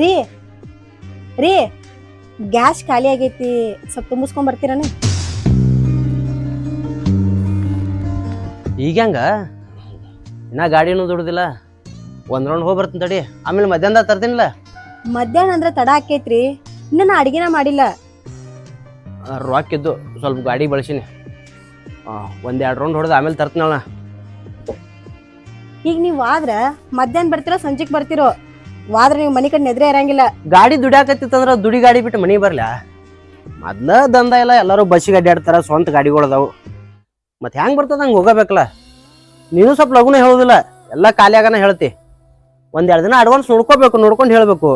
ರೀ ರೀ ಗ್ಯಾಸ್ ಖಾಲಿ ಆಗೈತಿ, ಸ್ವಲ್ಪ ತುಂಬಿಸ್ಕೊಂಡ್ ಬರ್ತೀರನ? ಈಗ ಹೆಂಗ ಇನ್ನ ಗಾಡಿನೂ ದುಡ್ದಿಲ್ಲ. ಒಂದ್ ರೌಂಡ್ ಹೋಗಿ ಬರ್ತೀನಿ ತಡಿ, ಆಮೇಲೆ ಮಧ್ಯಾಹ್ನ ತರ್ತೀನಿಲ್ಲ. ಮಧ್ಯಾಹ್ನ ಅಂದ್ರೆ ತಡ ಆಕೈತ್ರಿ, ಇನ್ನ ನಾ ಅಡಿಗೆನ ಮಾಡಿಲ್ಲ. ರೊಕ್ಕಿದ್ದು ಸ್ವಲ್ಪ ಗಾಡಿ ಬಳಸಿನಿ, ಒಂದ್ 2 ರೌಂಡ್ ಹೊಡೆದು ಆಮೇಲೆ ತರ್ತೀನಲ್ಲ. ಈಗ ನೀವ್ ಆದ್ರ ಮಧ್ಯಾಹ್ನ ಬರ್ತಿರೋ ಸಂಜೆಗ್ ಬರ್ತಿರೋ, ವಾದ್ರ ನೀವು ಮನಿ ಕಡೆ ಎದ್ರೆ ಇರಂಗಿಲ್ಲ. ಗಾಡಿ ದುಡಿಯಾಕತ್ತಿತ್ತಂದ್ರ ದುಡಿ ಗಾಡಿ ಬಿಟ್ಟು ಮನೆಗೆ ಬರ್ಲ. ಮೊದ್ಲ ದಂಧ ಇಲ್ಲ, ಎಲ್ಲರೂ ಬಸ್ಸಿಗೆ ಅಡ್ಡಾಡ್ತಾರ, ಸ್ವಂತ ಗಾಡಿಗಳು ಅದಾವು. ಮತ್ತೆ ಹೆಂಗ್ ಬರ್ತದ ಹಂಗೆ ಹೋಗಬೇಕಲ್ಲ. ನೀನು ಸ್ವಲ್ಪ ಲಗುನ ಹೇಳೋದಿಲ್ಲ, ಎಲ್ಲ ಖಾಲಿ ಆಗಾನ ಹೇಳ್ತಿ. 1-2 ದಿನ ಅಡ್ವಾನ್ಸ್ ನೋಡ್ಕೊಂಡು ಹೇಳ್ಬೇಕು.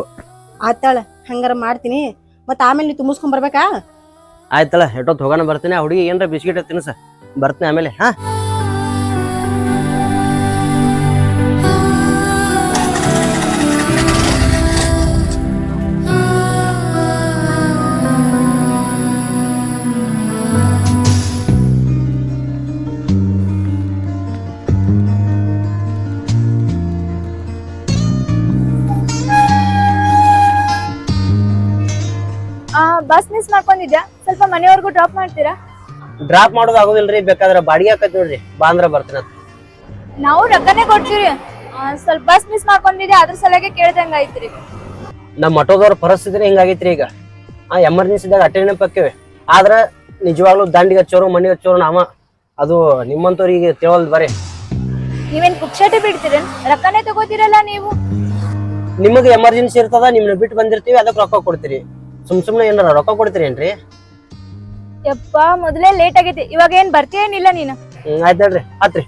ಆತಾಳ, ಹಂಗಾರ ಮಾಡ್ತೀನಿ. ಮತ್ತ ಆಮೇಲೆ ನೀವು ತುಂಬಿಸ್ಕೊಂಡ್ ಬರ್ಬೇಕಾ? ಆಯ್ತಲ್ಲ, ಎಷ್ಟೊತ್ತು ಹೋಗೋಣ ಬರ್ತೀನಿ. ಆ ಹುಡುಗಿ ಏನಾರ ಬಿಸ್ಕಿಟ್ ತಿನ್ಸ ಬರ್ತೀನಿ ಆಮೇಲೆ. ಹಾ ಬಸ್ ಮಿಸ್ ಮಾಡ್ಕೊಂಡಿದ್ಯಾ? ಸ್ವಲ್ಪ ಮನೆವರೆಗೂ ಡ್ರಾಪ್ ಮಾಡ್ತೀರಾ? ಡ್ರಾಪ್ ಮಾಡೋದು ಆಗೋದಿಲ್ರಿ, ಬೇಕಾದ್ರೆ ಬಾಡಿಗೆ ಹಾಕತ್ ನೋಡ್ರಿ, ಬಾ ಅಂದ್ರ ಬರ್ತೀನಿ. ನಾವು ರೊಕ್ಕನೇ ಕೊಡ್ತೀವಿ. ಸ್ವಲ್ಪ ಬಸ್ ಮಿಸ್ ಮಾಡ್ಕೊಂಡಿದ್ಯಾ, ಅದ್ರ ಸಲಗೆ ಕೇಳ್ದಂಗ ಐತ್ರಿ. ನಮ್ಮ ಆಟೋದವ್ರ ಪರಿಸ್ಥಿತಿನೇ ಹಿಂಗಾಗೈತ್ರಿ. ಈಗ ಎಮರ್ಜೆನ್ಸಿದಾಗ ಅಟೆಂಡ್ ಪಕ್ಕೇವೆ, ಆದ್ರ ನಿಜವಾಗ್ಲೂ ದಂಡಿಗೆ ಹಚ್ಚೋರು ಮನೆಗೆ ಹಚ್ಚೋರು ನಾವ. ಅದು ನಿಮ್ಮಂತವ್ರಿಗೆ ತಿಳವಲ್ದು ಬರೀ. ನೀವೇನ್ ಕುಕ್ಷಟೆ ಬಿಡ್ತೀರೇನ್? ರೊಕ್ಕನೇ ತಗೋತೀರಲ್ಲ ನೀವು. ನಿಮಗೆ ಎಮರ್ಜೆನ್ಸಿ ಇರ್ತದ, ನಿಮ್ನ ಬಿಟ್ಟು ಬಂದಿರ್ತೀವಿ, ಅದಕ್ಕೆ ರೊಕ್ಕ ಕೊಡ್ತೀರಿ. ಸುಮ್ನೆ ಏನಾರ ರೊಕ್ಕ ಕೊಡ್ತೀರಿ ಏನ್ರಿ? ಯಪ್ಪ, ಮೊದಲೇ ಲೇಟ್ ಆಗೈತಿ, ಇವಾಗ ಏನ್ ಬರ್ತೀಯೇನಿಲ್ಲ ನೀನು? ಆಯ್ತು ಹೇಳ್ರಿ, ಆತ್ರಿ.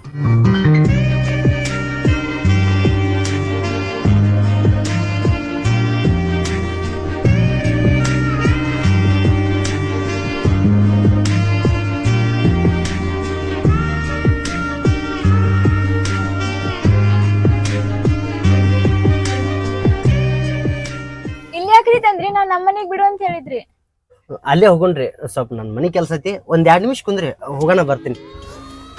ಇಲ್ಲಿ ಯಾಕ್ರಿ ತಂದ್ರಿ? ನಾನ್ ನಮ್ಮನೆಗ್ ಬಿಡು ಅಂತ ಹೇಳಿದ್ರಿ. ಅಲ್ಲೇ ಹೋಗೋಣ್ರಿ, ಸ್ವಲ್ಪ ನನ್ ಮನಿ ಕೆಲ್ಸ ಐತಿ. 1-2 ನಿಮಿಷ ಕುಂದ್ರಿ, ಹೋಗೋಣ ಬರ್ತೀನಿ.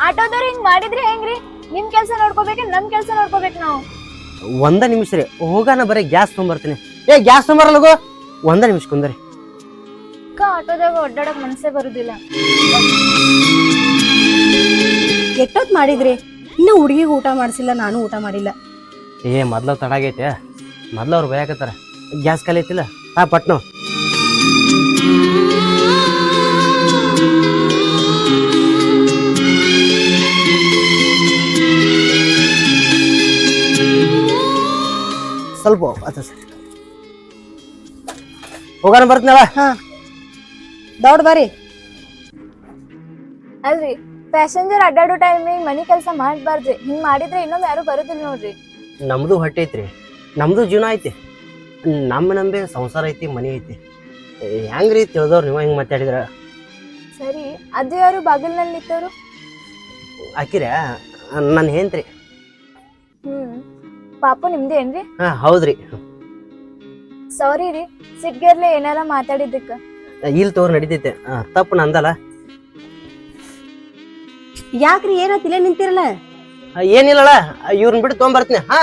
ಆಟೋದವ್ರು ಹಿಂಗ್ ಮಾಡಿದ್ರೆ ಹೆಂಗ್ರಿ? ನಿಮ್ ಕೆಲ್ಸ ನೋಡ್ಕೋಬೇಕ, ನಮ್ ಕೆಲ್ಸ ನೋಡ್ಕೋಬೇಕು ನಾವು. 1 ನಿಮಿಷ ರೀ, ಹೋಗೋಣ. ಬರೀ ಗ್ಯಾಸ್ ತೊಗೊಂಬರ್ತೀನಿ. ಗ್ಯಾಸ್ ತೊಗೊಂಬರಲ್ಲಗೋ, 1 ನಿಮಿಷ ಕುಂದ್ರಿ. ಆಟೋದಾಗ ಒಡ್ಡಾಡಕ್ ಮನಸ್ಸೇ ಬರುದಿಲ್ಲ. ಎಷ್ಟೊತ್ ಮಾಡಿದ್ರಿ? ಇನ್ನ ಹುಡುಗಿಗೆ ಊಟ ಮಾಡಿಸಿಲ್ಲ, ನಾನು ಊಟ ಮಾಡಿಲ್ಲ. ಮೊದ್ಲ ತಡ ಆಗೈತೆ, ಮೊದ್ಲ ಅವ್ರು ಬಯಕತ್ತಾರ. ಗ್ಯಾಸ್ ಖಾಲಿ ಐತಿಲ್ಲ, ಪಟ್ನು. ಸ್ವಲ್ಪ ಹೋಗೋಣ ಬರ್ತೀನಲ್ಲ. ಹಾ, ದೌಡ್ ಬರ್ರಿ. ಅಲ್ರಿ, ಪ್ಯಾಸೆಂಜರ್ ಅಡ್ಡಾಡೋ ಟೈಮಿಗೆ ಮನಿ ಕೆಲಸ ಮಾಡ್ಬಾರ್ದ್ರಿ. ಹಿಂಗ್ ಮಾಡಿದ್ರೆ ಇನ್ನೊಮ್ಮೆ ಯಾರು ಬರುದಿಲ್ಲ ನೋಡ್ರಿ. ನಮ್ದು ಹೊಟ್ಟೆ ಐತ್ರಿ, ನಮ್ದು ಜೀವನ ಐತಿ, ನಂಬೆ ಸಂಸಾರ ಐತಿ, ಮನಿ ಐತಿ. ಹೆಂಗ್ರಿ ತಿಳಿದವ್ರು ನೀವು ಹಿಂಗ್ ಮಾತಾಡಿದ್ರ? ಸರಿ, ಅದು ಯಾರು ಬಾಗಿಲ್ನಲ್ಲಿ ನಿಂತವ್ರು? ಆಕಿರ ನನ್ ಹೆಂತ್ರಿ. ಪಾಪು ನಿಮ್ದೇನ್ರಿ? ಹಾ, ಹೌದ್ರಿ. ಸಾರಿ ರೀ, ಸಿಗ್ಗರ್ಲೆ ಏನಾರ ಮಾತಾಡಿದ್ದಕ್ಕ. ಇಲ್ಲಿ ತೋರ್ ನಡಿತೈತೆ, ತಪ್ಪು ನಂದಲ್ಲ. ಯಾಕ್ರಿ ಏನೋ ತಿಲೆ ನಿಂತಿರಲ್ಲ? ಏನಿಲ್ಲಲ್ಲ, ಇವ್ರನ್ನ ಬಿಟ್ಟು ತೊಗೊಂಬರ್ತೀನಿ. ಹಾ,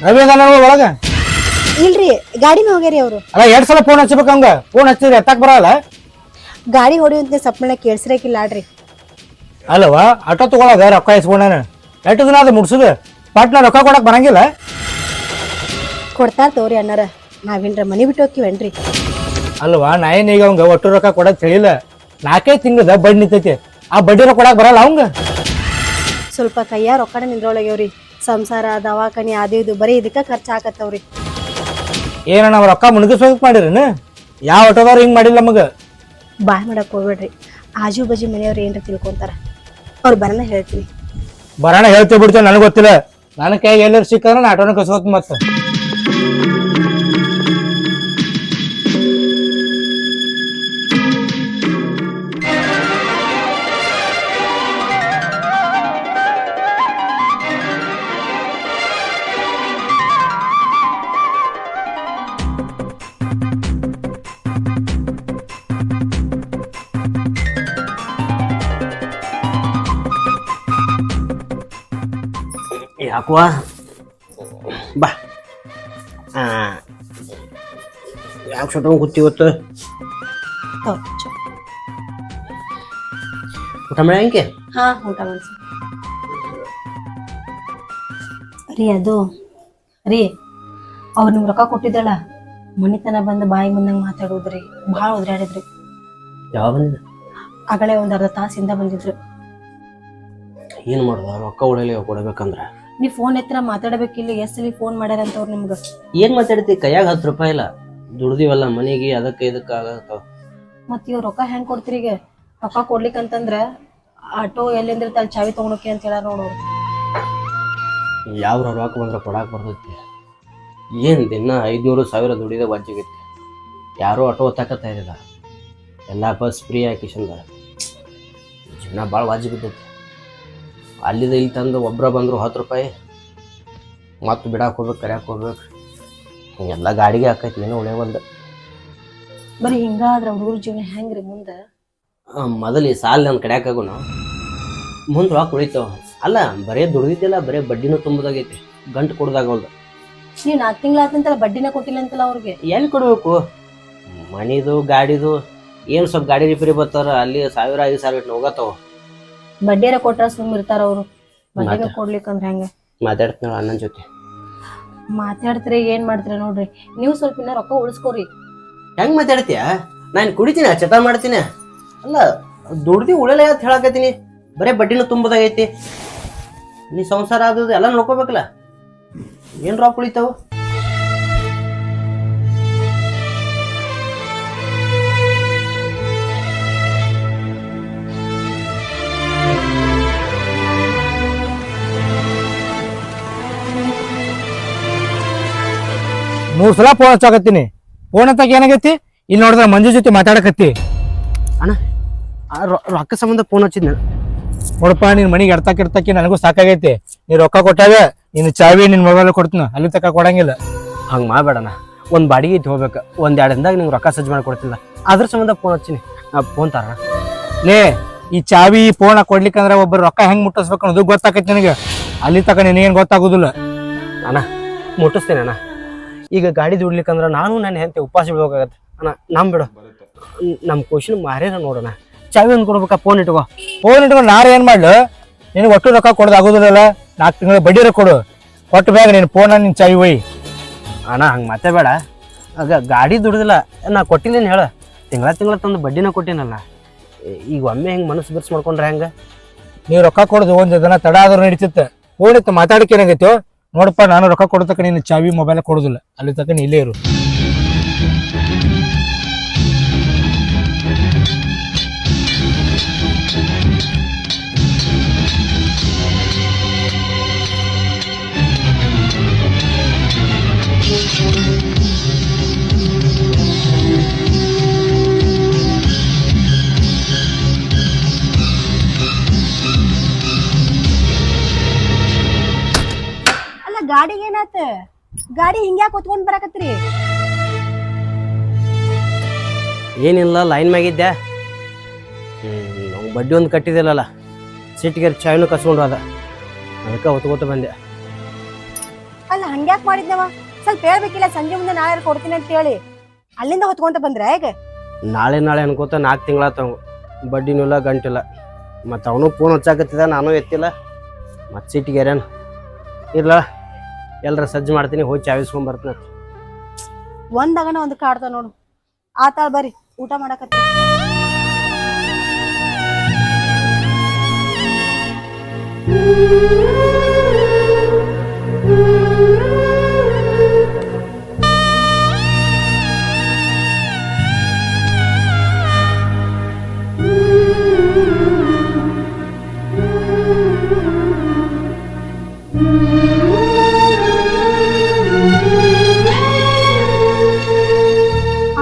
ರವಿ ಒಳಗ ಇಲ್ರಿ, ಗಾಡಿನ ಹೋಗ್ಯಾರಿ ಅವ್ರು. ಅಲ್ಲ, 2 ಸಲ ಫೋನ್ ಹಚ್ಚಬೇಕು. ಹಂಗ ಫೋನ್ ಹಚ್ಚಿದ್ರೆ ಎತ್ತಕ್ ಬರಲ್ಲ. ಗಾಡಿ ಹೊಡಿಯುವಂತ ಸಪ್ಪಳ ಕೇಳ್ಸಿರಕಿಲ್ಲ ಆಡ್ರಿ. ಅಲ್ಲವಾ, ಆಟೋ ತಗೊಳಗ ರೊಕ್ಕ ಇಸ್ಕೊಂಡಾನ. ಎಷ್ಟು ದಿನ ಅದು ಮುಡ್ಸುದು, ಪಟ್ನ ರೊಕ್ಕ ಕೊಡಕ್ ಬರಂಗಿಲ್ಲ. ಕೊಡ್ತಾರ ತೋರಿ ಅಣ್ಣಾರ, ನಾವೇನ್ರ ಮನಿ ಬಿಟ್ಟು ಹೋಗ್ತೀವೇನ್ರಿ? ಅಲ್ವಾ, ನಾ ಈಗ ಅವಂಗ ಒಟ್ಟು ರೊಕ್ಕ ಕೊಡಕ್ ಹೇಳಿಲ್ಲ. 4 ತಿಂಗಳದ ಬಡ್ಡಿ ನಿಂತೈತಿ, ಆ ಬಡ್ಡಿ ರೊಕ್ಕ ಕೊಡಕ್ ಬರಲ್ಲ ಅವಂಗ. ಸ್ವಲ್ಪ ಕೈಯ ರೊಕ್ಕಡ ನಿಂದ್ರೊಳಗ್ಯವ್ರಿ. ಸಂಸಾರ, ದವಾಖಾನಿ ಅದು ಇದು ಬರೀ ಇದಕ್ಕ ಖರ್ಚು ಹಾಕತ್ತವ್ರಿ. ಏನ ನಾವ್ ರೊಕ್ಕ ಮುಣಗಿಸೋದಕ್ ಮಾಡಿರೇನು? ಯಾವ ಆಟೋದವ್ರು ಹಿಂಗ್ ಮಾಡಿಲ್ಲ ನಮಗ. ಬಾಯ್ ಮಾಡಕ್ ಹೋಗ್ಬೇಡ್ರಿ, ಆಜು ಬಾಜು ಮನೆಯವ್ರು ಏನ್ರ ತಿಳ್ಕೊಂತಾರ. ಅವ್ರು ಬರನ ಹೇಳ್ತೀನಿ. ಬರೋಣ ಹೇಳ್ತೇವೆ ಬಿಡ್ತೇವೆ, ನನಗೆ ಗೊತ್ತಿಲ್ಲ. ನನ್ನ ಕೈಗೆ ಎಲ್ಲರೂ ಸಿಕ್ಕಂದ್ರೆ ನಾ ಆಟೋನ ಕಸೋತ್ ಮತ್ತೆ. ಯಾಕುವ ಬಾ ಯಾಕೆ ಸುಟ್ಕೊಂಡು ಕೂತಿ ಇವತ್ತು ಊಟ ಮಾಡಿ ಹೆಂಗೆ ಹಾ ಊಟ ಮಾಡಿಸಿ ರೀ. ಅದು ರೀ ಅವ್ರು ನಿಮ್ಗೆ ರೊಕ್ಕ ಕೊಟ್ಟಿದ್ದಳ ಮನಿತನ ಬಂದು ಬಾಯಿ ಬಂದಂಗೆ ಮಾತಾಡೋದ್ರಿ ಭಾಳ ಉದ್ರಾಡಿದ್ರಿ. ಯಾವ ಬಂದಿದ್ದ ಆಗಲೇ ಒಂದ್ ಅರ್ಧ ತಾಸಿಂದ ಬಂದಿದ್ರು. ಏನು ಮಾಡೋದು ರೊಕ್ಕ ಉಡಲಿ ಕೊಡ್ಬೇಕಂದ್ರ ನೀವ್ ಫೋನ್ ಎತ್ತರ ಮಾತಾಡಬೇಕಿಲ್ಲ. ಎಷ್ಟಲ್ಲಿ ಫೋನ್ ಮಾಡ್ಯಾರಂತ ಅವ್ರು ನಿಮ್ಗ ಏನ್ ಮಾತಾಡ್ತಿ ಕೈಯಾಗ 10 ರೂಪಾಯಿ ಇಲ್ಲ ದುಡ್ದಿವಲ್ಲ ಮನೆಗೆ ಅದಕ್ಕೆ ಇದಕ್ಕೆ ಆಗತ್ತಾವ. ಮತ್ ಇವ್ ರೊಕ್ಕ ಹೆಂಗ್ ಕೊಡ್ತೀರಿ? ಈಗ ರೊಕ್ಕ ಕೊಡ್ಲಿಕ್ಕಂತಂದ್ರ ಆಟೋ ಎಲ್ಲಿಂದ್ರ ತಲ್ ಚಾವಿ ತಗೊಳಕ್ಕೆ ಅಂತ ಹೇಳ ನೋಡೋರು. ಯಾವ ರೊಕ್ಕ ಬಂದ್ರೆ ಕೊಡಾಕ್ ಬರ್ತೈತಿ. ಏನ್ ದಿನ 500,000 ದುಡಿದ ವಜ್ಜಿಗೈತಿ. ಯಾರೋ ಆಟೋ ಹೊತ್ತಾಕತ್ತಾ ಇರಲಿಲ್ಲ, ಎಲ್ಲ ಬಸ್ ಫ್ರೀ ಹಾಕಿಸಂದ ಜೀವನ ಭಾಳ ವಾಜಿ ಬಿದ್ದೈತಿ. ಅಲ್ಲಿದ ಇಲ್ಲಿ ತಂದು ಒಬ್ಬರ ಬಂದರು 10 ರೂಪಾಯಿ ಮತ್ತು ಬಿಡಾಕ್ ಹೋಗ್ಬೇಕು ಕರ್ಯಾಕ್ ಹೋಗ್ಬೇಕು ಎಲ್ಲ ಗಾಡಿಗೆ ಹಾಕೈತಿ. ಏನೋ ಉಳೆ ಒಂದು ಬರೀ ಹಿಂಗಾದ್ರ ಹುಡುಗರ ಜೀವನ ಹೆಂಗ್ರಿ ಮುಂದ? ಮೊದಲು ಈ ಸಾಲ ನನ್ನ ಕಡ್ಯಾಕಾಗೋಣ ಮುಂದೆ ರೊಕ್ಕ ಉಳಿತಾವ. ಅಲ್ಲ ಬರೇ ದುಡ್ದಿದ್ದಿಲ್ಲ, ಬರೇ ಬಡ್ಡಿನೂ ತುಂಬದಾಗೈತಿ, ಗಂಟು ಕೊಡ್ದಾಗಲ್ದು. ನೀವ್ 4 ತಿಂಗಳಾತಂತಲ್ಲ ಬಡ್ಡಿನ ಕೊಟ್ಟಿಲ್ಲ ಅಂತಲ್ಲ ಅವ್ರಿಗೆ. ಎಲ್ಲಿ ಕೊಡ್ಬೇಕು? ಮನಿದು ಗಾಡಿದು ಏನು ಸ್ವಲ್ಪ ಗಾಡಿ ರಿಪೇರಿ ಬರ್ತಾರ ಅಲ್ಲಿ 1000-5,000 ಇಟ್ಟು ಹೋಗತ್ತಾವ. ಬಡ್ಡಿಯರ ಕೊಟ್ರ ಸುಮ್ ಇರ್ತಾರ ಅವ್ರು. ಬಡ್ಡಿನ ಕೊಡ್ಲಿಕ್ಕಂದ್ರ ಹೆಂಗ? ಮಾತಾಡ್ತೀನಿ ಅಣ್ಣನ ಜೊತೆ. ಮಾತಾಡ್ತೀರಿ ಏನ್ ಮಾಡ್ತೀರಿ ನೋಡ್ರಿ. ನೀವು ಸ್ವಲ್ಪ ಇನ್ನ ರೊಕ್ಕ ಉಳಿಸ್ಕೋರಿ. ಹೆಂಗ್ ಮಾತಾಡ್ತೀಯ? ನಾನು ಕುಡಿತೀನಿ ಚಟ ಮಾಡ್ತೀನಿ. ಅಲ್ಲ ದುಡ್ದಿ ಉಳಿಲ್ಲ ಅಂತ ಹೇಳಕತ್ತೀನಿ, ಬರೇ ಬಡ್ಡಿನೂ ತುಂಬದಾಗೈತಿ. ನೀ ಸಂಸಾರ ಆದದ್ದು ಎಲ್ಲ ನೋಡ್ಕೋಬೇಕಲ್ಲ. ಏನ್ ರೊಕ್ಕ ಉಳಿತಾವ? ನೂರು ಸಲ ಫೋನ್ ಹಚ್ಚಾಕತ್ತೀನಿ. ಫೋನ್ ಹತ್ತಾಕ ಏನಾಗೈತಿ? ಇಲ್ಲಿ ನೋಡಿದ್ರೆ ಮಂಜು ಜೊತೆ ಮಾತಾಡಕತ್ತಿ. ಅಣ್ಣ ರೊಕ್ಕ ಸಂಬಂಧ ಫೋನ್ ಹಚ್ಚಿದ್ನ. ನೋಡಪ್ಪ ನಿನ್ ಮನಿಗೆ ಎಡ್ತಾಕಿ ನನಗೂ ಸಾಕಾಗೈತಿ. ನೀ ರೊಕ್ಕ ಕೊಟ್ಟಾಗ ನಿನ್ನ ಚಾವಿ ನಿನ್ ಮೊಬೈಲ್ ಕೊಡ್ತೀನ, ಅಲ್ಲಿ ತಕ ಕೊಡಂಗಿಲ್ಲ. ಹಂಗೆ ಮಾಡಬೇಡಣ. ಒಂದು ಬಾಡಿಗೆ ಇಟ್ಟು ಹೋಗ್ಬೇಕು. 1-2 ದಿನದಾಗ ನಿಂಗೆ ರೊಕ್ಕ ಸಜ್ಜು ಮಾಡಿ ಕೊಡ್ತಿಲ್ಲ, ಅದ್ರ ಸಂಬಂಧ ಫೋನ್ ಹಚ್ಚಿನಿ. ಫೋನ್ ತಾರ ಲೇ ಈ ಚಾವಿ ಫೋನ್ ಕೊಡ್ಲಿಕ್ಕಂದ್ರೆ ಒಬ್ಬರು ರೊಕ್ಕ ಹೆಂಗ್ ಮುಟ್ಟಿಸ್ಬೇಕು ಅನ್ನೋದು ಗೊತ್ತಾಕೈತಿ ನನಗೆ. ಅಲ್ಲಿ ತಕ ನಿನಗೇನು ಗೊತ್ತಾಗೋದಿಲ್ಲ. ಅಣ್ಣ ಮುಟ್ಟಿಸ್ತೇನೆ ಅಣ್ಣ. ಈಗ ಗಾಡಿ ದುಡ್ಲಿಕ್ಕಂದ್ರೆ ನಾನು ನನ್ನ ಹೆಂಡತಿ ಉಪವಾಸ ಬಿಡ್ಬೇಕಾಗತ್ತೆ ಅಣ್ಣ. ಬಿಡು ನಮ್ಮ ಕ್ವಶನ್ ಮಾರ್ಯಾರ ನೋಡೋಣ. ಚಾವಿ ಒಂದು ಕೊಡ್ಬೇಕಾ? ಫೋನ್ ಇಟ್ಕೋ. ಫೋನ್ ಇಟ್ಕೊಂಡು ನಾರು ಏನು ಮಾಡ್ಲು? ನಿನಗೆ ಒಟ್ಟು ರೊಕ್ಕ ಕೊಡೋದು ಆಗೋದಿಲ್ಲ. 4 ತಿಂಗಳ ಬಡ್ಡಿ ಕೊಡು. ಕೊಟ್ಟು ಬ್ಯಾಗ ನೀನು ಫೋನ್ ನಿನ್ನ ಚಾವಿ ಒಯ್. ಅಣ್ಣ ಹಂಗೆ ಮತ್ತೆ ಬೇಡ. ಆಗ ಗಾಡಿ ದುಡ್ದಿಲ್ಲ ನಾ ಕೊಟ್ಟಿದ್ದೀನಿ ಹೇಳ. ತಿಂಗಳ ತಂದು ಬಡ್ಡಿನ ಕೊಟ್ಟಿನಲ್ಲ. ಈಗ ಒಮ್ಮೆ ಹೆಂಗೆ ಮನಸ್ಸು ಬಿರ್ಸ್ ಮಾಡ್ಕೊಂಡ್ರೆ ಹೆಂಗೆ? ನೀವು ರೊಕ್ಕ ಕೊಡೋದು ಒಂದು ದಿನ ತಡ ಆದ್ರೂ ನಡೀತಿತ್ತು. ಫೋನ್ ಇತ್ತು ಮಾತಾಡಕ್ಕೆ ಏನಾಗೈತೋ ನೋಡಪ್ಪ. ನಾನು ರೊಕ್ಕ ಕೊಡತಕ್ಕ ನಿನ್ನ ಚಾವಿ ಮೊಬೈಲ್ ಕೊಡೋದಿಲ್ಲ, ಅಲ್ಲಿ ತಕ್ಕ ನೀ ಇಲ್ಲೇ ಇರು. ಗಾಡಿಗೆ ಏನಾತ? ಗಾಡಿ ಹಿಂಗ್ಯಾಕ ಹೊತ್ಕೊಂಡ್ ಬರಾಕತ್ರಿ? ಏನಿಲ್ಲ, ಲೈನ್ ಮ್ಯಾಗಿದ್ದೆ. ನಾವು ಬಡ್ಡಿ ಒಂದು ಕಟ್ಟಿದಿಲ್ಲಲ್ಲ, ಸಿಟ್ಟಿಗೆ ಚಾವಿನೂ ಕಸ್ಕೊಂಡು ಅದ, ಅದಕ್ಕೆ ಹೊತ್ಕೋತ ಬಂದೆ. ಅಲ್ಲ ಹಂಗ್ಯಾಕ್ ಮಾಡಿದ್ನವ? ಸ್ವಲ್ಪ ಹೇಳ್ಬೇಕಿಲ್ಲ, ಸಂಜೆ ಮುಂದೆ ನಾಳೆ ಕೊಡ್ತೀನಿ ಅಂತ ಹೇಳಿ ಅಲ್ಲಿಂದ ಹೊತ್ಕೊಂತ ಬಂದ್ರೆ ಹೇಗೆ? ನಾಳೆ ಅನ್ಕೋತ 4 ತಿಂಗಳಾತವ, ಬಡ್ಡಿನೂ ಇಲ್ಲ ಗಂಟಿಲ್ಲ. ಮತ್ತು ಅವನು ಫೋನ್ ಹಚ್ಚಾಕತ್ತಿದ, ನಾನು ಎತ್ತಿಲ್ಲ. ಮತ್ತು ಸಿಟ್ಟಿಗೆ ಏರೇನು ಇಲ್ಲ, ಎಲ್ಲರ ಸಜ್ಜು ಮಾಡ್ತೀನಿ, ಹೋಗಿ ಚಾವಿಸ್ಕೊಂಡ್ ಬರ್ತೀನಿ. ಒಂದಾಗನ ಒಂದು ಕಾಡ್ತಾವ ನೋಡು. ಆತಾಳ ಬರ್ರಿ ಊಟ ಮಾಡಕತ್ತ.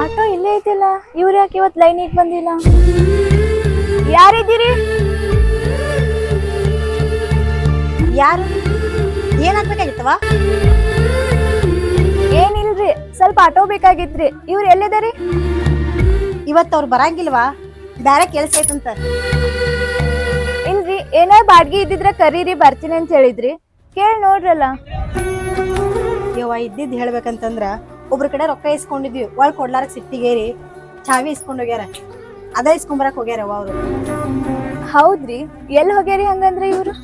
ಆಟೋ ಇಲ್ಲೇ ಐತಿಲ್ಲ, ಇವ್ರು ಯಾಕೆ ಇವತ್ತು ಲೈನಿಗೆ ಬಂದಿಲ್ಲ? ಯಾರಿದ್ದೀರಿ? ಯಾರು? ಏನಾಗ್ಬೇಕಾಗಿತ್ತವ? ಏನಿಲ್ರಿ, ಸ್ವಲ್ಪ ಆಟೋ ಬೇಕಾಗಿತ್ರಿ. ಇವ್ರು ಎಲ್ಲಿದಾರಿ? ಇವತ್ತು ಅವ್ರು ಬರಂಗಿಲ್ವಾ? ಬ್ಯಾರೆ ಕೆಲ್ಸ ಐತಂತ. ಇಲ್ರಿ, ಏನೋ ಬಾಡ್ಗಿ ಇದ್ದಿದ್ರೆ ಕರೀರಿ, ಬರ್ತೀನಿ ಅಂತ ಹೇಳಿದ್ರಿ. ಕೇಳಿ ನೋಡ್ರಲ್ಲ. ಯವ್ವ ಇದ್ದಿದ್ದು ಹೇಳ್ಬೇಕಂತಂದ್ರ ಒಬ್ರ ಕಡೆ ರೊಕ್ಕ ಇಸ್ಕೊಂಡಿದ್ವಿ, ಒಳಗ್ ಕೊಡ್ಲಾರಕ್ ಸಿಟ್ಟಿಗೇರಿ ಚಾವಿ ಇಸ್ಕೊಂಡ್ ಹೋಗ್ಯಾರ. ಅದ ಇಸ್ಕೊಂಬರಕ್ ಹೋಗ್ಯಾರವ್ವ ಅವ್ರು. ಹೌದ್ರಿ, ಎಲ್ಲಿ ಹೋಗ್ಯಾರಿ ಹಂಗಂದ್ರೆ ಇವ್ರು?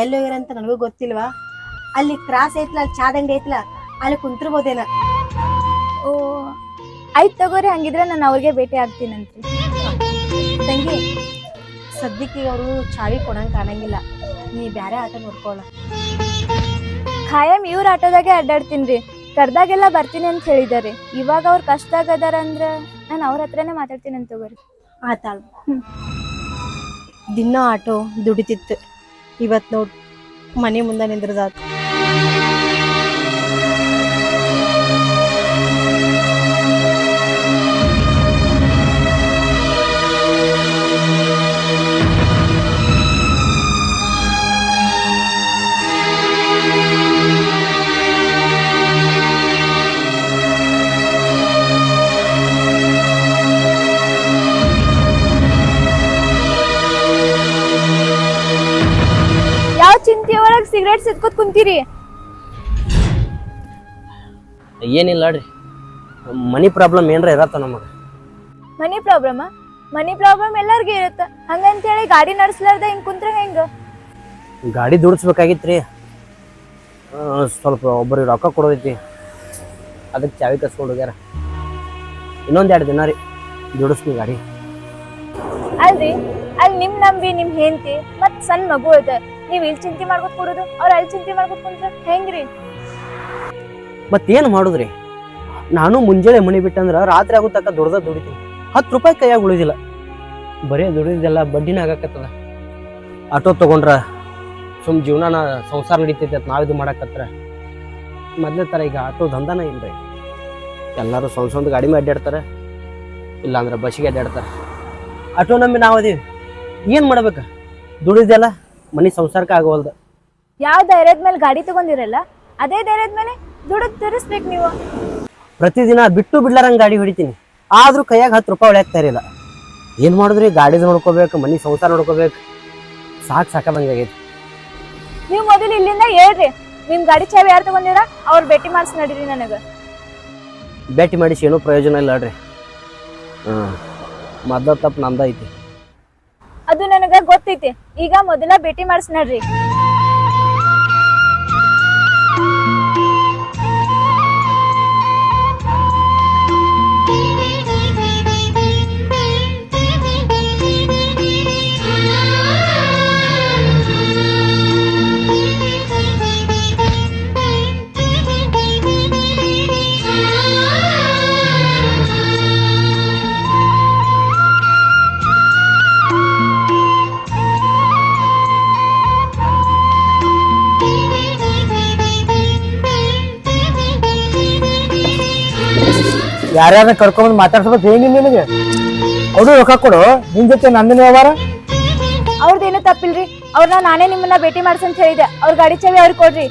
ಎಲ್ಲಿ ಹೋಗ್ಯಾರಂತ ನನಗೂ ಗೊತ್ತಿಲ್ವಾ. ಅಲ್ಲಿ ಕ್ರಾಸ್ ಐತ್ಲ, ಅಲ್ಲಿ ಚಾದಂಡಿ ಐತ್ಲ, ಅಲ್ಲಿ ಕುಂತಿರ್ಬೋದೇನ. ಓ ಆಯ್ತು ತಗೋರಿ, ಹಂಗಿದ್ರೆ ನಾನು ಅವ್ರಿಗೆ ಭೇಟಿ ಆಗ್ತೀನಂತ್ರಿ. ತಂಗಿ ಸದ್ಯಕ್ಕೆ ಅವರು ಚಾವಿ ಕೊಡಂಗ್ ಕಾಣಂಗಿಲ್ಲ, ನೀ ಬ್ಯಾರೆ ಆಟ ನೋಡ್ಕೊಳ್ಳ. ಖಾಯಂ ಇವ್ರ ಆಟೋದಾಗೆ ಅಡ್ಡಾಡ್ತೀನ್ರಿ. ಕರ್ದಾಗೆಲ್ಲ ಬರ್ತೀನಿ ಅಂತ ಹೇಳಿದಾರೆ. ಇವಾಗ ಅವ್ರ ಕಷ್ಟ ಆಗದಾರ ಅಂದ್ರ ನಾನು ಅವ್ರ ಹತ್ರನೇ ಮಾತಾಡ್ತೀನಿ ಅಂತ ತಗೋರಿ. ಆತಾಳ. ದಿನ ಆಟೋ ದುಡಿತಿತ್ತು, ಇವತ್ ನೋಡ್ ಮನೆ ಮುಂದೆ ನಿಂದ್ರದಾತು. ಯಾವ ಚಿಂತೆ ಒಳಗ್ ಸಿಗರೇಟ್ ಸಿದ್ಕೋತ್ ಕುಂತೀರಿ? ಏನಿಲ್ಲ ನೋಡ್ರಿ, ಮನಿ ಪ್ರಾಬ್ಲಮ್ ಏನ್ರ ಇರತ್ತ ನಮಗೆ. ಮನಿ ಪ್ರಾಬ್ಲಮ್ ಎಲ್ಲಾರ್ಗೂ ಇರುತ್ತ. ಹಂಗಂತೇಳಿ ಗಾಡಿ ನಡ್ಸ್ಲಾರ್ದ ಹಿಂಗ್ ಕುಂತ್ರ ಹೆಂಗ? ಗಾಡಿ ದುಡಿಸ್ಬೇಕಾಗಿತ್ರಿ, ಸ್ವಲ್ಪ ಒಬ್ಬರಿಗೆ ರೊಕ್ಕ ಕೊಡೋದೈತಿ, ಅದಕ್ಕೆ ಚಾವಿ ಕಸ್ಕೊಂಡು ಹೋಗ್ಯಾರ. ಇನ್ನೊಂದು 2 ದಿನ ರೀ ದುಡಿಸ್ತೀನಿ ಗಾಡಿ. ಅಲ್ರಿ, ಅಲ್ಲಿ ನಿಮ್ ನಂಬಿ ನಿಮ್ ಹೆಂಡತಿ ಮತ್ ಸಣ್ಣ ಮಗು ಅದ, ನೀವ್ ಇಲ್ಲಿ ಚಿಂತೆ ಮಾಡ್ಕೊತ ಕೊಡೋದು, ಅವ್ರ ಅಲ್ಲಿ ಚಿಂತೆ ಮಾಡ್ಕೊತ ಕುಂತ್ರ ಹೆಂಗ್ರಿ? ಮತ್ತೇನು ಮಾಡುದ್ರಿ, ನಾನು ಮುಂಜಾನೆ ಮನಿ ಬಿಟ್ಟಂದ್ರ ರಾತ್ರಿ ಆಗೋ ತಕ್ಕ ದುಡಿತೀನಿ. 10 ರೂಪಾಯಿ ಕೈಯಾಗ ಉಳಿದಿಲ್ಲ, ಬರೀ ದುಡಿದಿದ್ದೆಲ್ಲ ಬಡ್ಡಿನ ಆಗಾಕತ್ತದ. ಆಟೋ ತಗೊಂಡ್ರ ಸುಮ್ ಜೀವನ ಸಂಸಾರ ನಡೀತೈತೆ ಅಂತ ನಾವಿದು ಮಾಡಾಕತ್ರ. ಮೊದ್ಲೇ ಥರ ಈಗ ಆಟೋ ದಂಧನ ಇಲ್ರಿ. ಎಲ್ಲರೂ ಸ್ವಂತ ಗಾಡಿ ಮೇಲೆ ಅಡ್ಡಾಡ್ತಾರೆ, ಇಲ್ಲಾಂದ್ರೆ ಬಸ್ಸಿಗೆ ಅಡ್ಡಾಡ್ತಾರೆ. ಆಟೋ ನಂಬಿ ನಾವು ಅದೀವಿ, ಏನು ಮಾಡ್ಬೇಕು? ದುಡಿದೆಲ್ಲ ಮನೆ ಸಂಸಾರಕ್ಕೆ ಆಗವಲ್ದು. ಯಾವ ಧೈರ್ಯದ ಮೇಲೆ ಗಾಡಿ ತಗೊಂಡಿರಲ್ಲ, ಅದೇ ಧೈರ್ಯದ ಮೇಲೆ ದುಡ್ಡು ತರಿಸ್ಬೇಕು ನೀವು. ಪ್ರತಿದಿನ ಬಿಟ್ಟು ಬಿಡ್ಲಾರಂಗೆ ಗಾಡಿ ಹೊಡಿತೀನಿ, ಆದ್ರೂ ಕೈಯಾಗ 10 ರೂಪಾಯಿ ಉಳಿಯಾಕ್ತಾ ಇರಲಿಲ್ಲ. ಏನು ಮಾಡಿದ್ರಿ? ಗಾಡಿದು ನೋಡ್ಕೋಬೇಕು, ಮನೆ ಸಂಸಾರ ನೋಡ್ಕೋಬೇಕು, ಸಾಕಾದಂಗೆ ಆಗೈತಿ. ನೀವು ಮೊದಲು ಇಲ್ಲಿಂದ ಹೇಳ್ರಿ, ನಿಮ್ ಗಾಡಿ ಚಾವಿ ಯಾರು ತಗೊಂಡಿರ ಅವ್ರ ಭೇಟಿ ಮಾಡಿಸಿ ನಡೀರಿ. ನನಗ ಭೇಟಿ ಮಾಡಿಸಿ ಏನೂ ಪ್ರಯೋಜನ ಇಲ್ಲ ಅಲ್ರಿ. ಮೊದಲ ತಪ್ಪು ನಂದ ಐತಿ, ಅದು ನನಗ ಗೊತ್ತೈತಿ. ಈಗ ಮೊದಲ ಭೇಟಿ ಮಾಡಿಸಿ ನಡ್ರಿ. ಯಾರ್ಯಾರ ಕರ್ಕೊಂಡ್ ಮಾತಾಡ್ಸ್ಬೇಕು ಏನಿಲ್ಲ ನಿನಗೆ. ಅವ್ರು ರೊಕ್ಕ ಕೊಡು, ನಿನ್ ಜೊತೆ ನಂದಿನ ವ್ಯವಹಾರ. ಅವ್ರದ್ದೇನು ತಪ್ಪಿಲ್ರಿ, ಅವ್ರನ್ನ ನಾನೇ ನಿಮ್ಮನ್ನ ಭೇಟಿ ಮಾಡ್ಸಂತ ಹೇಳಿದೆ. ಅವ್ರ ಗಾಡಿ ಚಾವಿ ಅವ್ರಿಗೆ ಕೊಡ್ರಿ.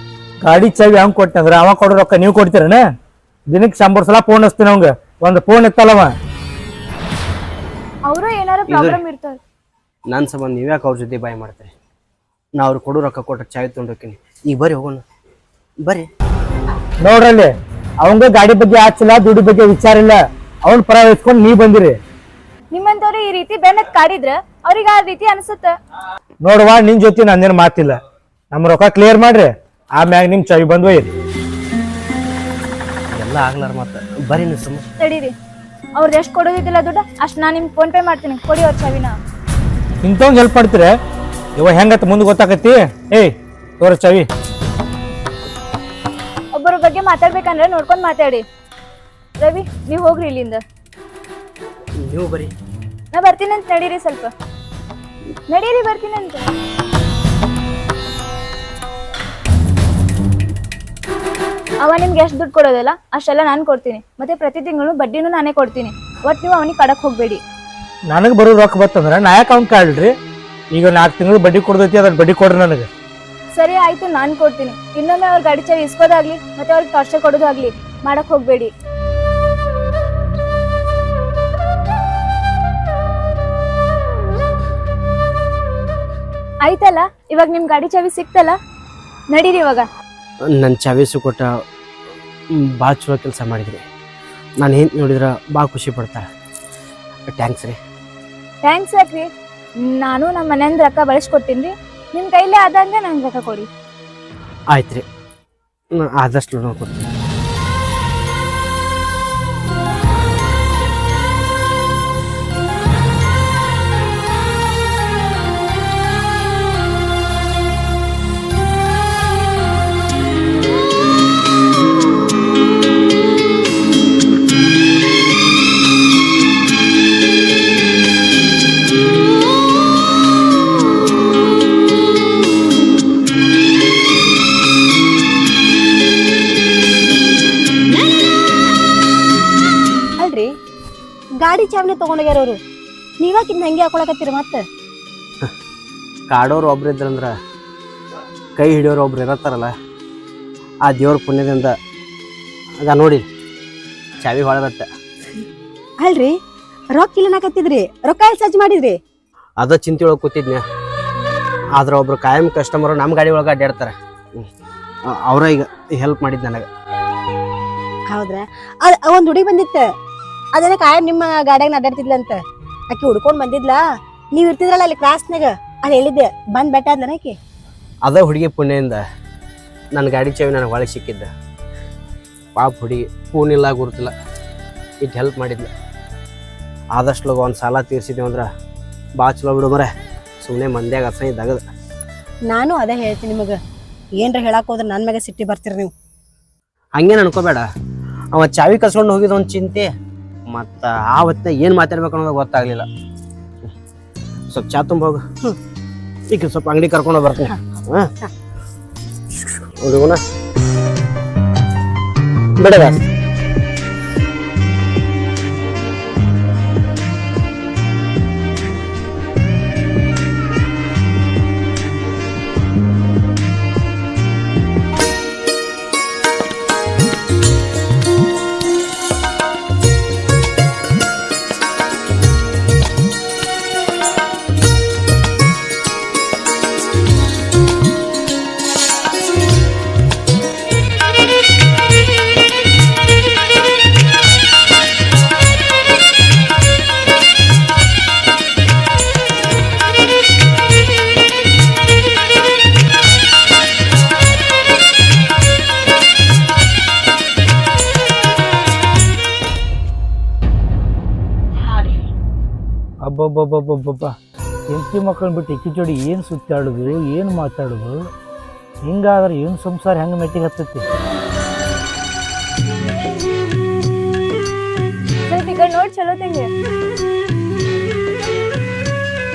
ಗಾಡಿ ಚಾವಿ ಹಂಗ್ ಕೊಟ್ಟಂದ್ರ ಅವ ಕೊಡೋ ರೊಕ್ಕ ನೀವು ಕೊಡ್ತೀರನ? ದಿನಕ್ಕೆ 100 ಸಲ ಫೋನ್ ಹಚ್ತೀನಿ ಅವಂಗ, ಒಂದು ಫೋನ್ ಎತ್ತಲ್ಲವ. ಅವರು ಏನಾರ ಪ್ರಾಬ್ಲಮ್ ಇರ್ತಾರ. ನನ್ನ ಸಂಬಂಧ ನೀವ್ಯಾಕೆ ಅವ್ರ ಜೊತೆ ಬಾಯ್ ಮಾಡ್ತಾರೆ? ನಾ ಅವ್ರು ಕೊಡೋ ರೊಕ್ಕ ಕೊಟ್ಟ ಚಾವಿ ತೊಗೊಂಡೋಗ್ತೀನಿ. ಈಗ ಬರ್ರಿ ಹೋಗೋಣ, ಬರ್ರಿ. ನೋಡ್ರಲ್ಲಿ, ಅವಂಗ ಗಾಡಿ ಬಗ್ಗೆ ಆಚಿಲ್ಲ, ದುಡ್ಡು ಬಗ್ಗೆ ವಿಚಾರ ಇಲ್ಲ. ಅವನ್ ಪರ ಇಸ್ಕೊಂಡ್ ನೀವ್ ಬಂದಿರಿ. ನಿಮ್ಮಂತವ್ರು ಈ ರೀತಿ ಬೆನ್ನತ್ ಕಾಡಿದ್ರ ಅವ್ರಿಗೆ ಆ ರೀತಿ ಅನ್ಸುತ್ತ. ನೋಡುವ, ನಿನ್ ಜೊತೆ ನಂದೇನು ಮಾತಿಲ್ಲ. ನಮ್ಮ ರೊಕ್ಕ ಕ್ಲಿಯರ್ ಮಾಡ್ರಿ, ಆಮ್ಯಾಗ ನಿಮ್ ಚಾವಿ ಬಂದ್ ಒಯ್ಯಿರಿ. ಎಲ್ಲ ಆಗ್ಲಾರ ಮತ್ತೆ ಬರ್ರಿ ನೀವು ಸುಮ್ಮ ತಡೀರಿ, ಅವ್ರದ್ದು ಎಷ್ಟು ಕೊಡೋದಿದ್ದಿಲ್ಲ ದುಡ್ಡು ಅಷ್ಟು ನಾನು ನಿಮ್ಗೆ ಫೋನ್ ಪೇ ಮಾಡ್ತೀನಿ. ಕೊಡಿ ಅವ್ರ ಚಾವಿನ. ಇಂಥವಂಗ್ ಹೆಲ್ಪ್ ಮಾಡ್ತೀರ? ಇವ ಹೆಂಗತ್ತ ಮುಂದೆ ಗೊತ್ತಾಕತಿ. ಏಯ್ ತೋರ ಚಾವಿ. ಒಬ್ಬರ ಬಗ್ಗೆ ಮಾತಾಡ್ಬೇಕಂದ್ರೆ ನೋಡ್ಕೊಂಡು ಮಾತಾಡಿ. ರವಿ, ನೀವು ಹೋಗ್ರಿ ಇಲ್ಲಿಂದ. ನೀವು ಬರ್ರಿ. ನಾ ಬರ್ತೀನಂತ, ನಡೀರಿ, ಸ್ವಲ್ಪ ನಡೀರಿ, ಬರ್ತೀನಂತ. ಅವ ನಿಮ್ಗೆ ಎಷ್ಟು ದುಡ್ಡು ಕೊಡೋದಲ್ಲ ಅಷ್ಟೆಲ್ಲ ನಾನು ಕೊಡ್ತೀನಿ. ಮತ್ತೆ ಪ್ರತಿ ತಿಂಗಳು ಬಡ್ಡಿನೂ ನಾನೇ ಕೊಡ್ತೀನಿ. ಒಟ್ಟು ನೀವು ಅವನಿಗೆ ಕಡಕ್ ಹೋಗ್ಬೇಡಿ. ನನಗೆ ಬರೋ ರೊಕ್ಕ ಬತ್ತಂದ್ರ ನಾ ಯಾಕೆ ಅವ್ನು ಕಾಡ್ರಿ? ಈಗ 4 ತಿಂಗಳು ಬಡ್ಡಿ ಕೊಡ್ದೈತಿ, ಅದ್ರ ಬಡ್ಡಿ ಕೊಡ್ರಿ ನನಗೆ. ಸರಿ ಆಯ್ತು, ನಾನು ಕೊಡ್ತೀನಿ. ಇನ್ನೊಮ್ಮೆ ಅವ್ರ ಗಾಡಿ ಚಾವಿ ಇಸ್ಕೋದಾಗ್ಲಿ ಮತ್ತೆ ಅವ್ರಿಗೆ ಟಾರ್ಚರ್ ಕೊಡೋದಾಗ್ಲಿ ಮಾಡಕ್ ಹೋಗ್ಬೇಡಿ. ಆಯ್ತಲ್ಲ, ಇವಾಗ ನಿಮ್ ಗಾಡಿ ಚಾವಿ ಸಿಕ್ತಲ್ಲ, ನಡೀರಿ ಇವಾಗ. ನನ್ನ ಚಾವಿ ಕೊಟ್ಟ ಭಾಳ ಚಲೋ ಕೆಲಸ ಮಾಡಿದ್ರಿ. ನಾನು ಏನು ನೋಡಿದ್ರೆ ಭಾಳ ಖುಷಿ ಪಡ್ತಾಳೆ. ಥ್ಯಾಂಕ್ಸ್ ರೀ. ಥ್ಯಾಂಕ್ಸ್ ಯಾಕ್ರಿ, ನಾನು ನಮ್ಮ ಮನೆಯಿಂದ ರೊಕ್ಕ ಬಳಸ್ಕೊಡ್ತೀನಿ ರೀ. ನಿಮ್ಮ ಕೈಲೇ ಆದಂಗೆ ನಂಗೆ ರೊಕ್ಕ ಕೊಡಿ. ಆಯ್ತು ರೀ, ಆದಷ್ಟು ನೋಡ್ಕೊಡ್ತೀನಿ. ಗಾಡಿ ಚಾವಿನ ತಗೊಂಡೋಗ್ಯಾರ ಅವ್ರು. ನೀವಾಕಿಂದ ಹಂಗೆ ಹಾಕೊಳಕತ್ತೀರಿ ಮತ್ತೆ? ಕಾಡೋರು ಒಬ್ರು ಇದ್ರಂದ್ರ ಕೈ ಹಿಡಿಯೋರು ಒಬ್ರು ಇರತ್ತಾರಲ್ಲ, ಆ ದೇವ್ರ ಪುಣ್ಯದಿಂದ ಆಗ ನೋಡಿ ಚಾವಿ ಹೊಳದತ್ತ. ಅಲ್ರಿ ರೊಕ್ಕ ಇಲ್ಲನಾಕತ್ತಿದ್ರಿ, ರೊಕ್ಕ ಎಲ್ಲಿ ಸಜ್ಜು ಮಾಡಿದ್ರಿ? ಅದ ಚಿಂತೆ ಒಳಗೆ ಕೂತಿದ್ನ್ಯಾ. ಆದ್ರೆ ಒಬ್ರು ಕಾಯಂ ಕಸ್ಟಮರು ನಮ್ಮ ಗಾಡಿ ಒಳಗೆ ಅಡ್ಡಾಡ್ತಾರೆ. ಅವರ ಈಗ ಹೆಲ್ಪ್ ಮಾಡಿದ್ದು ನನಗೆ. ಹೌದ್ರಾ? ಒಂದ್ ಹುಡುಗಿ ಬಂದಿತ್ತ, ಅದೇನ ಕಾಯಂ ನಿಮ್ಮ ಗಾಡಿಯಾಗ ಅಡ್ಡಾಡ್ತಿದ್ಲಂತ. ಆಕಿ ಹುಡ್ಕೊಂಡ್ ಬಂದಿದ್ಲಾ, ನೀವ್ ಇರ್ತಿದ್ರಲ್ಲ ಅಲ್ಲಿ ಕ್ಲಾಸ್ನಾಗ, ಅಲ್ಲಿ ಹೇಳಿದ್ದೆ ಬಂದ್ ಬೆಟ್ಟ ಆದ್ಲನ ಆಕಿ. ಅದ ಹುಡುಗಿ ಪುಣ್ಯದಿಂದ ನನ್ನ ಗಾಡಿ ಚಾವಿ ನನಗೆ ಒಳಗೆ ಸಿಕ್ಕಿದ್ದ. ಪಾಪ ಹುಡುಗಿ ಫೋನಿಲ್ಲ ಗುರುತಿಲ್ಲ, ಇಟ್ಟು ಹೆಲ್ಪ್ ಮಾಡಿದ್ಲು. ಆದಷ್ಟು ಲಗು ಒಂದು ಸಾಲ ತೀರ್ಸಿದ್ದೇವೆ ಅಂದ್ರೆ ಭಾಳ ಚಲೋ ಬಿಡು ಮರೆ. ಸುಮ್ಮನೆ ಮಂದ್ಯಾಗ ಅಸಹ್ಯ ಇದ್ದಾಗದ. ನಾನು ಅದೇ ಹೇಳ್ತೀನಿ ನಿಮಗೆ, ಏನ್ರ ಹೇಳಕ್ ಹೋದ್ರೆ ನನ್ನ ಮ್ಯಾಗ ಸಿಟ್ಟಿ ಬರ್ತೀರಿ ನೀವು. ಹಂಗೇನು ಅನ್ಕೋಬೇಡ. ಅವ ಚಾವಿ ಕಸ್ಕೊಂಡು ಹೋಗಿದ ಒಂದು ಚಿಂತೆ, ಮತ್ತು ಆ ಹೊತ್ತಿನ ಏನು ಮಾತಾಡ್ಬೇಕು ಅನ್ನೋದು ಗೊತ್ತಾಗಲಿಲ್ಲ. ಸ್ವಲ್ಪ ಚಾ ತುಂಬ ಹೋಗು. ಈಗ ಸ್ವಲ್ಪ ಅಂಗಡಿ ಕರ್ಕೊಂಡು ಬರ್ತೀನಿ. ಹಾಂ ಹುಡುಗನ ಬೇಡ. ಅಬ್ಬಬ್ಬಬ್ಬಬ್ಬಬ್ಬ, ಹೆಂಡತಿ ಮಕ್ಕಳನ್ನ ಬಿಟ್ಟು ಇಕ್ಕಿ ಜೋಡಿ ಏನು ಸುತ್ತಾಡೋದು, ಏನು ಮಾತಾಡೋದು? ಹಿಂಗಾದ್ರೆ ಏನು ಸಂಸಾರ ಹೆಂಗೆ ಮೆಟ್ಟಿಗೆ ಹತ್ತೈತಿ? ಸ್ವಲ್ಪ ಈ ಕಡೆ ನೋಡಿ ಚಲೋ ತಂಗಿ.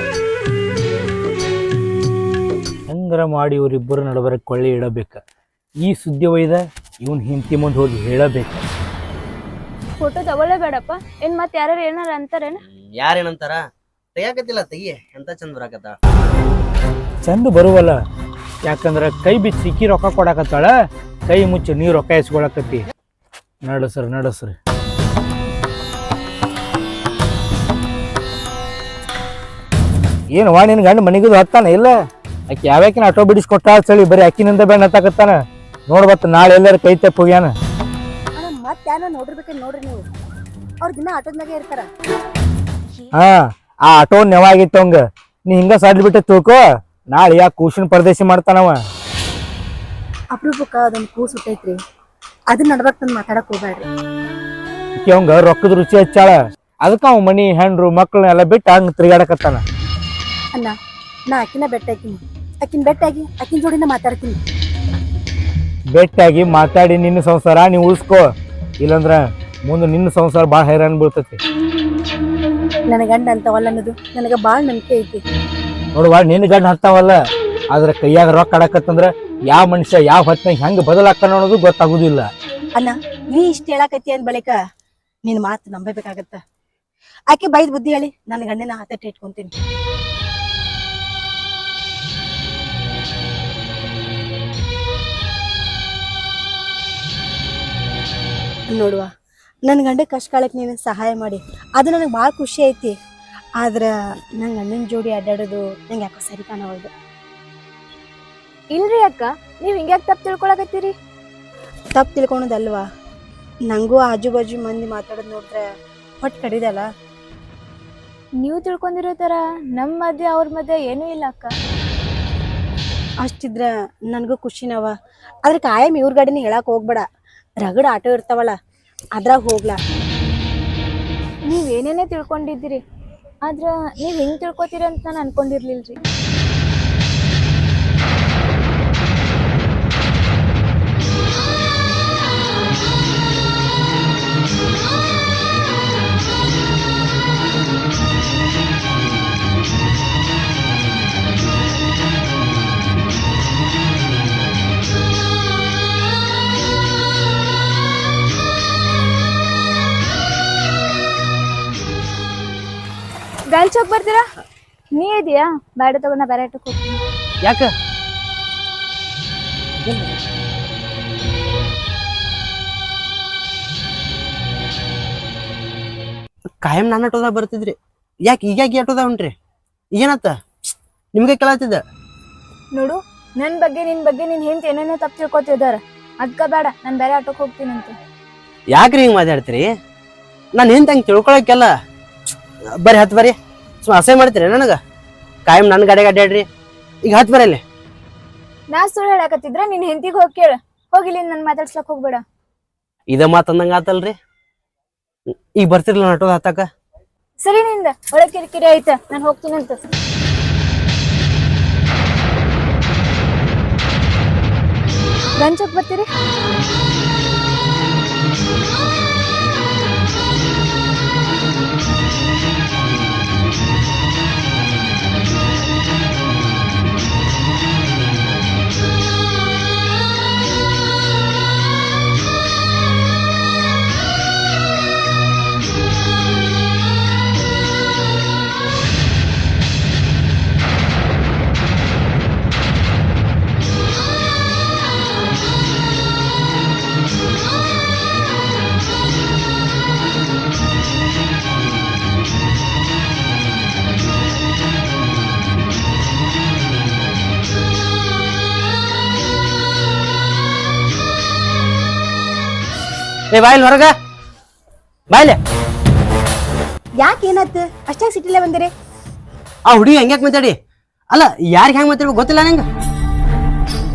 ಹೆಂಗಾರ ಮಾಡಿ ಇವರಿಬ್ಬರು ನಡುವರೆ ಕೊಳ್ಳೆ ಇಡಬೇಕ. ಈ ಸುದ್ದಿ ಒಯ್ದ ಇವನ್ ಹೆಂಡತಿ ಮುಂದೆ ಹೋಗಿ ಹೇಳಬೇಕು. ಫೋಟೋ ತಗೊಳ್ಳೇಬೇಡಪ್ಪ. ಏನ್ ಮತ್ತೆ ಯಾರು ಏನಾರ ಅಂತಾರೇನ? ಯಾರೇನಂತಾರ? ತೆಗಿಯಾಕತ್ತಿಲ್ಲ, ತೆಗಿ. ಎಂತ ಚಂದ ಬರಾಕತ್ತ. ಚಂದ ಬರುವಲ್ಲ, ಯಾಕಂದ್ರೆ ಕೈ ಬಿಚ್ಚಿ ಸಿಕ್ಕಿ ರೊಕ್ಕ ಕೊಡಾಕತ್ತಾಳ, ಕೈ ಮುಚ್ಚಿ ನೀ ರೊಕ್ಕ ಇಸ್ಕೊಳಕತ್ತಿ. ನಡಸ್ರಿ. ಏನು ವಾ ನಿನ್ ಗಂಡ ಮನೆಗಿದು ಹತ್ತಾನ ಇಲ್ಲ? ಆಕಿ ಯಾವ್ಯಾಕಿನ ಆಟೋ ಬಿಡಿಸ್ಕೊಟ್ಟ ಚಳಿ ಬರೀ ಅಕ್ಕಿನಿಂದ ಬೆಣ್ಣ ಹತ್ತಾಕತ್ತಾನ. ನೋಡ್ಬತ್ತ ನಾಳೆ ಎಲ್ಲಾರು ಕೈ ತೆಪ್ಪ ಹೋಗ್ಯಾನ. ಮತ್ತೆ ಯಾರ ನೋಡಿರ್ಬೇಕ ನೋಡ್ರಿ ನೀವು, ಅವ್ರ ದಿನ ಆಟೋದ್ನಾಗೆ ಇರ್ತಾರ. ಹಾ, ಆ ಆಟೋ ನೆವಾಗಿತ್ತು ಅವಂಗ. ನೀ ಹಿಂಗ ಸಾಡ್ಲಿ ಬಿಟ್ಟೆ ತಿಳ್ಕೊ, ನಾಳೆ ಯಾ ಕೂಸಿನ ಪರದೇಶಿ ಮಾಡ್ತಾನವ. ಅಪರೂಪಕ್ಕ ಅದೊಂದು ಕೂಸು ಹುಟ್ಟೈತ್ರಿ, ಅದನ್ನ ನಡ್ಬಾಕ್ ತಂದು ಮಾತಾಡಕ್ ಹೋಗ್ಬೇಡ್ರಿ. ಅವಂಗ ರೊಕ್ಕದ ರುಚಿ ಹಚ್ಚಾಳ, ಅದಕ್ಕ ಅವ್ ಮನಿ ಹೆಂಡ್ರು ಮಕ್ಕಳನ್ನೆಲ್ಲ ಬಿಟ್ಟು ಹಂಗ ತಿರುಗಾಡಕತ್ತಾನ. ಅಣ್ಣ, ನಾ ಅಕ್ಕಿನ ಬೆಟ್ಟಾಕಿನಿ, ಅಕ್ಕಿನ ಬೆಟ್ಟಾಗಿ ಅಕ್ಕಿನ ಜೋಡಿನ ಮಾತಾಡ್ತೀನಿ. ಬೆಟ್ಟಾಗಿ ಮಾತಾಡಿ ನಿನ್ನ ಸಂಸಾರ ನೀ ಉಳಿಸ್ಕೋ, ಇಲ್ಲಂದ್ರ ಮುಂದೆ ನಿನ್ನ ಸಂಸಾರ ಭಾಳ ಹೈರಾಣ ಬೀಳ್ತೈತಿ. ನನ್ನ ಗಂಡ ಅಂತವಲ್ಲ ಅನ್ನೋದು ನನಗೆ ಭಾಳ ನಂಬಿಕೆ ಐತಿ. ನೋಡುವ, ನಿನ್ನ ಗಂಡ ಹತ್ತಾವಲ್ಲ, ಆದ್ರೆ ಕೈಯಾಗ ರೊಕ್ಕ ಆಡಕತ್ತಂದ್ರ ಯಾವ ಮನುಷ್ಯ ಯಾವ ಹೊತ್ತಿನಾಗ ಹೆಂಗ ಬದಲಾಗ್ತಾನ ಅನ್ನೋದು ಗೊತ್ತಾಗುದಿಲ್ಲ. ಅಣ್ಣ, ನೀ ಇಷ್ಟ ಹೇಳಾಕತ್ತಿ ಅಂದ ಬಳಿಕ ನಿನ್ ಮಾತು ನಂಬಬೇಕಾಗತ್ತ. ಆಕೆ ಬೈದ್ ಬುದ್ಧಿ ಹೇಳಿ ನನ್ನ ಗಂಡನ ಹತ್ತಟ್ಟೆ ಇಟ್ಕೊಂತೀನಿ. ನೋಡುವ, ನನ್ನ ಗಂಡ ಕಷ್ಟ ಕಾಲಕ್ಕೆ ನೀನು ಸಹಾಯ ಮಾಡಿ ಅದು ನನಗೆ ಭಾಳ ಖುಷಿ ಐತಿ. ಆದ್ರೆ ನಂಗೆ ಅಣ್ಣನ ಜೋಡಿ ಅಡ್ಡಾಡೋದು ನಂಗೆ ಯಾಕೋ ಸರಿ ಕಾಣವಲ್ದು. ಇಲ್ರಿ ಅಕ್ಕ, ನೀವ್ ಹಿಂಗ್ಯಾಕ್ ತಪ್ಪು ತಿಳ್ಕೊಳಕತ್ತೀರಿ? ತಪ್ಪು ತಿಳ್ಕೊಳೋದಲ್ವಾ, ನಂಗೂ ಆಜು ಬಾಜು ಮಂದಿ ಮಾತಾಡೋದು ನೋಡಿದ್ರೆ ಹೊಟ್ಟೆ ಕಡಿದಲ್ಲ. ನೀವು ತಿಳ್ಕೊಂಡಿರೋ ತರ ನಮ್ಮ ಮಧ್ಯೆ ಅವ್ರ ಮಧ್ಯೆ ಏನೂ ಇಲ್ಲ ಅಕ್ಕ. ಅಷ್ಟಿದ್ರ ನನಗೂ ಖುಷಿನವ. ಆದ್ರೆ ಕಾಯಂ ಇವ್ರ ಗಾಡಿನ ಹೇಳಕ್ ಹೋಗ್ಬೇಡ, ರಗಡ ಆಟೋ ಇರ್ತಾವಲ್ಲ ಅದ್ರಾಗ ಹೋಗ್ಲಾ. ನೀವೇನೇನೇ ತಿಳ್ಕೊಂಡಿದ್ದೀರಿ, ಆದ್ರ ನೀವ್ ಹಿಂಗ್ ತಿಳ್ಕೊತೀರಿ ಅಂತ ನಾನು ಅನ್ಕೊಂಡಿರ್ಲಿಲ್ರಿ. ಗಾಳಿ ಚೌಕ್ ಬರ್ತೀರಾ? ನೀ ಇದೆಯಾ? ಬೇಡ ತಗೋ, ನಾ ಬೇರೆ ಆಟೋಕ್ ಹೋಗ್ತೀನಿ. ಯಾಕ ಕಾಯಂ ನನ್ನ ಆಟೋದಾಗ ಬರ್ತಿದ್ರಿ, ಯಾಕೆ ಈಗಾಗಿ ಆಟೋದಾಗ ಹೊಂಟ್ರಿ? ಏನತ್ತ ನಿಮ್ಗೆ ಕೇಳತ್ತಿದ್ದ? ನೋಡು, ನನ್ ಬಗ್ಗೆ ನಿನ್ ಬಗ್ಗೆ ನಿನ್ ಹೆಂತ ಏನೇನೋ ತಪ್ಪು ತಿಳ್ಕೊತಿದಾರ. ಅದ್ಕ ಬೇಡ, ನಾನ್ ಬೇರೆ ಆಟೋಕ್ ಹೋಗ್ತೀನಂತ. ಯಾಕ್ರಿ ಹಿಂಗೆ ಮಾತಾಡ್ತೀರಿ? ನಾನು ಹೆಂತ ಹಂಗೆ ತಿಳ್ಕೊಳಕ್ಕೆಲ್ಲ ಬರ್ರಿ, ಹತ್ತು ಬರ್ರಿ. ಅಸಹ್ಯ ಮಾಡ್ತೀರಿ ನನಗೆ? ಕಾಯಂ ನನ್ನ ಗಾಡಿಗೆ ಅಡ್ಡಾಡ್ರಿ, ಈಗ ಹತ್ತು ಬರಲ್ಲಿ. ನಾ ಸುಳ್ಳು ಹೇಳಕತ್ತಿದ್ರ ನಿನ್ ಹೆಂತಿಗೆ ಹೋಗಿ ಕೇಳ. ಹೋಗಿಲ್ಲ, ನನ್ ಮಾತಾಡ್ಸ್ಲಕ್ ಹೋಗ್ಬೇಡ. ಇದ ಮಾತಂದಂಗ ಆತಲ್ರಿ. ಈಗ ಬರ್ತಿರ್ಲಿಲ್ಲ ನಾನು ಆಟೋದ ಹತ್ತಾಕ? ಸರಿ, ನಿಂದ ಒಳಗ್ ಕಿರಿಕಿರಿ ಆಯ್ತ, ನಾನ್ ಹೋಗ್ತೀನಂತ. ಗಂಚಕ್ ಬರ್ತೀರಿ? ಏ ಬಾಯ್ಲಿ ಹೊರಗ ಬಾಯ್ಲೆ. ಯಾಕೆ ಏನಾಯ್ತು? ಅಷ್ಟಾಗ ಸಿಟಿಲೇ ಬಂದಿರಿ? ಆ ಹುಡುಗಿ ಹಂಗ್ಯಾಕೆ ಮಾತಾಡಿ? ಅಲ್ಲ, ಯಾರಿಗೆ ಹೆಂಗೆ ಮಾತಾಡ್ಬೇಕು ಗೊತ್ತಿಲ್ಲ ನಂಗೆ.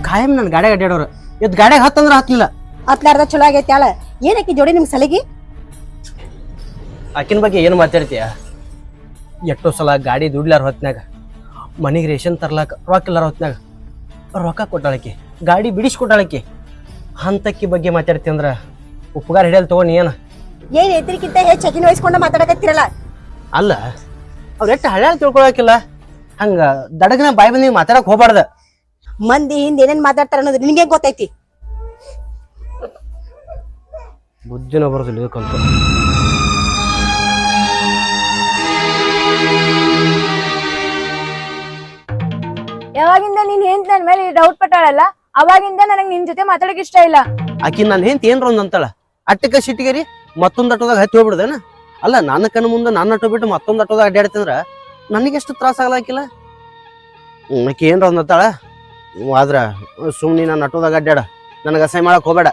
ಕಾಯಂ ನನ್ನ ಗಾಡಿಗೆ ಅಡ್ಡಾಡೋರು, ಇವತ್ತು ಗಾಡಿಗೆ ಹತ್ತಂದ್ರೆ ಹತ್ತಲಿಲ್ಲ. ಹತ್ಲಾರ್ದ ಚಲೋ ಆಗೈತಿ ಆಳ. ಏನಕ್ಕೆ ಜೋಡಿ ನಿಮ್ಗೆ ಸಲಿಗಿ? ಆಕಿನ ಬಗ್ಗೆ ಏನು ಮಾತಾಡ್ತೀಯ? ಎಷ್ಟೋ ಸಲ ಗಾಡಿ ದುಡ್ಲಾರ ಹೊತ್ನಾಗ, ಮನೆಗೆ ರೇಷನ್ ತರ್ಲಾಕ ರೊಕ್ಕ ಇಲ್ಲಾರ ಹೊತ್ನಾಗ ರೊಕ್ಕ ಕೊಟ್ಟಾಳಕಿ, ಗಾಡಿ ಬಿಡಿಸ್ಕೊಟ್ಟಾಳಕಿ. ಅಂತಕ್ಕಿ ಬಗ್ಗೆ ಮಾತಾಡ್ತಿ ಅಂದ್ರೆ ಉಪಕಾರ ಹಿಡಿಯಲ್ ತಗೊಂಡು ಏನು? ಏನ್ ಎತ್ತರಿಕಿಂತ ಹೆಚ್ಚು ಚಕಿನ ವಹಿಸ್ಕೊಂಡು ಮಾತಾಡಕತ್ತಿರಲ್ಲ. ಅಲ್ಲ, ಅವ್ರು ಎಷ್ಟು ಹಳ್ಯಾಳ ತಿಳ್ಕೊಳಕಿಲ್ಲ. ಹಂಗ ದಡಗನ ಬಾಯಿ ಬಂದಿ ಮಾತಾಡಕ್ ಹೋಗ್ಬಾರ್ದ. ಮಂದಿ ಹಿಂದೆ ಏನೇನ್ ಮಾತಾಡ್ತಾರ ಅನ್ನೋದು ನಿನಗೆ ಗೊತ್ತೈತಿ. ಬುದ್ಧಿನ ಬರೋದಿಲ್ಲ ಇದಕ್ಕಂತ. ಯಾವಾಗಿಂದ ನೀನ್ ಹೆಂತ ನನ್ ಮೇಲೆ ಡೌಟ್ ಪಟ್ಟಾಳಲ್ಲ, ಅವಾಗಿಂದ ನನಗ್ ನಿನ್ ಜೊತೆ ಮಾತಾಡಕ್ ಇಷ್ಟ ಇಲ್ಲ. ಆಕಿ ನಾನು ಹೆಂತ ಏನ್ರ ಒಂದ್ ಅಂತಾಳ, ಅಟ್ಟಕ್ಕ ಸಿಟ್ಟಿಗೇರಿ ಮತ್ತೊಂದು ಆಟೋದಾಗ ಹತ್ತಿ ಹೋಗ್ಬಿಡ್ದೇನ? ಅಲ್ಲ, ನನ್ನ ಕಣ್ಣು ಮುಂದೆ ನನ್ನ ಆಟೋ ಬಿಟ್ಟು ಮತ್ತೊಂದು ಆಟೋದಾಗ ಅಡ್ಡಾಡ್ತಂದ್ರ ನನಗೆಷ್ಟು ತ್ರಾಸ ಆಗಲಾಕಿಲ್ಲ? ಆಕಿ ಏನ್ರ ಒಂದ್ ಅಂತಾಳ. ಆದ್ರ ಸುಮ್ನಿ ನನ್ನ ಆಟೋದಾಗ ಅಡ್ಡಾಡ, ನನಗೆ ಅಸಹ್ಯ ಮಾಡಕ್ ಹೋಗ್ಬೇಡ.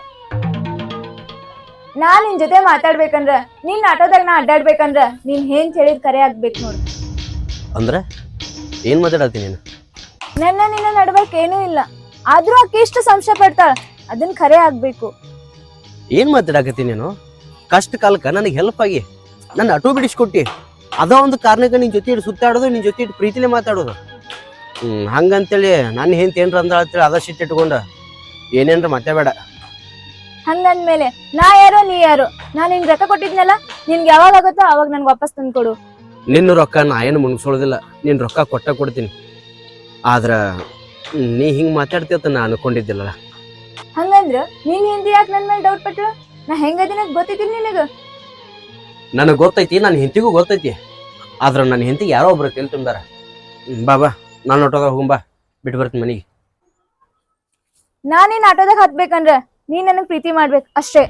ನಾ ನಿನ್ ಜೊತೆ ಮಾತಾಡ್ಬೇಕಂದ್ರ, ನಿನ್ ಆಟೋದಾಗ ನಾ ಅಡ್ಡಾಡ್ಬೇಕಂದ್ರ ನೀನ್ ಹೆಂತ ಹೇಳಿದ್ ಕರೆ ಆಗ್ಬೇಕು ನೋಡು. ಅಂದ್ರೆ ಏನ್ ಮಾತಾಡತ್ತೀನಿ ನೀನು? ನನ್ನ ನಿನ್ನ ನಡ್ಬೇಕ್ ಏನೂ ಇಲ್ಲ, ಆದ್ರೂ ಆಕೆ ಇಷ್ಟು ಸಂಶಯ ಪಡ್ತಾಳ, ಅದನ್ ಖರೆ ಆಗ್ಬೇಕು. ಏನ್ ಮಾತಾಡಕತ್ತೀನಿ ನೀನು? ಕಷ್ಟ ಕಾಲಕ್ಕ ನನಗೆ ಹೆಲ್ಪ್ ಆಗಿ ನನ್ನ ಆಟೋ ಬಿಡಿಸ್ಕೊಟ್ಟಿ, ಅದ ಒಂದು ಕಾರಣಕ್ಕೆ ನಿನ್ ಜೊತೆ ಇಟ್ಟು ಸುತ್ತಾಡೋದು, ನಿನ್ ಜೊತೆ ಇಟ್ಟು ಪ್ರೀತಿಲೇ ಮಾತಾಡೋದು. ಹಂಗಂತೇಳಿ ನನ್ನ ಹೆಂತ ಏನ್ರ ಅಂದ ಅಂತೇಳಿ ಅದ ಸಿಟ್ಟು ಇಟ್ಕೊಂಡ ಏನೇನ್ರ ಮಾತಾಡಬೇಡ. ಹಂಗಂದ್ಮೇಲೆ ನಾ ಯಾರೋ ನೀ ಯಾರೋ? ನಾ ನಿನ್ ರೊಕ್ಕ ಕೊಟ್ಟಿದ್ನಲ್ಲ, ನಿನ್ಗೆ ಯಾವಾಗ ಆಗುತ್ತೋ ಅವಾಗ ನನ್ಗೆ ವಾಪಸ್ ತಂದ್ಕೊಡು. ನಿನ್ನ ರೊಕ್ಕ ನಾ ಏನು ಮುನ್ಸೋಳೋದಿಲ್ಲ, ನಿನ್ ರೊಕ್ಕ ಕೊಡ್ತೀನಿ. ಆದ್ರ ನೀ ಹಿಂಗ್ ಮಾತಾಡ್ತೀವತ್ತ ನಾ ಅನ್ಕೊಂಡಿದ್ದಿಲ್ಲ. ಹಂಗಂದ್ರ ನೀನ್ ಹಿಂದಿ ಯಾಕೆ ನನ್ ಮೇಲೆ ಡೌಟ್ ಪಟ್ಟ? ನಾ ಹೆಂಗದಿನ ಗೊತ್ತಿದ್ದೀನಿ ನಿನಗ? ನನಗೆ ಗೊತ್ತೈತಿ, ನನ್ನ ಹೆಂಡತಿಗೂ ಗೊತ್ತೈತಿ. ಆದ್ರ ನನ್ನ ಹೆಂಡತಿಗೆ ಯಾರೋ ಒಬ್ರು ತಿಳಿ ತುಂಬ್ಯಾರ. ಬಾಬಾ, ನಾನು ಆಟೋದಾಗ ಹೋಗುಂಬಾ, ಬಿಟ್ಟು ಬರ್ತೀನಿ ಮನೆಗೆ. ನಾ ನೀನ್ ಆಟೋದಾಗ ಹತ್ಬೇಕಂದ್ರ ನೀನ್ ನನಗ್ ಪ್ರೀತಿ ಮಾಡ್ಬೇಕು ಅಷ್ಟೇ.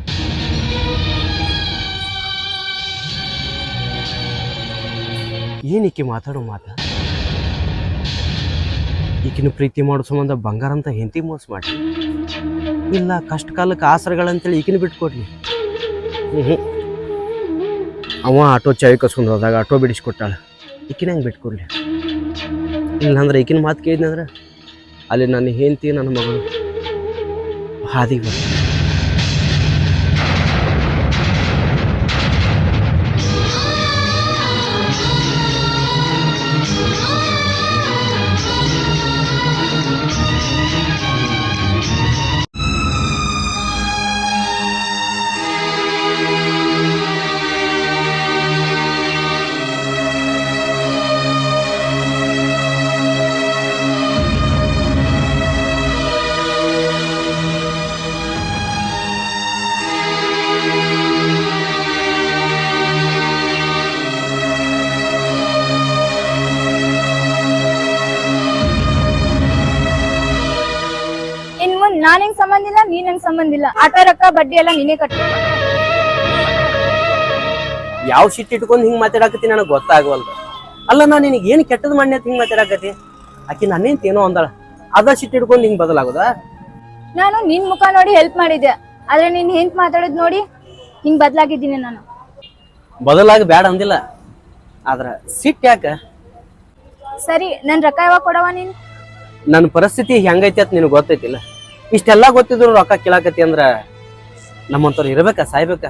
ಏನಕ್ಕೆ ಮಾತಾಡೋ ಮಾತ? ಈಗಿನ ಪ್ರೀತಿ ಮಾಡೋ ಸಂಬಂಧ ಬಂಗಾರ ಅಂತ ಹೆಂಡತಿ ಮೋಸ ಮಾಡಿ ಇಲ್ಲ ಕಷ್ಟ ಕಾಲಕ್ಕೆ ಆಸರಗಳಂತೇಳಿ ಈಗಿನ ಬಿಟ್ಕೊಡ್ಲಿ. ಅವ ಆಟೋ ಚಾವಿ ಕಸ್ಕೊಂಡು ಹೋದಾಗ ಆಟೋ ಬಿಡಿಸ್ಕೊಟ್ಟಾಳ, ಈಕಿನ ಹೆಂಗೆ ಬಿಟ್ಕೊಡ್ಲಿ? ಇಲ್ಲಾಂದ್ರೆ ಈಕಿನ ಮಾತು ಕೇಳಿದ್ನಂದ್ರೆ ಅಲ್ಲಿ ನನ್ನ ಹೆಂಡತಿ ನನ್ನ ಮಗಳು ಹಾದಿಗೆ ಬರ್ತಾರೆ. ಇನ್ ಮುಂದ್ ನಾನ್ ಹೆಂಗ್ ಸಂಬಂಧ ಇಲ್ಲ, ನೀನ್ ಹೆಂಗ್ ಸಂಬಂಧ ಇಲ್ಲ. ಆಟೋ ರೊಕ್ಕ ಬಡ್ಡಿ ಎಲ್ಲ ನೀನೇ ಕಟ್ಟ. ಯಾವ ಸಿಟ್ಟು ಇಟ್ಕೊಂಡು ಹಿಂಗೆ ಮಾತಾಡಕತ್ತಿ ನನಗೆ ಗೊತ್ತಾಗವಲ್ದು. ಅಲ್ಲ ನಾನು ನಿನಗೆ ಏನು ಕೆಟ್ಟದ್ದು ಮಾಡಿ ಅಂತ ಹಿಂಗೆ ಮಾತಾಡಕತ್ತಿ? ಆಕಿ ನನ್ನೇಂತ ಏನೋ ಅಂದಾಳ, ಅದ ಸಿಟ್ಟು ಇಟ್ಕೊಂಡು ಹಿಂಗೆ ಬದಲಾಗೋದಾ? ನಾನು ನಿನ್ ಮುಖ ನೋಡಿ ಹೆಲ್ಪ್ ಮಾಡಿದ್ದೆ, ಆದ್ರೆ ನೀನ್ ಹೆಂಗ್ ಮಾತಾಡೋದ್ ನೋಡಿ ಹಿಂಗ್ ಬದ್ಲಾಗಿದ್ದೀನಿ ನಾನು. ಬದಲಾಗಿ ಬೇಡ ಅಂದಿಲ್ಲ, ಆದ್ರ ಸಿಟ್ಟು ಯಾಕೆ? ಸರಿ, ನನ್ ರೊಕ್ಕ ಯಾವಾಗ ಕೊಡವ ನೀನ್? ನನ್ನ ಪರಿಸ್ಥಿತಿ ಹೆಂಗೈತಿ ಅಂತ ನಿನಗೆ ಗೊತ್ತೈತಿಲ್ಲ. ಇಷ್ಟೆಲ್ಲ ಗೊತ್ತಿದ್ರು ರೊಕ್ಕ ಕೇಳಾಕತ್ತಿ ಅಂದ್ರ ನಮ್ಮಂತವ್ರು ಇರ್ಬೇಕಾ ಸಾಯ್ಬೇಕಾ?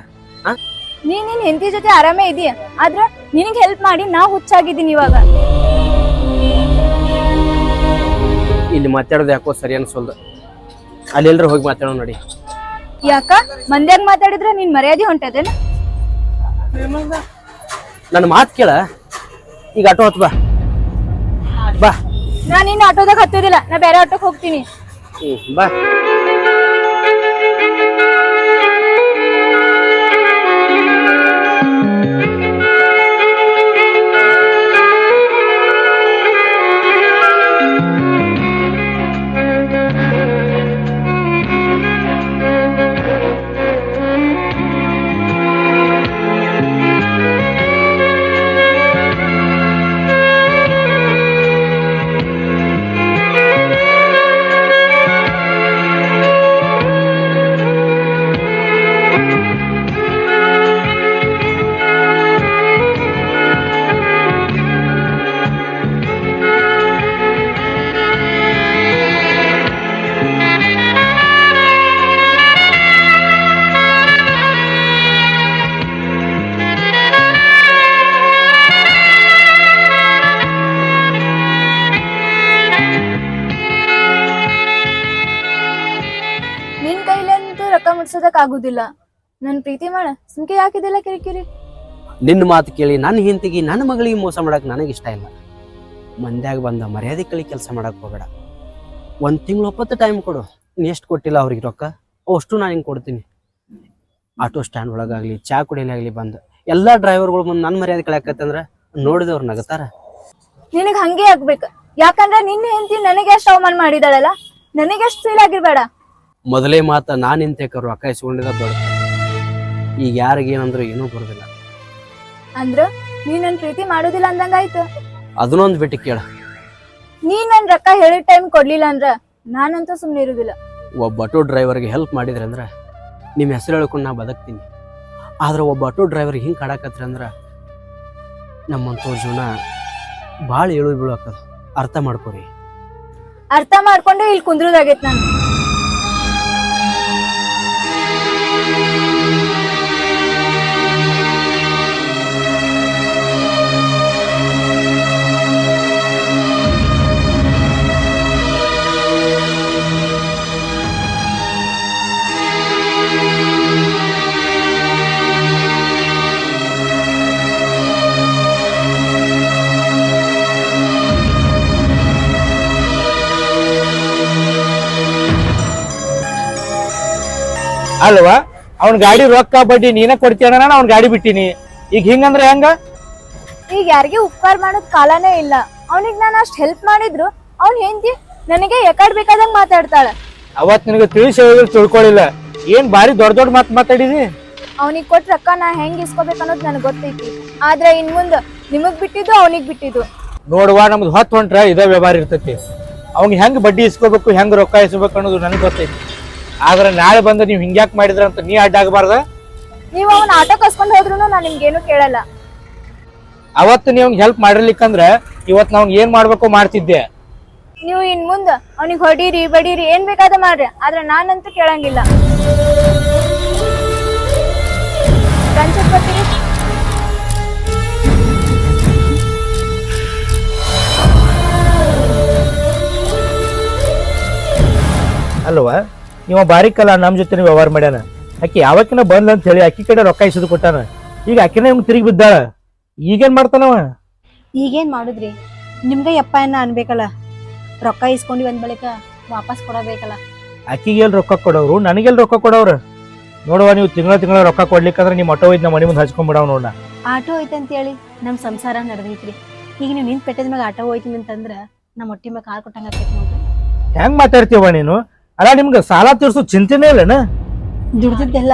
ನೀನ್ ನಿನ್ ಹೆಂಡತಿ ಜೊತೆ ಆರಾಮೇ ಇದೀಯ, ಆದ್ರ ನಿನಗ್ ಹೆಲ್ಪ್ ಮಾಡಿ ನಾ ಹುಚ್ಚಾಗಿದ್ದೀನಿ ಇವಾಗ. ಇಲ್ಲಿ ಮಾತಾಡೋದು ಯಾಕೋ ಸರಿ ಅನ್ಸೋಲ್ದು. ಅಲ್ಲೆಲ್ರ ಹೋಗಿ ಮಾತಾಡೋ ನೋಡಿ. ಯಾಕ ಮಂದ್ಯಾಗ ಮಾತಾಡಿದ್ರೆ ನೀನ್ ಮರ್ಯಾದೆ ಹೊಂಟದೇನ? ನನ್ನ ಮಾತು ಕೇಳ, ಈಗ ಆಟೋ ಹತ್ ಬಾ ಬಾ. ನಾನ್ ಇನ್ನು ಆಟೋದಾಗ ಹತ್ತೋದಿಲ್ಲ, ನಾ ಬೇರೆ ಆಟೋಕ್ ಹೋಗ್ತೀನಿ. ಬಾ. ನಿನ್ ಕೈಲಂತೂ ರೊಕ್ಕ ಮುಟ್ಸೋದಕ್ ಆಗುದಿಲ್ಲ. ನನ್ ಪ್ರೀತಿ ಮಾಡ, ಸುಮ್ಕೆ ಯಾಕಿದೆಲ್ಲ ಕಿರಿಕಿರಿ? ನಿನ್ನ ಮಾತು ಕೇಳಿ ನನ್ನ ಹೆಂಡತಿಗೆ ನನ್ನ ಮಗಳಿಗೆ ಮೋಸ ಮಾಡಕ್ ನನಗೆ ಇಷ್ಟ ಇಲ್ಲ. ಮಂದ್ಯಾಗ ಬಂದ ಮರ್ಯಾದೆ ಕಳಿ ಕೆಲಸ ಮಾಡಕ್ ಹೋಗಬೇಡ. 1 ತಿಂಗಳು ಒಪ್ಪತ್ತು ಟೈಮ್ ಕೊಡು. ನೀ ಎಷ್ಟು ಕೊಟ್ಟಿಲ್ಲ ಅವ್ರಿಗೆ ರೊಕ್ಕ, ಅಷ್ಟು ನಾನು ಹಿಂಗೆ ಕೊಡ್ತೀನಿ. ಆಟೋ ಸ್ಟ್ಯಾಂಡ್ ಒಳಗಾಗ್ಲಿ ಚಾ ಕುಡಿಯಲಾಗ್ಲಿ ಬಂದು ಎಲ್ಲ ಡ್ರೈವರ್ಗಳು ಮುಂದೆ ನನ್ನ ಮರ್ಯಾದೆ ಕಳ್ಯಾಕತ್ತಂದ್ರ ನೋಡಿದವ್ರು ನಗತಾರ. ನಿನಗ್ ಹಂಗೆ ಆಗ್ಬೇಕು, ಯಾಕಂದ್ರೆ ನಿನ್ನ ಹೆಂಡತಿ ನನಗೆ ಎಷ್ಟು ಅವಮಾನ ಮಾಡಿದಾಳಲ್ಲ, ನನಗೆ ಎಷ್ಟು ಫೀಲ್ ಆಗಿರ್ಬೇಡ. ಮೊದಲೇ ಮಾತ ನಾನು ನಿಂತೇಕ ರೊಕ್ಕ ಇಸ್ಕೊಂಡಿದ್ದ ದೊಡ್ಡ. ಈಗ ಯಾರಿಗೇನಂದ್ರು ಏನೂ ಬರೋದಿಲ್ಲ. ಅಂದ್ರ ನೀ ನನ್ ಪ್ರೀತಿ ಮಾಡೋದಿಲ್ಲ ಅಂದಂಗಾಯ್ತು. ಅದನ್ನೊಂದು ಬಿಟ್ಟು ಕೇಳ. ನೀ ನನ್ ರೊಕ್ಕ ಹೇಳಿದ ಟೈಮ್ ಕೊಡ್ಲಿಲ್ಲ ಅಂದ್ರ ನಾನಂತೂ ಸುಮ್ನೆ ಇರುದಿಲ್ಲ. ಒಬ್ಬ ಆಟೋ ಡ್ರೈವರ್ಗೆ ಹೆಲ್ಪ್ ಮಾಡಿದ್ರಿ ಅಂದ್ರೆ ನಿಮ್ಮ ಹೆಸರು ಹೇಳ್ಕೊಂಡು ನಾ ಬದುಕ್ತೀನಿ. ಆದ್ರೆ ಒಬ್ಬ ಆಟೋ ಡ್ರೈವರ್ಗೆ ಹಿಂಗೆ ಕಾಡಕತ್ರಿ ಅಂದ್ರೆ ನಮ್ಮಂತವ್ರ ಜೀವನ ಭಾಳ ಏಳು ಬೀಳು ಹಾಕದು. ಅರ್ಥ ಮಾಡ್ಕೊರಿ. ಅರ್ಥ ಮಾಡ್ಕೊಂಡೆ ಇಲ್ಲಿ ಕುಂದ್ರೋದಾಗೈತ್ ನಾನು. ಅಲ್ವಾ, ಅವ್ನ ಗಾಡಿ ರೊಕ್ಕ ಬಡ್ಡಿ ನೀನೇ ಕೊಡ್ತೀಯ, ಅವ್ನ ಗಾಡಿ ಬಿಟ್ಟಿನಿ. ಈಗ ಹಿಂಗಂದ್ರೆ ಹೆಂಗ? ಈಗ ಯಾರಿಗೆ ಉಪಕಾರ ಮಾಡೋದ್ ಕಾಲನೇ ಇಲ್ಲ. ಅವನಿಗೆ ನಾನು ಅಷ್ಟ್ ಹೆಲ್ಪ್ ಮಾಡಿದ್ರು ಅವ್ನ್ ಹೆಂಡತಿ ನನಗೆ ಯಾಕಡ್ ಬೇಕಾದಂಗ್ ಮಾತಾಡ್ತಾಳ. ಅವತ್ ನಿನಗೆ ತಿಳಿಸಿ ತಿಳ್ಕೊಳ್ಳಿಲ್ಲ, ಏನ್ ಬಾರಿ ದೊಡ್ಡ ದೊಡ್ಡ ಮಾತು ಮಾತಾಡಿದಿ. ಅವನಿಗೆ ಕೊಟ್ಟ ರೊಕ್ಕ ನಾ ಹೆಂಗ್ ಇಸ್ಕೋಬೇಕು ಅನ್ನೋದು ನನಗೆ ಗೊತ್ತೈತಿ. ಆದ್ರೆ ಇನ್ ಮುಂದ್ ನಿಮಗ್ ಬಿಟ್ಟಿದ್ದು ಅವನಿಗೆ ಬಿಟ್ಟಿದ್ದು. ನೋಡುವ, ನಮ್ದು ಹೊತ್ತು ಹೊಂಟ್ರ ಇದೇ ವ್ಯವಹಾರ ಇರ್ತೈತಿ. ಅವ್ನಿಗೆ ಹೆಂಗ್ ಬಡ್ಡಿ ಇಸ್ಕೋಬೇಕು ಹೆಂಗ್ ರೊಕ್ಕ ಇಸ್ಕೋಬೇಕು ಅನ್ನೋದು ನನಗೆ ಗೊತ್ತೈತಿ. ಆದ್ರೆ ನಾಳೆ ಬಂದು ನೀವು ಹಿಂಗ್ಯಾಕ್ ಮಾಡಿದ್ರ ಅಂತ ನೀ ಅಡ್ಡ ಆಗಬಾರ್ದ. ನೀವು ಅವ್ನ ಆಟೋ ಕಸ್ಕೊಂಡು ಹೋದ್ರು ನಾನು ನಿಮ್ಗೇನು ಕೇಳಲ್ಲ. ಅವತ್ತು ನೀವು ಹೆಲ್ಪ್ ಮಾಡಿರ್ಲಿಕ್ಕಂದ್ರ ಇವತ್ತು ನಾವು ಏನ್ ಮಾಡ್ಬೇಕು ಮಾಡ್ತಿದ್ದೆ. ನೀವು ಇನ್ ಮುಂದ ಅವ್ನಿಗೆ ಹೊಡೀರಿ ಬಡೀರಿ ಏನ್ ಬೇಕಾದ ಮಾಡ್ರಿ, ಆದ್ರೆ ನಾನಂತೂ ಕೇಳಂಗಿಲ್ಲ. ಫ್ರೆಂಡ್ಶಿಪ್ ಬರ್ತೀರಿ. ಅಲ್ವಾ ನೀವು ಬಾರಿಕಲ್ಲ ನಮ್ಮ ಜೊತೆ ವ್ಯವಹಾರ ಮಾಡ್ಯಾನ. ಆಕಿ ಯಾವಕ್ಕಿನ ಬಂದ್ ಅಂತ ಹೇಳಿ ಅಕ್ಕಿ ಕಡೆ ರೊಕ್ಕ ಇಸದು ಕೊಟ್ಟಾನ. ಈಗ ಆಕಿನ ನಿಮ್ಗೆ ತಿರುಗಿ ಬಿದ್ದಾಳ. ಈಗೇನ್ ಮಾಡ್ತಾನವ? ಈಗೇನ್ ಮಾಡುದ್ರಿ, ನಿಮ್ಗೆ ಯಪ್ಪ ಏನ ಅನ್ಬೇಕಲ್ಲ, ರೊಕ್ಕ ಇಸ್ಕೊಂಡಿ ಒಂದ್ ಬಳಿಕ ವಾಪಸ್ ಕೊಡಬೇಕಲ್ಲ. ಅಕ್ಕಿಗೆ ಎಲ್ಲಿ ರೊಕ್ಕ ಕೊಡೋರು, ನನಗೆಲ್ಲಿ ರೊಕ್ಕ ಕೊಡೋರು? ನೋಡುವ, ನೀವು ತಿಂಗಳ ರೊಕ್ಕ ಕೊಡ್ಲಿಕ್ಕಂದ್ರೆ ನಿಮ್ಮ ಆಟೋ ಒಯ್ದು ನಮ್ಮ ಮನೆ ಮುಂದೆ ಹಚ್ಕೊಂಡ್ಬಿಡವ್ ನೋಡ. ಆಟೋ ಐತೆ ಅಂತ ಹೇಳಿ ನಮ್ ಸಂಸಾರ ನಡೆದೈತ್ರಿ. ಈಗ ನೀವು ನಿಂತ್ ಪೆಟ್ಟದ ಮ್ಯಾಗ ಆಟೋ ಹೋಯ್ತೀನಿ ಅಂತಂದ್ರ ನಮ್ಮ ಹೊಟ್ಟಿ ಮ್ಯಾಗ ಕಾಲ್ ಕೊಟ್ಟಂಗ ಆಕೈತಿ ನೋಡ್ರಿ. ಹೆಂಗ್ ಮಾತಾಡ್ತೀವ ನೀನು? ಅಲ್ಲ, ನಿಮ್ಗೆ ಸಾಲ ತೀರ್ಸೋ ಚಿಂತೆನೇ ಇಲ್ಲನ? ದುಡ್ದಿದ್ದೆಲ್ಲ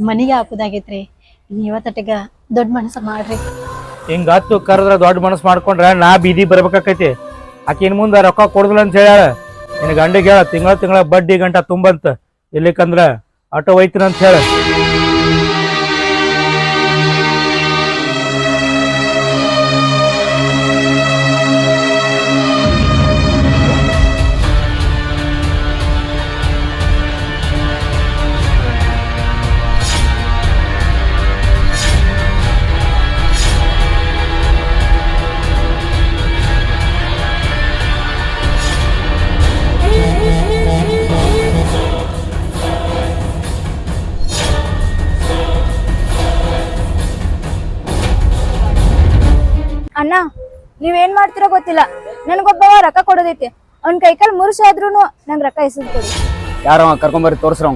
ಮನಿಗೆ ಹಾಕುದಾಗೈತ್ರಿ. ನೀವ ತಟಗ ದೊಡ್ಡ ಮನಸ್ಸ ಮಾಡ್ರಿ. ಹಿಂಗಾತು ಕರೆದ್ರ ದೊಡ್ಡ ಮನಸ್ಸು ಮಾಡ್ಕೊಂಡ್ರ ನಾ ಬೀದಿ ಬರ್ಬೇಕಾಕೈತಿ. ಆಕಿನ ಮುಂದೆ ರೊಕ್ಕ ಕೊಡುದಿಲ್ಲ ಅಂತ ಹೇಳ್ಯಾಳ. ನಿನ್ ಗಂಡಿಗೆ ಹೇಳ ತಿಂಗಳ ಬಡ್ಡಿ ಗಂಟ ತುಂಬಂತ, ಇರ್ಲಿಕ್ಕಂದ್ರ ಆಟೋ ಒಯ್ತೀನಿ ಅಂತ ಹೇಳ. ಅಣ್ಣ ನೀವೇನ್ ಮಾಡ್ತಿರೋ ಗೊತ್ತಿಲ್ಲ, ನನ್ಗೊಬ್ಬವ ರೊಕ್ಕ ಕೊಡೋದೈತಿ. ಅವ್ನ ಕೈಕಾಲ್ ಮುರ್ಸಾದ್ರೂ ನಂಗೆ ರೊಕ್ಕ ಇಸದ್ ಕೊಡಿ. ಯಾರ ಕರ್ಕೊಂಬರ್ರಿ ತೋರ್ಸ್ರ.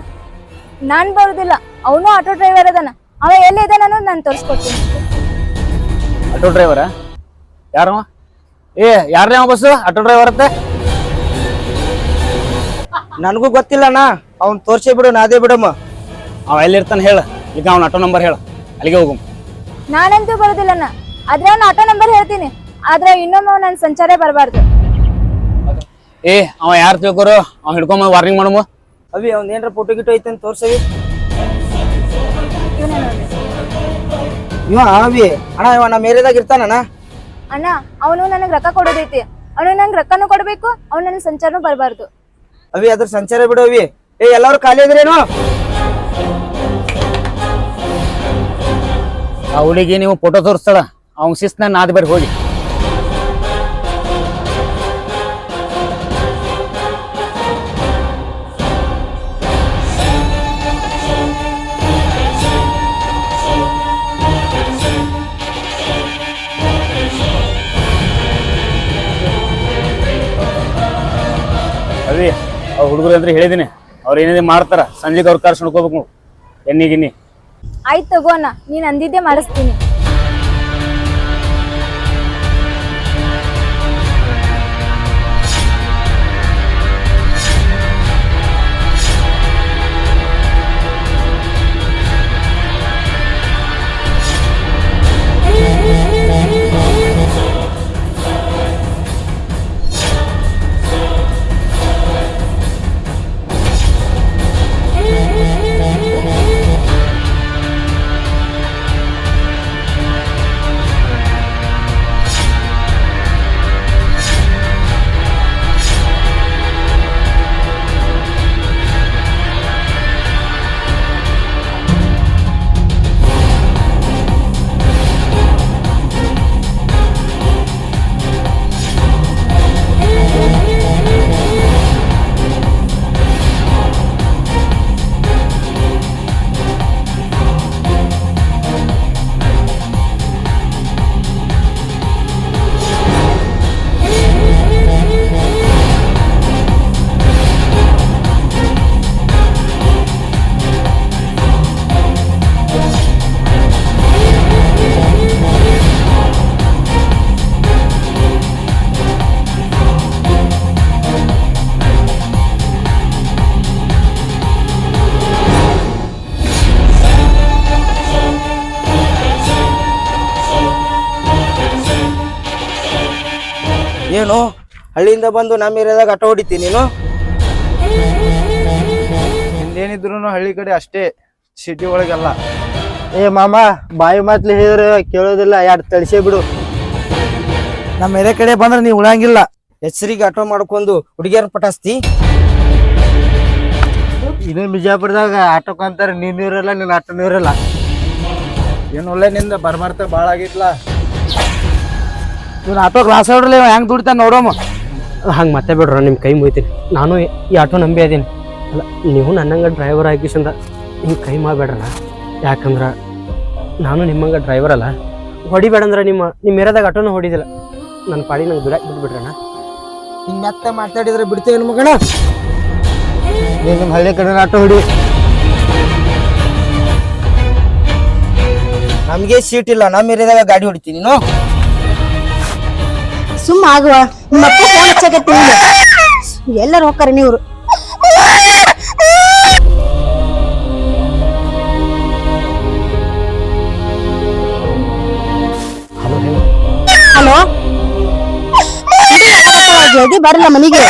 ನಾನ್ ಬರುದಿಲ್ಲ, ಅವನು ಆಟೋ ಡ್ರೈವರ್ ಅದಾನ. ಅವ ಎಲ್ಲಿ ಇದಾನ ಅನ್ನೋದು ನಾನು ತೋರಿಸ್ಕೊಡ್ತೀನಿ. ಆಟೋ ಡ್ರೈವರ? ಯಾರವ? ಯಾರ್ರೀ ಅವ ಬಸ್ಸು ಆಟೋ ಡ್ರೈವರ್ ಅಂತ? ನನಗೂ ಗೊತ್ತಿಲ್ಲಣ್ಣ, ಅವ್ನ್ ತೋರ್ಸೇ ಬಿಡು, ನಾದೇ ಬಿಡಮ್ಮ. ಅವ ಎಲ್ಲಿರ್ತಾನೆ ಹೇಳ, ಈಗ ಅವ್ನ ಆಟೋ ನಂಬರ್ ಹೇಳ, ಅಲ್ಲಿಗೆ ಹೋಗು. ನಾನಂತೂ ಬರುದಿಲ್ಲಣ್ಣ, ಆದ್ರೆ ಅವ್ನ ಆಟೋ ನಂಬರ್ ಹೇಳ್ತೀನಿ. ಆದ್ರೆ ಇನ್ನೊಮ್ಮೆ ನನ್ ಸಂಚಾರ ಬರಬಾರ್ದು. ಅವ ಯಾರು ತಿಳ್ಕೊರು, ಅವ್ ಹಿಡ್ಕೊಂಬ ವಾರ್ನಿಂಗ್ ಮಾಡಮ್ಮ. ಅವಿ ಅವ್ನ ಏನ್ರ ಫೋಟೋ ಗಿಟೋ ಐತೆ ಅಂತ ತೋರ್ಸವಿ. ಇವನೇ ನೋಡ್ರಿ. ಇವ ಅವಿ ಅಣ್ಣ, ಇವ ನಮ್ಮ ಏರಿಯಾದಾಗ ಇರ್ತಾನಣ್ಣ. ಅಣ್ಣ ಅವನು ನನಗ್ ರೊಕ್ಕ ಕೊಡೋದೈತಿ. ಅವನು ನಂಗೆ ರೊಕ್ಕನೂ ಕೊಡ್ಬೇಕು, ಅವ್ನು ನನ್ ಸಂಚಾರನೂ ಬರಬಾರ್ದು. ಅವಿ ಅದ್ರ ಸಂಚಾರ ಬಿಡು ಅವಿ. ಎಲ್ಲಾರು ಖಾಲಿ ಇದ್ರೇನು? ಆ ಹುಡುಗಿ ನೀವು ಫೋಟೋ ತೋರಿಸ್ತಾಳ, ಅವ್ನ ಶಿಸ್ತ ನಾದ್ ಬೇರೆ ಹೋಗಿ. ಅವಿ ಅವ್ರ ಹುಡುಗರು ಅಂದ್ರೆ ಹೇಳಿದೀನಿ, ಅವ್ರು ಏನೇನು ಮಾಡ್ತಾರ, ಸಂಜೆಗೆ ಅವ್ರ ಕಾರ್ಸ್ ನೋಡ್ಕೋಬೇಕು ನಾವು. ಎಣ್ಣಿ ಆಯ್ತು ತಗೋ ಅಣ್ಣ, ನೀನ್ ಅಂದಿದ್ದೆ ಮಾಡಿಸ್ತೀನಿ. ಏನು ಹಳ್ಳಿಯಿಂದ ಬಂದು ನಮ್ಮ ಏರಿಯಾದಾಗ ಆಟೋ ಹೊಡಿತೀನಿ ನೀನು. ಹಿಂದೇನಿದ್ರು ಹಳ್ಳಿ ಕಡೆ ಅಷ್ಟೇ, ಸಿಟಿ ಒಳಗೆಲ್ಲ. ಏ ಮಾಮ, ಬಾಯಿ ಮಾತ್ಲಿ ಹೇಳಿದ್ರೆ ಕೇಳೋದಿಲ್ಲ, ಎರಡು ತಳಿಸೇ ಬಿಡು. ನಮ್ಮ ಏರಿಯಾ ಕಡೆ ಬಂದ್ರೆ ನೀವು ಉಳಂಗಿಲ್ಲ. ಹೆಸರಿಗೆ ಆಟೋ ಮಾಡ್ಕೊಂಡು ಹುಡುಗಿಯರ್ ಪಟಾಸ್ತಿ. ಇದನ್ ಬಿಜಾಪುರದಾಗ ಆಟೋಕ್ ಅಂತಾರೆ, ನೀನು ಇರಲ್ಲ, ನಿನ್ನ ಆಟೋನು ಇರಲ್ಲ. ಏನು ಒಳ್ಳೆ ನಿಂದ ಬರ್ಬರ್ತ ಭಾಳ ಆಗಿತ್ಲ. ಇವ್ನು ಆಟೋ ಗ್ಲಾಸ್ ಹೊಡ್ರಲ್ಲ, ಹೆಂಗ್ ದುಡಿತಾನ ನೋಡೋಮ. ಹಂಗೆ ಮತ್ತೆ ಬಿಡ್ರ, ನಿಮ್ಮ ಕೈ ಮುಗಿತೀನಿ. ನಾನು ಈ ಆಟೋ ನಂಬಿ ಅದೀನಿ. ಅಲ್ಲ, ನೀವು ನನ್ನಂಗೆ ಡ್ರೈವರ್ ಆಗಿಸಂದ ಹಿಂಗೆ ಕೈ ಮಾಡಬೇಡ್ರಣ. ಯಾಕಂದ್ರೆ ನಾನು ನಿಮ್ಮಂಗೆ ಡ್ರೈವರ್ ಅಲ್ಲ. ಹೊಡಿಬೇಡಂದ್ರೆ ನಿಮ್ಮ ಏರಿಯಾದಾಗ ಆಟೋನ ಹೊಡಿದಿಲ್ಲ. ನನ್ನ ಪಾಡಿ ನಂಗೆ ದುಡ್ಯಾಕೆ ಬಿಟ್ಬಿಡ್ರಣ. ಹಿಂಗತ್ತ ಮಾತಾಡಿದ್ರೆ ಬಿಡ್ತೇವೆ ಮಗಣ. ನೀನು ನಿಮ್ಮ ಹಳ್ಳಿ ಕಡೆ ಆಟೋ ಹೊಡಿ. ನಮ್ಗೆ ಸೀಟ್ ಇಲ್ಲ, ನಮ್ಮ ಏರಿಯಾದಾಗ ಗಾಡಿ ಹೊಡಿತೀನಿ ನೀನು. ಸುಮ್ಮ ಆಗುವ. ನಿಮ್ಮ ಅಪ್ಪ ಫೋನ್ ಹಚ್ಚಾಕತ್ತಿ, ಎಲ್ಲರೂ ಹೋಗ್ತಾರೆ ನೀವು. ಹಲೋ, ಜಲ್ದಿ ಬರಲ್ಲ ಮನೆಗೆ.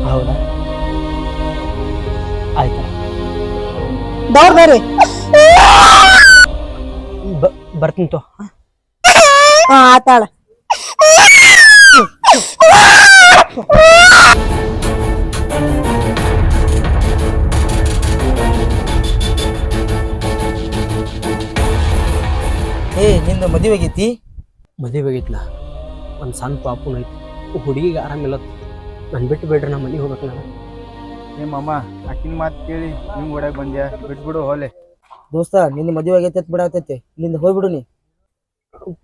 ಹೌದಾ, ಆಯ್ತಾ, ದೌಡ್ ಬರ್ರಿ. ಬರ್ತೀನಿ ತೋ. ಹಾ ಆತಾಳ. ಏ ನಿಂದು ಮದುವೆ ಆಗೈತಿ? ಮದುವೆ ಆಗೈತ್ಲ, ಒಂದು ಸಣ್ಣ ಪಾಪುನ ಐತಿ. ಹುಡುಗಿಗೆ ಆರಾಮಿಲ್ಲ. ನಾನು ಬಿಟ್ಟು ಬಿಡ್ರಿ, ನಮ್ಮ ಮನೆಗೆ ಹೋಗ್ಬೇಕು ನಾನು. ಮಾಮ, ಅಕ್ಕಿನ ಮಾತು ಕೇಳಿ ನಿಮ್ಗೆ ಹೊಡ್ಯಾಗ ಬಂದ್ಯಾ, ಬಿಟ್ಬಿಡು ಹೋಲೆ. ದೋಸ್ತ, ನಿಂದ ಮದುವೆ ಆಗೈತೆ ಬಿಡಾತೈತಿ, ಇಲ್ಲಿಂದ ಹೋಗ್ಬಿಡು ನೀ.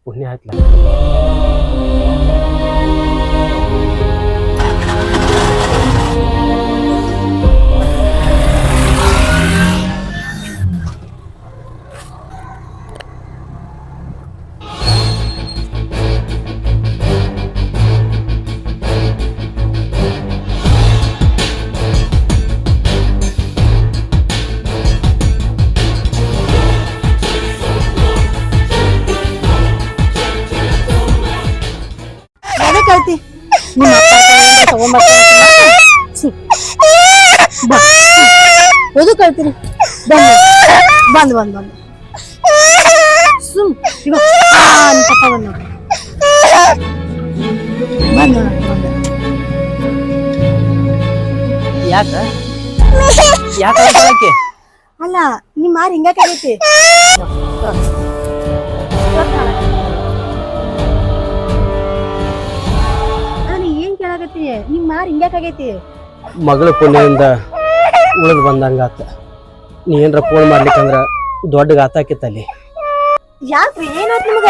ಪುಣ್ಯ ಆಯ್ತಲ್ಲ. ಕಳ್ತಿ ನಿಮ್ಮ ಓದು ಕಳ್ತೀನಿ. ಬಂದ್ ಬಂದ್ ಬಂದ್ ಸುಮ್ ಪಪ್ಪ ಬಂದ ಬಂದ. ಯಾಕೆ ಯಾಕೆ ಅಲ್ಲ, ನಿಮ್ಮ ಮಾರ್ ಹಿಂಗಾಕೈತಿ. ಏನ್ ಕೇಳಾಕತ್ತಿ? ನಿಮ್ ಮಾರ್ ಹಿಂಗಾಕೈತಿ. ಮಗಳ ಪುಣ್ಯದಿಂದ ಉಳಿದು ಬಂದಂಗಾತ. ನೀ ಏನ್ರ ಫೋನ್ ಮಾಡ್ಲಿಕ್ಕಂದ್ರ ದೊಡ್ಡ ಗಾತ ಆಕಿತ್ತಲ್ಲಿ. ಯಾಕ್ರಿ, ಏನಾಯ್ತು ನಿಮ್ಗ?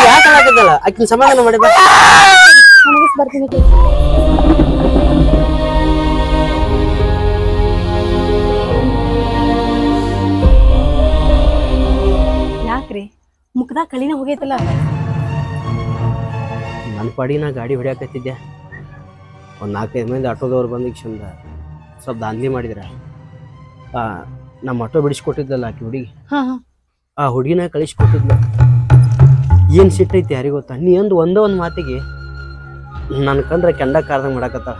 ಯಾಕೆ ಆಗದಲ್ಲ, ಆಕಿನ ಸಮಾಧಾನ ಮಾಡಿ ಬರ್ತೀನಿ. ಯಾಕ್ರಿ, ಮುಖದಾಗ ಕಳಿನ ಹೋಗೈತಲ್ಲ. ನನ್ನ ಪಾಡಿ ನಾ ಗಾಡಿ ಹೊಡ್ಯಾಕತ್ತಿದ್ದೆ. ಒಂದು 4-5 ಮಂದಿ ಆಟೋದವ್ರು ಬಂದು ಚಂದ ಸ್ವಲ್ಪ ದಾಂಧಲಿ ಮಾಡಿದ್ರ. ನಮ್ಮ ಆಟೋ ಬಿಡಿಸ್ಕೊಟ್ಟಿದ್ದಲ್ಲ ಆಕಿ ಹುಡುಗಿ, ಆ ಹುಡುಗಿನ ಕಳಿಸ್ಕೊಟ್ಟಿದ್ಲ. ಏನು ಸಿಟ್ಟೈತಿ ಯಾರಿಗೆ ಗೊತ್ತಾ? ನೀ ಅಂದು ಒಂದೇ ಮಾತಿಗೆ ನನ್ನ ಕಂದ್ರೆ ಕೆಂಡ ಕಾರ್ದಂಗೆ ಮಾಡಾಕತ್ತಾಳ.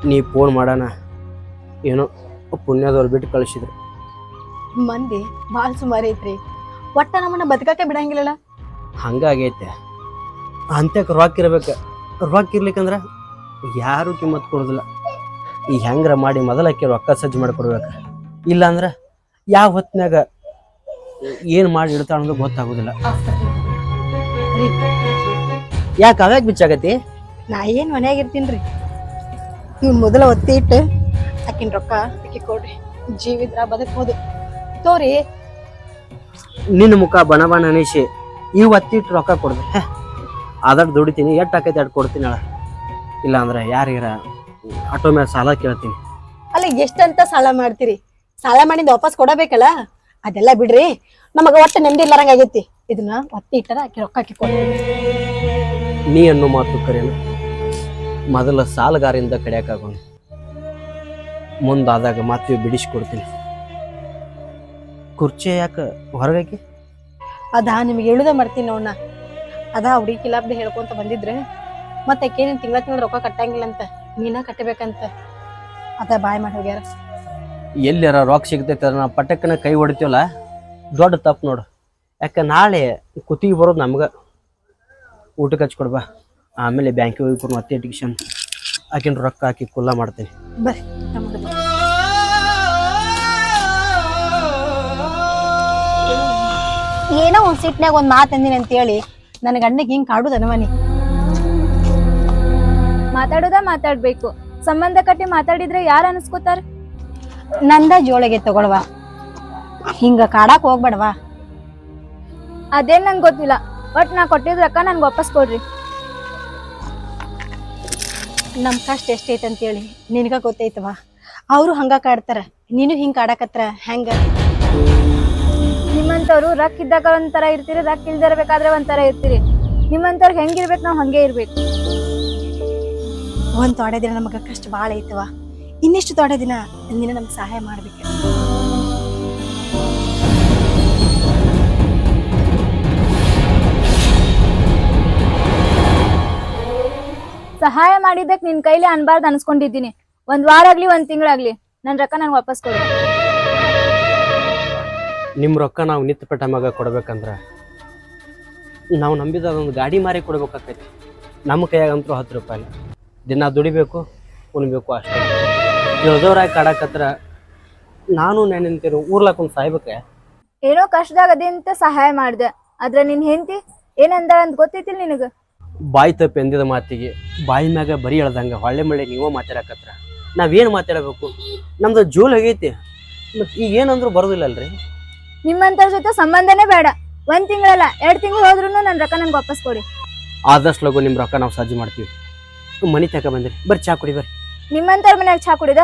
ನೀ ಫೋನ್ ಮಾಡೋಣ ಏನೋ ಪುಣ್ಯದವ್ರು ಬಿಟ್ಟು ಕಳಿಸಿದ್ರು. ಮಂದಿ ಭಾಳ ಸುಮಾರು ಐತ್ರಿ. ಒಟ್ಟ ನಮ್ಮನ್ನ ಬದುಕಕ್ಕೆ ಬಿಡಂಗಿಲ್ಲಲ್ಲ. ಹಂಗಾಗೈತೆ. ಅಂತ್ಯಕ್ಕೆ ರೊಕ್ಕ ಇರ್ಬೇಕು. ರೊಕ್ಕ ಇರ್ಲಿಕ್ಕಂದ್ರೆ ಯಾರು ಕಿಮ್ಮತ್ ಕೊಡೋದಿಲ್ಲ. ಈಗ ಹೆಂಗ್ರ ಮಾಡಿ ಮೊದಲಕ್ಕೆ ರೊಕ್ಕ ಸಜ್ಜು ಮಾಡಿಕೊಡ್ಬೇಕು. ಇಲ್ಲಾಂದ್ರೆ ಯಾವ ಹೊತ್ತಿನಾಗ ಏನು ಮಾಡಿ ಇಡ್ತಾಳ ಅನ್ನೋದು ಗೊತ್ತಾಗೋದಿಲ್ಲ. ಯಾಕೆ ಅವ್ಯಾಕೆ ಬಿಚ್ಚಾಗತಿ? ನಾ ಏನ್ ಮನ್ಯಾಗ ಇರ್ತೀನ್ರಿ. ಇವ್ನ ಮೊದಲ ಒತ್ತಿ ಇಟ್ಟು ಆಕಿನ ರೊಕ್ಕ ಆಕಿ ಕೊಡ್ರಿ. ಜೀವಿದ್ರ ಬದುಕ್ಬೋದು ತೋರಿ. ನಿನ್ನ ಮುಖ ಬಣ ಬಣ ಅನಿಸಿ ಈ ಒತ್ತಿಟ್ಟು ರೊಕ್ಕ ಕೊಡ್ದೆ. ಅದಟ್ಟು ದುಡಿತೀನಿ, ಎಷ್ಟು ಆಕೈತಿ ಅಷ್ಟು ಕೊಡ್ತೀನಿ ಅಳ. ಇಲ್ಲ ಅಂದ್ರೆ ಯಾರಿಗಾರ ಆಟೋ ಮೇಲೆ ಸಾಲ ಕೇಳ್ತೀನಿ. ಅಲ್ಲ, ಎಷ್ಟಂತ ಸಾಲ ಮಾಡ್ತೀರಿ? ಸಾಲ ಮಾಡಿಂದ ವಾಪಸ್ ಕೊಡಬೇಕಲ್ಲ. ಅದೆಲ್ಲ ಬಿಡ್ರಿ, ನಮಗ ಒಟ್ಟು ನೆಮ್ಮದಿ ಇಲ್ಲಾರಂಗ ಆಗೈತಿ. ಇದನ್ನ ಒತ್ತಿ ಇಟ್ಟಾರ ಆಕಿ ರೊಕ್ಕ ಆಕಿ ಕೊಡ್ತೀನಿ. ನೀ ಅನ್ನೋ ಮಾತು ಕರೆಯಲ್ಲ. ಮೊದಲ ಸಾಲಗಾರಿಂದ ಕಡಿಯಕ್ಕಾಗೋಣ, ಮುಂದಾದಾಗ ಮಾತು ಬಿಡಿಸ್ಕೊಡ್ತೀನಿ. ಕುರ್ಚಿ ಯಾಕೆ ಹೊರಗಾಕಿ? ಅದಾ ನಿಮ್ಗೆ ಹೇಳುದ ಮಾಡ್ತೀನಿ ನೋಡ್ನ. ಅದಾ ಹುಡುಗಿ ಕಿಲಾಬ್ದ ಹೇಳ್ಕೊಂತ ಬಂದಿದ್ರೆ ಮತ್ತೆ ಅಕ್ಕೇನೇನು ತಿಂಗಳ ರೊಕ್ಕ ಕಟ್ಟಂಗಿಲ್ಲ ಅಂತ, ನೀನ ಕಟ್ಟಬೇಕಂತ ಅದ ಬಾಯ್ ಮಾಡಿ ಹೋಗ್ಯಾರ. ಎಲ್ಲಾರ ರೊಕ್ಕ ಸಿಗ್ತೈತೆ ನಾ ಪಟಕ್ಕನ ಕೈ ಹೊಡಿತೀವಲ್ಲ, ದೊಡ್ಡ ತಪ್ಪು ನೋಡು. ಯಾಕೆ ನಾಳೆ ಕುತ್ತಿಗೆ ಬರೋದು ನಮ್ಗೆ. ಊಟಕ್ಕೆ ಹಚ್ಕೊಡ್ಬಾ, ಆಮೇಲೆ ಬ್ಯಾಂಕಿಗೆ ಹೋಗಿ ಮತ್ತೆ ಟ್ಯೂಷನ್ ಆಕಿನ ರೊಕ್ಕ ಹಾಕಿ ಕುಲ್ಲ ಮಾಡ್ತೀನಿ. ಬರ್ರಿ ನಮ್ಗೆ ಏನೋ ಒಂದ್ ಸಿಟ್ನಾಗ ಒಂದ್ ಮಾತು ಅಂದಿನಿ ಅಂತ ಹೇಳಿ ನನ್ನ ಗಂಡಗೆ ಹಿಂಗ್ ಕಾಡುದ ಅನವನಿ. ಮಾತಾಡ್ಬೇಕು. ಸಂಬಂಧ ಕಟ್ಟಿ ಮಾತಾಡಿದ್ರೆ ಯಾರು ಅನ್ಸ್ಕೋತಾರ? ನಂದ ಜೋಳಿಗೆ ತಗೊಳ್ವಾ, ಹಿಂಗ ಕಾಡಾಕ್ ಹೋಗ್ಬೇಡವಾ. ಅದೇನ್ ನಂಗೆ ಗೊತ್ತಿಲ್ಲ. ಬಟ್ ನಾ ಕೊಟ್ಟಿದ್ ರೊಕ್ಕ ನನ್ಗೆ ವಾಪಸ್ ಕೊಡ್ರಿ. ನಮ್ ಕಷ್ಟ ಎಷ್ಟೈತೆ ಅಂತೇಳಿ ನಿನಗ ಗೊತ್ತೈತವಾ. ಅವರು ಹಂಗ ಕಾಡ್ತಾರ, ನೀನು ಹಿಂಗ್ ಕಾಡಕತ್ರ ಹೆಂಗ? ನಿಮ್ಮಂತವ್ರು ರೊಕ್ಕ ಇದ್ದಾಗ ಒಂಥರ ಇರ್ತೀರಿ, ರೊಕ್ಕ ಇಲ್ದಿರ್ಬೇಕಾದ್ರೆ ಒಂಥರ ಇರ್ತೀರಿ. ನಿಮ್ಮಂತವ್ರಿಗೆ ಹೆಂಗಿರ್ಬೇಕು, ನಾವ್ ಹಂಗೆ ಇರ್ಬೇಕು. ಒಂದ್ ತೊಡೆ ದಿನ ನಮಗ ಕಷ್ಟ ಬಾಳ ಐತವಾ. ಇನ್ನಿಷ್ಟು ತೊಡೆ ದಿನ ನೀನು ನಮ್ಗೆ ಸಹಾಯ ಮಾಡ್ಬೇಕು. ಸಹಾಯ ಮಾಡಿದ್ದಕ್ ನಿನ್ ಕೈಲಿ ಅನ್ಬಾರ್ದು ಅನ್ಸ್ಕೊಂಡಿದ್ದೀನಿ. ಒಂದ್ ವಾರ ಆಗ್ಲಿ ಒಂದ್ ತಿಂಗಳಾಗ್ಲಿ ನನ್ ರೊಕ್ಕ ನಂಗೆ ವಾಪಸ್ ಕೊಡು. ನಿಮ್ಮ ರೊಕ್ಕ ನಾವು ನಿತ್ಪಟ್ಟ ಮಗ ಕೊಡ್ಬೇಕಂದ್ರೆ ನಾವು ನಂಬಿದ ಒಂದು ಗಾಡಿ ಮಾರಿ ಕೊಡ್ಬೇಕಾಕೈತಿ. ನಮ್ಮ ಕೈಯಾಗಂತೂ 10 ರೂಪಾಯಿ ದಿನ ದುಡಿಬೇಕು, ಉಣ್ಬೇಕು ಅಷ್ಟೇ. ತಿಳಿದವ್ರಾಗಿ ಕಾಡಕತ್ರ ನಾನು ನೆನಂತೀನಿ ಊರ್ಲಾಕೊಂದು ಸಾಯ್ಬೇಕೆ. ಏನೋ ಕಷ್ಟದಾಗ ಅದೇಂತ ಸಹಾಯ ಮಾಡ್ದೆ, ಆದ್ರೆ ನಿನ್ ಹೆಂಡತಿ ಏನಂದ ಅಂತ ಗೊತ್ತೈತಿಲ್ ನಿನಗ? ಬಾಯಿ ತಪ್ಪು ಎಂದಿದ ಮಾತಿಗೆ ಬಾಯಿ ಮ್ಯಾಗ ಬರಿ ಎಳ್ದಂಗೆ ಹೊಳ್ಳೆ ಮಳ್ಳೆ ನೀವೋ ಮಾತಾಡಕತ್ರ ನಾವೇನು ಮಾತಾಡಬೇಕು? ನಮ್ದು ಜೋಲ್ ಆಗೈತಿ, ಮತ್ತು ಈಗ ಏನಂದ್ರೂ ಬರೋದಿಲ್ಲ ಅಲ್ರಿ. ನಿಮ್ಮಂತವ್ರ ಜೊತೆ ಸಂಬಂಧನೇ ಬೇಡ. 1 ತಿಂಗಳಲ್ಲ 2 ತಿಂಗಳು ಹೋದ್ರೂ ನನ್ ರೊಕ್ಕ ನಂಗೆ ವಾಪಸ್ ಕೊಡಿ. ಆದಷ್ಟು ಲಗು ನಿಮ್ಮ ರೊಕ್ಕ ನಾವು ಸಜ್ಜು ಮಾಡ್ತೀವಿ. ಮನೆ ತಕ ಬಂದಿರಿ, ಬರ್ರಿ ಚಾ ಕುಡಿ ಬರ್ರಿ. ನಿಮ್ಮಂತವ್ರ ಮನ್ಯಾಗ ಚಾ ಕುಡಿದ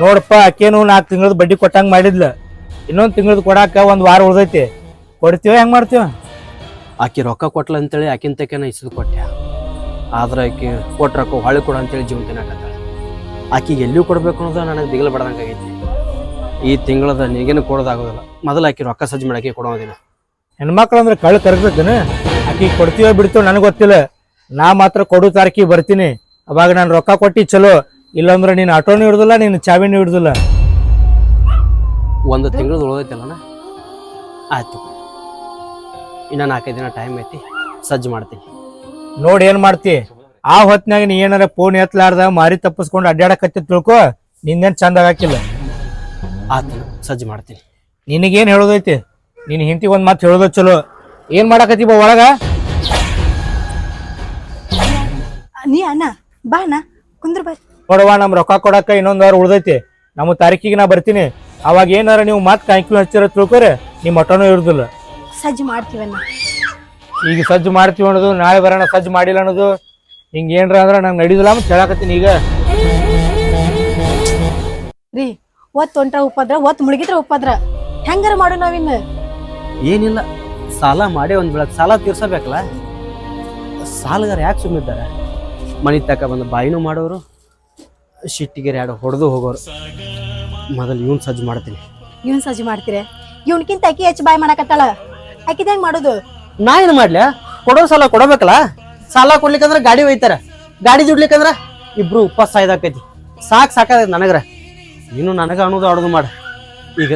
ನೋಡಪ್ಪ, ಆಕೇನು 4 ತಿಂಗಳದ ಬಡ್ಡಿ ಕೊಟ್ಟಂಗ್ ಮಾಡಿದ್ಲ. ಇನ್ನೊಂದ್ ತಿಂಗಳದ ಕೊಡಾಕ 1 ವಾರ ಉಳ್ದೈತಿ. ಕೊಡ್ತೀವ ಹೆಂಗ್ ಮಾಡ್ತೀವ? ಆಕೆ ರೊಕ್ಕ ಕೊಟ್ಲ ಅಂತೇಳಿ ಆಕಿನ ತಕೆನ ಇಸಿದು ಕೊಟ್ಟೆ. ಆದ್ರೆ ಆಕೆ ಕೊಟ್ಟ ರೊಕ್ಕ ಹೊಳೆ ಕೊಡು ಅಂತೇಳಿ ಜೀವನ ತಿನ್ನಕತ್ತಾಳೆ. ಆಕಿಗೆ ಎಲ್ಲಿಯೂ ಕೊಡ್ಬೇಕು ಅನ್ನೋದು ನನಗೆ ದಿಗಲು ಬಡ್ದಂಗೆ ಆಗೈತಿ. ಈ ತಿಂಗಳದ ನಿನಗೇನು ಕೊಡೋದಾಗೋದಿಲ್ಲ. ಮೊದಲು ಆಕೆ ರೊಕ್ಕ ಸಜ್ಜು ಮಾಡಕ್ಕೆ ಕೊಡೋದಿಲ್ಲ. ಹೆಣ್ಮಕ್ಳು ಅಂದ್ರೆ ಕಳ್ಳು ಕರಗ್ತೇನೆ. ಆಕಿ ಕೊಡ್ತೀವ ಬಿಡ್ತೀವ ನನಗೆ ಗೊತ್ತಿಲ್ಲ. ನಾ ಮಾತ್ರ ಕೊಡು ತಾರಕಿ ಬರ್ತೀನಿ. ಅವಾಗ ನಾನು ರೊಕ್ಕ ಕೊಟ್ಟು ಚಲೋ, ಇಲ್ಲಾಂದ್ರೆ ನೀನು ಆಟೋನು ಹಿಡ್ದಿಲ್ಲ, ನೀನು ಚಾವಿನೂ ಹಿಡ್ದಿಲ್ಲ. 1 ತಿಂಗಳದ ಉಳ್ದೈತಲ್ಲ, ಆಯ್ತು. ಇನ್ನ 4-5 ದಿನ ಟೈಮ್ ಐತಿ, ಸಜ್ಜು ಮಾಡ್ತೀನಿ. ನೋಡಿ ಏನ್ ಮಾಡ್ತಿ? ಆ ಹೊತ್ನಾಗ ನೀ ಏನಾರ ಫೋನ್ ಎತ್ತಲಾರ್ದ ಮಾರಿ ತಪ್ಪಿಸ್ಕೊಂಡು ಅಡ್ಡಾಡಕತ್ತಿ ತಿಳ್ಕೊ, ನಿಂದೇನ್ ಚಂದ ಆಗಾಕಿಲ್ಲ. ಆತ ಸಜ್ಜು ಮಾಡ್ತೀನಿ. ನಿನಗೇನ್ ಹೇಳೋದೈತಿ? ನೀನ್ ಹಿಂತಿ ಒಂದ್ ಮಾತು ಹೇಳೋದ ಚಲೋ. ಏನ್ ಮಾಡಾಕತ್ತಿ ಬಾ ಒಳಗ? ನೀ ಅಣ್ಣ ಬಾ ಅಣ್ಣ ಕುಂದ್ರ ಬಾ. ನೋಡವ್ವ, ನಮ್ ರೊಕ್ಕ ಕೊಡಾಕ ಇನ್ನೊಂದ್ ವಾರ ಉಳ್ದೈತಿ. ನಮ್ಮ ತಾರೀಕಿಗೆ ನಾ ಬರ್ತೀನಿ. ಅವಾಗ ಏನಾರ ನೀವು ಮಾತ್ ಕಾಯ್ಕಿ ಹಚ್ಚಿರ ತಿಳ್ಕೊರೆ, ನಿಮ್ ಮಟನೂ ಇರುದಿಲ್ಲ. ಸಜ್ಜು ಮಾಡ್ತೀವಣ್ಣ. ಈಗ ಸಜ್ಜು ಮಾಡ್ತೀವಿ ಅನ್ನೋದು, ನಾಳೆ ಬರೋಣ ಸಜ್ಜು ಮಾಡಿಲ್ಲ ಅನ್ನೋದು, ಹಿಂಗ ಏನ್ರ ಅಂದ್ರ ನಂಗೆ ನಡೀದಿಲ್ಲ ಅಂತ ಹೇಳಾಕತ್ತೀನಿ. ಈಗ ರೀ, ಒತ್ತು ಹೊಂಟ್ರ ಉಪ್ಪದ್ರ, ಒತ್ತು ಮುಳುಗಿದ್ರ ಉಪ್ಪದ್ರ, ಹೆಂಗಾರ ಮಾಡು ನಾವಿನ್ನ. ಏನಿಲ್ಲ, ಸಾಲ ಮಾಡಿ ಒಂದು ಬೆಳಗ್ಗೆ ಸಾಲ ತೀರ್ಸಬೇಕಲ್ಲ. ಸಾಲಗಾರ ಯಾಕೆ ಸುಮ್ಮಿದ್ದಾರೆ? ಮನೆ ತಕ ಬಂದು ಬಾಯಿನೂ ಮಾಡೋರು, ಶಿಟ್ಟಿಗೆ 2 ಹೊಡೆದು ಹೋಗೋರು. ಮೊದಲು ಇವನ್ ಸಜ್ಜು ಮಾಡ್ತೀನಿ. ಇವನ್ ಸಜ್ಜು ಮಾಡ್ತೀರ? ಇವ್ನಕ್ಕಿಂತ ಅಕ್ಕಿ ಹೆಚ್ಚು ಬಾಯ್ ಮಾಡಕತ್ತಾಳ. ಅಕ್ಕಿದ ಹೆಂಗ್ ಮಾಡೋದು? ನಾ ಏನು ಮಾಡ್ಲ? ಕೊಡೋ ಸಾಲ ಕೊಡಬೇಕಲ್ಲ. ಸಾಲ ಕೊಡ್ಲಿಕ್ಕಂದ್ರೆ ಗಾಡಿ ಒಯ್ತಾರ, ಗಾಡಿ ದುಡ್ಲಿಕ್ಕಂದ್ರ ಇಬ್ರು ಉಪವಾಸ ಸಾಯ್ದಾಕೈತಿ. ಸಾಕಾಗೈತಿ ನನಗ್ರ. ನೀನು ನನಗ ಅನ್ನೋದು ಆಡೋದು ಮಾಡ. ಈಗ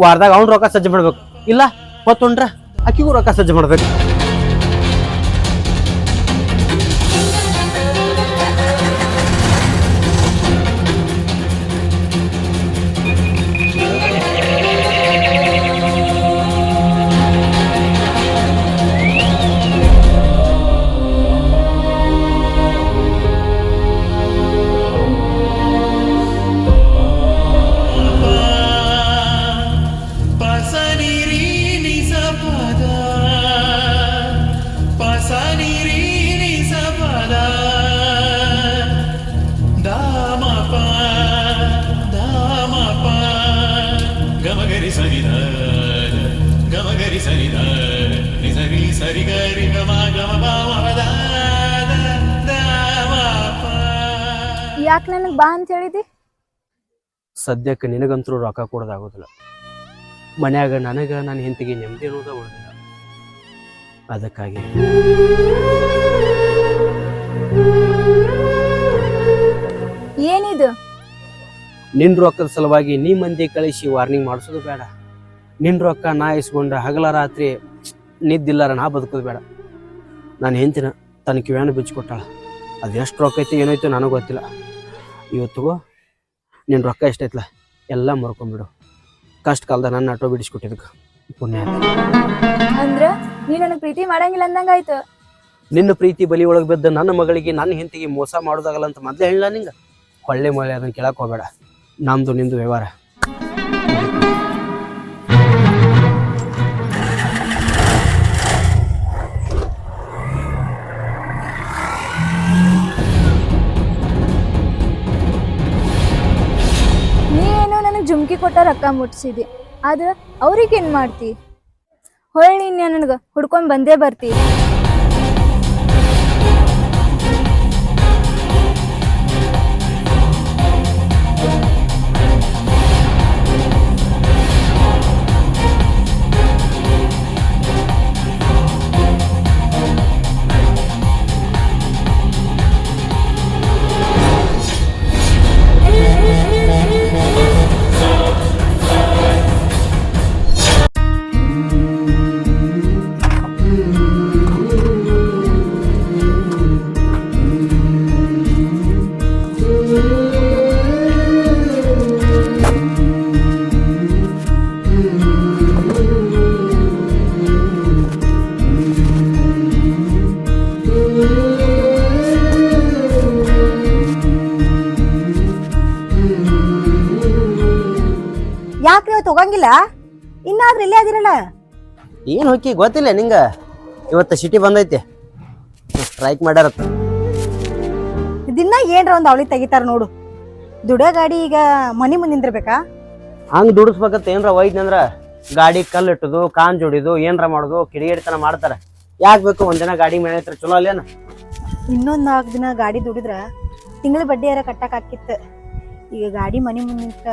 ವಾರದಾಗ ಅವ್ನ ರೊಕ್ಕ ಸಜ್ಜು ಮಾಡ್ಬೇಕು, ಇಲ್ಲ ಹೊತ್ತೊಂಡ್ರ ಅಕ್ಕಿಗೂ ರೊಕ್ಕ ಸಜ್ಜು ಮಾಡ್ಬೇಕು. ಯಾಕೆ ನನಗೆ ಬಾ ಅಂತ ಹೇಳಿದಿ? ಸದ್ಯಕ್ಕೆ ನಿನಗಂತರೂ ರೊಕ್ಕ ಕೊಡೋದಾಗೋದಿಲ್ಲ. ಮನ್ಯಾಗ ನನಗೆ ನನ್ನ ಹೆಂಡತಿಗೆ ನೆಮ್ಮದಿ ಅನ್ನೋದ ಉಳಿದಿಲ್ಲ. ಅದಕ್ಕಾಗಿ ಏನಿದು? ನಿನ್ನ ರೊಕ್ಕದ ಸಲುವಾಗಿ ನೀ ಮಂದಿ ಕಳಿಸಿ ವಾರ್ನಿಂಗ್ ಮಾಡಿಸೋದು ಬೇಡ. ನಿನ್ನ ರೊಕ್ಕ ನಾ ಇಸ್ಕೊಂಡ ಹಗಲ ರಾತ್ರಿ ನಿದ್ದಿಲ್ಲಾರ ನಾ ಬದುಕೋದು ಬೇಡ. ನಾನು ಹೆಂಡ್ತಿನ ತನ್ನ ಕಿವ್ಯಾನು ಬಿಚ್ಚಿಕೊಟ್ಟಾಳ. ಅದು ಎಷ್ಟು ರೊಕ್ಕ ಐತಿ ಏನೈತೋ ನನಗೆ ಗೊತ್ತಿಲ್ಲ. ಇವತ್ತಿಗೂ ನಿನ್ನ ರೊಕ್ಕ ಎಷ್ಟೈತಲ್ಲ ಎಲ್ಲ ಮರ್ಕೊಂಡ್ಬಿಡು. ಕಷ್ಟ ಕಾಲದ ನನ್ನ ಆಟೋ ಬಿಡಿಸ್ಕೊಟ್ಟಿದ್ದಕ್ಕೆ ಪುಣ್ಯ. ಅಂದ್ರ ನೀ ನನಗೆ ಪ್ರೀತಿ ಮಾಡಂಗಿಲ್ಲ ಅಂದಂಗಾಯ್ತು. ನಿನ್ನ ಪ್ರೀತಿ ಬಲಿ ಒಳಗೆ ಬಿದ್ದ ನನ್ನ ಮಗಳಿಗೆ ನನ್ನ ಹೆಂಡತಿಗೆ ಮೋಸ ಮಾಡೋದಾಗಲ್ಲ ಅಂತ ಮೊದಲೇ ಹೇಳ ನಿಂಗೆ. ಹೊಳ್ಳೆ ಮೊಳ್ಳೆ ಅದನ್ನು ಕೇಳಕ್ಕೆ ಹೋಗಬೇಡ. ನಮ್ದು ನಿಂದು ವ್ಯವಹಾರ. ನೀನೇನೋ ನನಗೆ ಜುಮ್ಕಿ ಕೊಟ್ಟ ರೊಕ್ಕ ಮುಟ್ಸಿದಿ, ಆದ್ರೆ ಅವ್ರಿಗೇನು ಮಾಡ್ತಿ? ಹೊಳ್ಳಿ ನನಗೆ ಹುಡ್ಕೊಂಡು ಬಂದೇ ಬರ್ತಿ. ಯಾಕ್ರಿ ಇವತ್ತು ಹೋಗಂಗಿಲ್ಲ? ಇನ್ನಾದ್ರೂ ಇಲ್ಲೇ ಅದಿರಲ್ಲ. ಏನು ಹೋಗಿ ಗೊತ್ತಿಲ್ಲ ನಿಂಗೆ? ಇವತ್ತು ಸಿಟಿ ಬಂದೈತಿ, ಸ್ಟ್ರೈಕ್ ಮಾಡ್ಯಾರತ್ತ. ದಿನ ಏನ್ರ ಒಂದು ಅವಳಿ ತೆಗಿತಾರ ನೋಡು. ದುಡ ಗಾಡಿ ಈಗ ಮನಿ ಮುಂದೆ ನಿಂದಿರ್ಬೇಕಾ? ಹಂಗೆ ದುಡಿಸ್ಬೇಕತ್ತ. ಏನರ ಒಯ್ದ್ನಂದ್ರ ಗಾಡಿ ಕಲ್ಲು ಇಟ್ಟದು, ಕಾನ್ ಜೋಡಿದು, ಏನರ ಮಾಡೋದು, ಕಿಡಿಗೇಡಿತನ ಮಾಡ್ತಾರೆ. ಯಾಕೆ ಬೇಕು? ಒಂದಿನ ಗಾಡಿ ಮೇಲೆ ಚಲೋ ಅಲ್ಲೇನ? ಇನ್ನೊಂದ್ 4 ದಿನ ಗಾಡಿ ದುಡಿದ್ರ ತಿಂಗಳ ಬಡ್ಡಿ ಯಾರ ಕಟ್ಟಕ್ ಆಕಿತ್ತು. ಈಗ ಗಾಡಿ ಮನಿ ಮುಂದೆ ನಿಂತ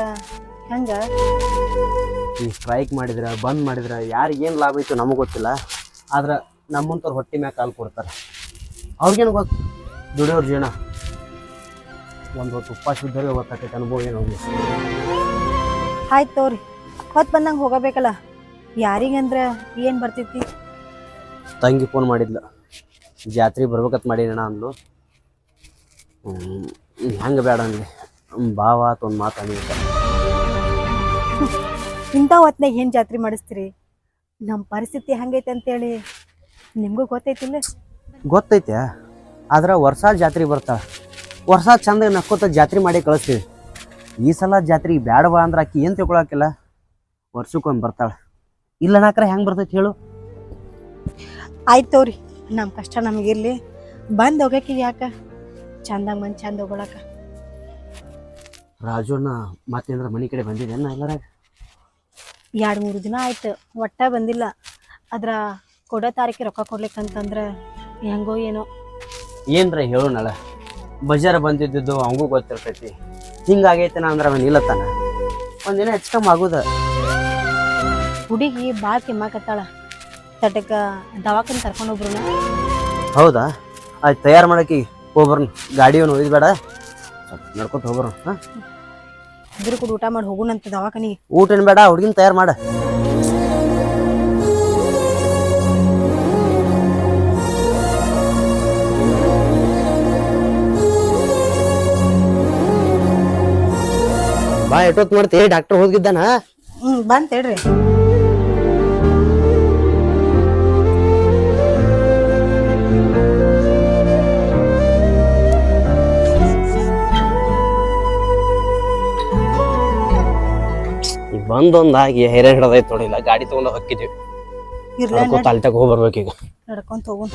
ಹೆಂಗ? ಈ ಸ್ಟ್ರೈಕ್ ಮಾಡಿದ್ರ ಬಂದ್ ಮಾಡಿದ್ರ ಯಾರಿಗೆ ಏನು ಲಾಭ ಐತು ನಮಗೆ ಗೊತ್ತಿಲ್ಲ. ಆದ್ರೆ ನಮ್ಮಂತವ್ರು ಹೊಟ್ಟೆ ಮ್ಯಾಗ ಕಾಲು ಕೊಡ್ತಾರೆ. ಅವ್ರಿಗೇನು ಗೊತ್ತು ದುಡಿಯೋರ್ ಜೀವನ. ಒಂದು ಹೊತ್ತು ಉಪವಾಸ ಇದ್ದರೆ ಗೊತ್ತಾಕೈತೆ ಅನುಭವ ಏನು. ಆಯ್ತು ತೋರಿ, ಹೊತ್ತು ಬಂದಂಗೆ ಹೋಗಬೇಕಲ್ಲ. ಯಾರಿಗಂದ್ರ ಏನು ಬರ್ತೈತಿ? ತಂಗಿ ಫೋನ್ ಮಾಡಿದ್ಲು, ಜಾತ್ರೆ ಬರ್ಬೇಕತ್ ಮಾಡೀನಣ್ಣ ಅಂದ್ಲು. ಹೆಂಗೆ ಬೇಡ ಅನ್ಲಿ, ಭಾವ ಆತ ಒಂದು ಮಾತಾಡಿದ್ದೆ. ಇಂಥ ಹೊತ್ನಾಗ ಏನು ಜಾತ್ರೆ ಮಾಡಿಸ್ತೀರಿ? ನಮ್ಮ ಪರಿಸ್ಥಿತಿ ಹೆಂಗೈತೆ ಅಂತೇಳಿ ನಿಮಗೂ ಗೊತ್ತೈತಿಲ್ಲ? ಗೊತ್ತೈತೆ. ಆದ್ರೆ ವರ್ಷ ಜಾತ್ರೆ ಬರ್ತಾಳೆ. ವರ್ಷ ಚಂದ ನಕ್ಕೋತ ಜಾತ್ರೆ ಮಾಡಿ ಕಳಿಸ್ತೀವಿ. ಈ ಸಲ ಜಾತ್ರೆ ಬ್ಯಾಡವಾ ಅಂದ್ರೆ ಆಕಿ ಏನು ತಿಳ್ಕೊಳಕಿಲ್ಲ. ವರ್ಷಕ್ಕೊಮ್ಮೆ ಬರ್ತಾಳೆ. ಇಲ್ಲ ನಾಕ್ರೆ ಹೆಂಗೆ ಬರ್ತೈತಿ ಹೇಳು? ಆಯ್ತು ತೋರಿ, ನಮ್ಮ ಕಷ್ಟ ನಮಗಿರ್ಲಿ. ಬಂದು ಹೋಗಕ್ಕೆ ಯಾಕೆ? ಚಂದಾಗ ಮಂದಿ ಚಂದ ಹೋಗೊಳಕ. ರಾಜುನ ಮತ್ತೇಂದ್ರ ಮನೆ ಕಡೆ ಬಂದಿದ್ದೇನ ಎಲ್ಲರಾಗ? 2-3 ದಿನ ಆಯ್ತು, ಒಟ್ಟ ಬಂದಿಲ್ಲ. ಅದ್ರ ಕೊಡೋ ತಾರೀಕಿಗೆ ರೊಕ್ಕ ಕೊಡ್ಲಿಕ್ಕಂತಂದ್ರೆ ಹೆಂಗೋ ಏನೋ. ಏನ್ರ ಹೇಳೋಣಲ್ಲ, ಬಜಾರ ಬಂದಿದ್ದು ಅವಂಗೂ ಗೊತ್ತಿರ್ತೈತಿ. ಹಿಂಗಾಗೈತನ ಅಂದ್ರೆ ಅವನ್ ಇಲ್ಲತ್ತಾನ. ಒಂದಿನ ಹೆಚ್ಕಮ್ಮ ಆಗುದ. ಹುಡುಗಿ ಭಾಳ ಕೆಮ್ಮಾಕತ್ತಾಳ. ತಟಕ ದವಾಖಾನೆ ಕರ್ಕೊಂಡೋಗ್ರು. ಹೌದಾ? ಆಯ್ತು, ತಯಾರು ಮಾಡಕ್ಕೆ ಹೋಗ್ಬರ್ನ. ಗಾಡಿಯನ್ನು ಒಯ್ದು ಬೇಡ, ನಡ್ಕೊತ ಹೋಗ್ಬರ್ನ. ಹಾಂ, ಇದ್ರ ಕೂಡ ಊಟ ಮಾಡಿ ಹೋಗುಣಂತ ದವಾಖಾನಿಗೆ. ಊಟ ಏನು ಬೇಡ, ಹುಡುಗಿನ ತಯಾರು ಮಾಡ. ಬಾ, ಎಷ್ಟೊತ್ತು ಮಾಡ್ತಿ? ಡಾಕ್ಟರ್ ಹೋಗಿದ್ದಾನ? ಬಂತ ಹೇಳ್ರಿ. ಬಂದೊಂದಾಗಿ ಹೈರಾಣ ಹಿಡ್ದೈತೆ ನೋಡಿಲ್ಲ. ಗಾಡಿ ತಗೊಂಡು ಹೊಕ್ಕಿದ್ವಿ. ತಾಲ್ಟಾಗ ಹೋಗ್ಬರ್ಬೇಕೀಗ. ನಡ್ಕೊಂತ ಹೋಗುನ್.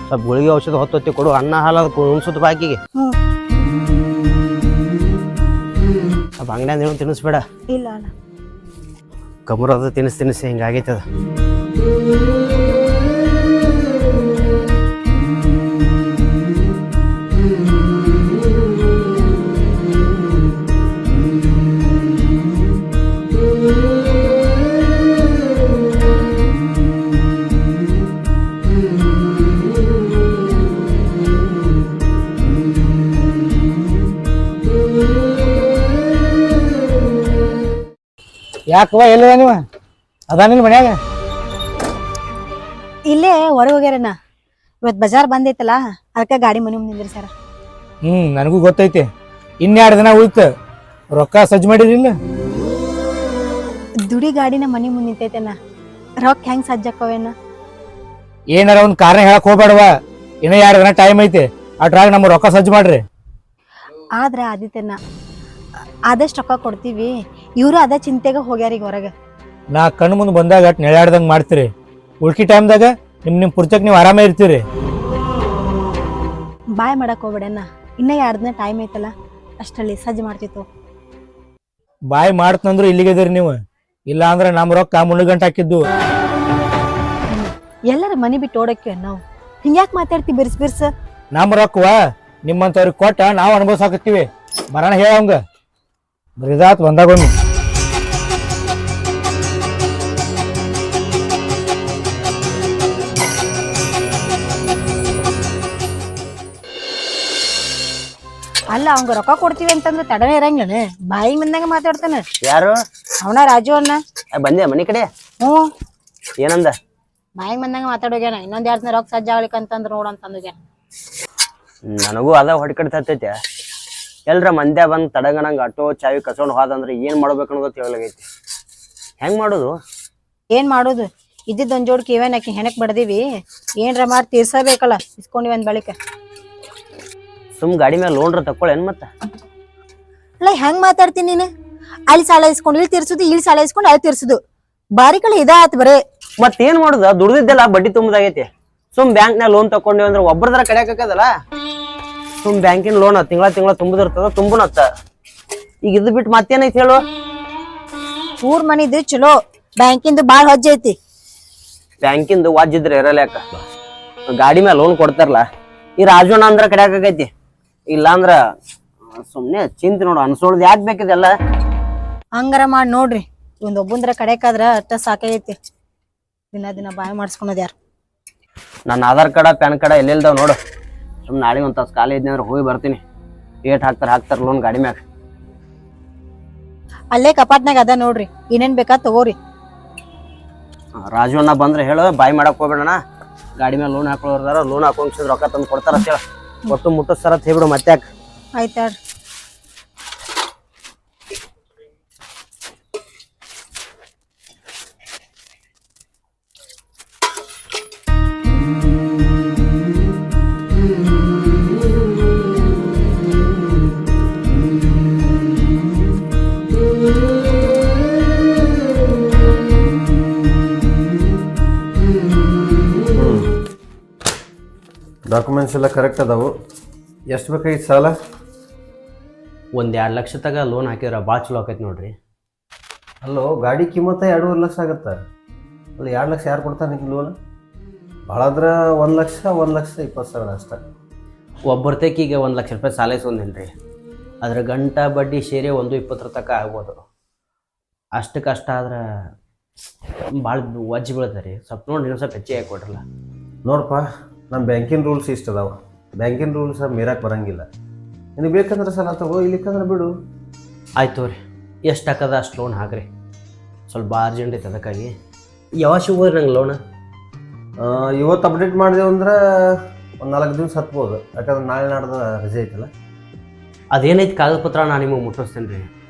ಸ್ವಲ್ಪ ಗುಳಿಗೆ ಔಷಧ ಹೊತ್ತೊತ್ತಿ ಕೊಡು, ಅನ್ನ ಹಾಲು ಅದು ಉಣ್ಸುತ್ತ ಬಾಕಿಗೆ. ಹ್ಮ್. ಸ್ವಲ್ಪ ಅಂಗಡಿಯಿಂದ ಏನು ತಿನ್ನಿಸ್ಬೇಡ. ಇಲ್ಲ ಅಣ್ಣ. ಕಮರದ ತಿನ್ನಿಸಿ ಹಿಂಗಾಗೈತೆ ಅದು. ಯಾಕವ್ವ ಎಲ್ಲಿದ ನೀವ ಅದಾನಿಲ್ ಮನ್ಯಾಗ? ಇಲ್ಲೇ ಹೊರಗೆ ಹೋಗ್ಯಾರಣ್ಣ. ಇವತ್ತು ಬಜಾರ್ ಬಂದೈತಲ್ಲ ಅದಕ್ಕೆ ಗಾಡಿ ಮನೆ ಮುಂದೆ ನಿಂದ್ರಿ ಸರ್. ನನಗೂ ಗೊತ್ತೈತಿ. 2 ದಿನ ಉಳಿತು, ರೊಕ್ಕ ಸಜ್ಜು ಮಾಡಿರಿಲ್ಲ? ದುಡಿ ಗಾಡಿನ ಮನೆ ಮುಂದೆ ನಿಂತೈತಣ್ಣ. ರೊಕ್ಕ ಹೆಂಗ್ ಸಜ್ಜಕ್ಕವೇನ? ಏನಾರ ಒಂದು ಕಾರಣ ಹೇಳಕ್ ಹೋಗ್ಬೇಡವ. ಇನ್ನೂ 2 ದಿನ ಟೈಮ್ ಐತಿ, ಅಟ್ರಾಗ ನಮ್ಮ ರೊಕ್ಕ ಸಜ್ಜು ಮಾಡ್ರಿ. ಆದ್ರೆ ಆದಿತ್ಯಣ್ಣ ಆದಷ್ಟು ರೊಕ್ಕ ಕೊಡ್ತೀವಿ. ಇವರು ಅದ ಚಿಂತೆಗೆ ಹೋಗ್ಯಾರ ಈಗ ಹೊರಗೆ. ನಾ ಕಣ್ಣು ಮುಂದೆ ಬಂದಾಗ ಅಟ್ ನೆಳಾಡ್ದಂಗೆ ಮಾಡ್ತೀರಿ. ಉಳ್ಕಿ ಟೈಮ್ದಾಗ ನಿಮ್ಮ ಪುರ್ಚಕ್ ನೀವು ಆರಾಮೇ ಇರ್ತೀರಿ. ಬಾಯ್ ಮಾಡಕ್ ಹೋಗ್ಬೇಡಣ್ಣ. ಇನ್ನ 2 ದಿನ ಟೈಮ್ ಐತಲ್ಲ, ಅಷ್ಟರಲ್ಲಿ ಸಜ್ಜು ಮಾಡ್ತಿತ್ತು. ಬಾಯ್ ಮಾಡ್ತಂದ್ರು ಇಲ್ಲಿಗೆದಿರಿ ನೀವು. ಇಲ್ಲ ಅಂದ್ರೆ ನಮ್ಮ ರೊಕ್ಕ ಮುಳ್ಳುಗಂಟು ಹಾಕಿದ್ದು. ಎಲ್ಲರ ಮನೆ ಬಿಟ್ಟು ಓಡಕ್ಕೆ ನಾವು ಹಿಂಗ್ಯಾಕೆ ಮಾತಾಡ್ತಿ ಬಿರ್ಸ್? ನಮ್ಮ ರೊಕ್ಕವ ನಿಮ್ಮಂತವ್ರಿಗೆ ಕೊಟ್ಟ ನಾವು ಅನುಭವಿಸಾಕತ್ತೀವಿ. ಬರೋಣ ಹೇಳಂಗ ಬರಿದಾತ್ ಬಂದಾಗೊಮ್ಮೆ. ಅಲ್ಲ ಅವಂಗ ರೊಕ್ಕ ಕೊಡ್ತೀವಿ ಅಂತಂದ್ರೆ ತಡನೇ ಇರಂಗಿಲ್ಲ, ಬಾಯಿ ಮಂದಂಗ ಮಾತಾಡ್ತಾನ. ಯಾರು? ಅವನ ರಾಜು ಅಣ್ಣ. ಬಂದೆ ಮನೆ ಕಡೆ? ಹ್ಞೂ, ಏನಂದ? ಬಾಯಿ ಮಂದಂಗ ಮಾತಾಡೋಗ್ಯಾನ. ಇನ್ನೊಂದ್ 2 ದಿನ ರೊಕ್ಕ ಸಜ್ಜ ಆಗ್ಲಿಕ್ಕಂತಂದ್ರ ನೋಡಂತಂದೋಗ್ಯಾನ. ನನಗೂ ಅದ ಹೊಡ್ಕಡ್ತೈತೆ. ಎಲ್ರ ಮಂದ್ಯ ಬಂದು ತಡಗಣಂಗೆ ಆಟೋ ಚಾವಿ ಕಸ್ಕೊಂಡು ಹೋದಂದ್ರೆ ಏನು ಮಾಡ್ಬೇಕು ಅನ್ನೋದು ತಿಳಿಲಾಗೈತಿ. ಹೆಂಗೆ ಮಾಡೋದು? ಏನ್ ಮಾಡೋದು? ಇದ್ದಿದ್ದೊಂದ್ ಜೋಡ್ ಕಿವೇನ್ ಹಾಕಿ ಹೆಣಕ್ ಬಡ್ದೀವಿ. ಏನ್ರ ಮಾಡಿ ತೀರ್ಸಬೇಕಲ್ಲ, ಇಸ್ಕೊಂಡಿವಿ ಒಂದ್ ಬಳಿಕ. ಸುಮ್ ಗಾಡಿ ಮೇಲೆ ಲೋನ್ರ ತಕ್ಕೊಳ್ಳೇನು ಮತ್ತೆ? ಅಲ್ಲ ಹೆಂಗ್ ಮಾತಾಡ್ತೀನಿ ನೀನು? ಅಲ್ಲಿ ಸಾಲ ಇಸ್ಕೊಂಡು ಇಲ್ಲಿ ತೀರ್ಸುದು, ಇಲ್ಲಿ ಸಾಲ ಇಸ್ಕೊಂಡು ಅಲ್ಲಿ ತೀರ್ಸುದು. ಬಾರಿ ಕಡೆ ಇದಾತ್ ಬರೇ. ಮತ್ತೇನ್ ಮಾಡುದ? ದುಡ್ದಿದ್ದೆಲ್ಲ ಬಡ್ಡಿ ತುಂಬದಾಗೈತಿ. ಸುಮ್ ಬ್ಯಾಂಕ್ನಾಗ ಲೋನ್ ತಕೊಂಡೇವಿ ಅಂದ್ರೆ ಒಬ್ಬರದರ ಕಡಿಯಾಕದಲ್ಲ. ಸುಮ್ ಬ್ಯಾಂಕಿನ ಲೋನ್ ತಿಂಗಳ ತುಂಬದಿರ್ತದ, ತುಂಬನತ್ತ. ಈಗ ಇದು ಬಿಟ್ಟು ಮತ್ತೇನೈತಿ ಹೇಳು? ಊರ್ ಮನಿದು ಚಲೋ, ಬ್ಯಾಂಕಿಂದು ಬಾಳ್ ಹೊಜ್ಜೆ ಐತಿ. ಬ್ಯಾಂಕಿಂದು ವಾಜಿದ್ರೆ ಇರಲ್ಯಾಕ. ಗಾಡಿ ಮೇಲೆ ಲೋನ್ ಕೊಡ್ತಾರಲ್ಲ, ಈ ರಾಜಣ್ಣ ಅಂದ್ರ ಕಡಿಯಾಕೈತಿ. ಇಲ್ಲಾಂದ್ರ ಸುಮ್ನೆ ಚಿಂತೆ ನೋಡು, ಅನ್ಸೋಳ್ದು ಯಾಕೆ ಬೇಕಿದೆಲ್ಲ? ಹಂಗಾರ ಮಾಡಿ ನೋಡ್ರಿ. ಒಬ್ಬಂದ್ರ ಕಡೆಕಾದ್ರ ಅಷ್ಟ ಸಾಕೈತಿ. ದಿನ ಬಾಯ್ ಮಾಡಿಸ್ಕೊಳೋದ್ ಯಾರು? ನನ್ನ ಆಧಾರ್ ಕಾರ್ಡ ಪ್ಯಾನ್ ಕಾರ್ಡ ಎಲ್ಲೆಲ್ದಾವ್ ನೋಡು. ಸುಮ್ಮನೆ ನಾಳೆ ಒಂದು ತಾಸು ಖಾಲಿ ಇದ್ನಿ ಅಂದ್ರೆ ಹೋಗಿ ಬರ್ತೀನಿ. ಏಟ್ ಹಾಕ್ತಾರ ಲೋನ್ ಗಾಡಿ ಮ್ಯಾಗ. ಅಲ್ಲೇ ಕಪಾಟ್ನಾಗ ಅದ ನೋಡ್ರಿ, ಏನೇನ್ ಬೇಕಾ ತಗೋರಿ. ರಾಜು ಅಣ್ಣ ಬಂದ್ರೆ ಹೇಳು, ಬಾಯ್ ಮಾಡಕ್ ಹೋಗ್ಬೇಡಣ. ಗಾಡಿ ಮೇಲೆ ಲೋನ್ ಹಾಕೊಳ್ಳೋರ್ದಾರ, ಲೋನ್ ಹಾಕೊಂಡ್ ರೊಕ್ಕ ತಂದು ಕೊಡ್ತಾರ ಅಂತ ಹೇಳ. ಒಟ್ಟು ಮುಟ್ಟಿಸ್ತಾರ ಅಂತ ಹೇಳ್ಬಿಡು ಮತ್ತೆ. ಯಾಕೆ? ಆಯ್ತಾಡ್ರಿ. ಡಾಕ್ಯುಮೆಂಟ್ಸ್ ಎಲ್ಲ ಕರೆಕ್ಟ್ ಅದಾವು. ಎಷ್ಟು ಬೇಕಾಗಿತ್ತು ಸಾಲ? 1-2 ಲಕ್ಷ ತಗ ಲೋನ್ ಹಾಕಿದ್ರ ಭಾಳ ಚಲೋ ಆಕೈತಿ ನೋಡ್ರಿ. ಅಲ್ಲೋ, ಗಾಡಿ ಕಿಮ್ಮತ್ತ 2.5 ಲಕ್ಷ ಆಗತ್ತೆ. ಅಲ್ಲಿ 2 ಲಕ್ಷ ಯಾರು ಕೊಡ್ತಾರೆ ನಿಮ್ಗೆ ಲೋನ್? ಭಾಳ ಆದ್ರೆ 1,20,000 ಅಷ್ಟೇ. ಒಬ್ಬರ್ತಕ್ಕೆ ಈಗ 1 ಲಕ್ಷ ರೂಪಾಯಿ ಸಾಲ ಇಸ್ಕೊಂಡೇನ್ರಿ. ಅದ್ರ ಗಂಟ ಬಡ್ಡಿ ಸೇರಿ 1.20 ತನಕ ಆಗ್ಬೋದು. ಅಷ್ಟು ಕಷ್ಟ ಆದ್ರೆ ಭಾಳ ವಜ್ಜಿ ಬೀಳ್ತಾರೆ ರೀ. ಸ್ವಲ್ಪ ನೋಡಿ ನೀವು ಸ್ವಲ್ಪ ಹೆಚ್ಚಿಗೆ ಹಾಕಿ ಕೊಡ್ರಲ್ಲ. ನೋಡಪ್ಪ, ನಮ್ಮ ಬ್ಯಾಂಕಿನ ರೂಲ್ಸ್ ಇಷ್ಟ ಅದಾವ. ಬ್ಯಾಂಕಿನ ರೂಲ್ಸ್ ಮೀರಕ್ಕೆ ಬರಂಗಿಲ್ಲ. ನಿನಗೆ ಬೇಕಂದ್ರೆ ಸಾಲ ತಗೋ, ಇಲ್ಲಿಕ್ಕಂದ್ರೆ ಬಿಡು. ಆಯ್ತು ರೀ, ಎಷ್ಟು ಹಾಕದ ಅಷ್ಟು ಲೋನ್ ಹಾಕ್ರಿ. ಸ್ವಲ್ಪ ಅರ್ಜೆಂಟ್ ಐತೆ ಅದಕ್ಕಾಗಿ. ಯಾವಾಗ ಸಿಗ್ಬೋದು ನಂಗೆ ಲೋನ್? ಇವತ್ತು ಅಪ್ಡೇಟ್ ಮಾಡಿದೆವು ಅಂದ್ರೆ ಒಂದು 4 ದಿವಸ ಹತ್ಬೋದು. ಯಾಕಂದ್ರೆ ನಾಳೆ ನಾಡ್ದು ರಜೆ ಐತಲ್ಲ. ಅದೇನೈತಿ ಕಾಗದ ಪತ್ರ ನಾನು ನಿಮಗೆ ಮುಟ್ಟಿಸ್ತೇನೆ ರೀ.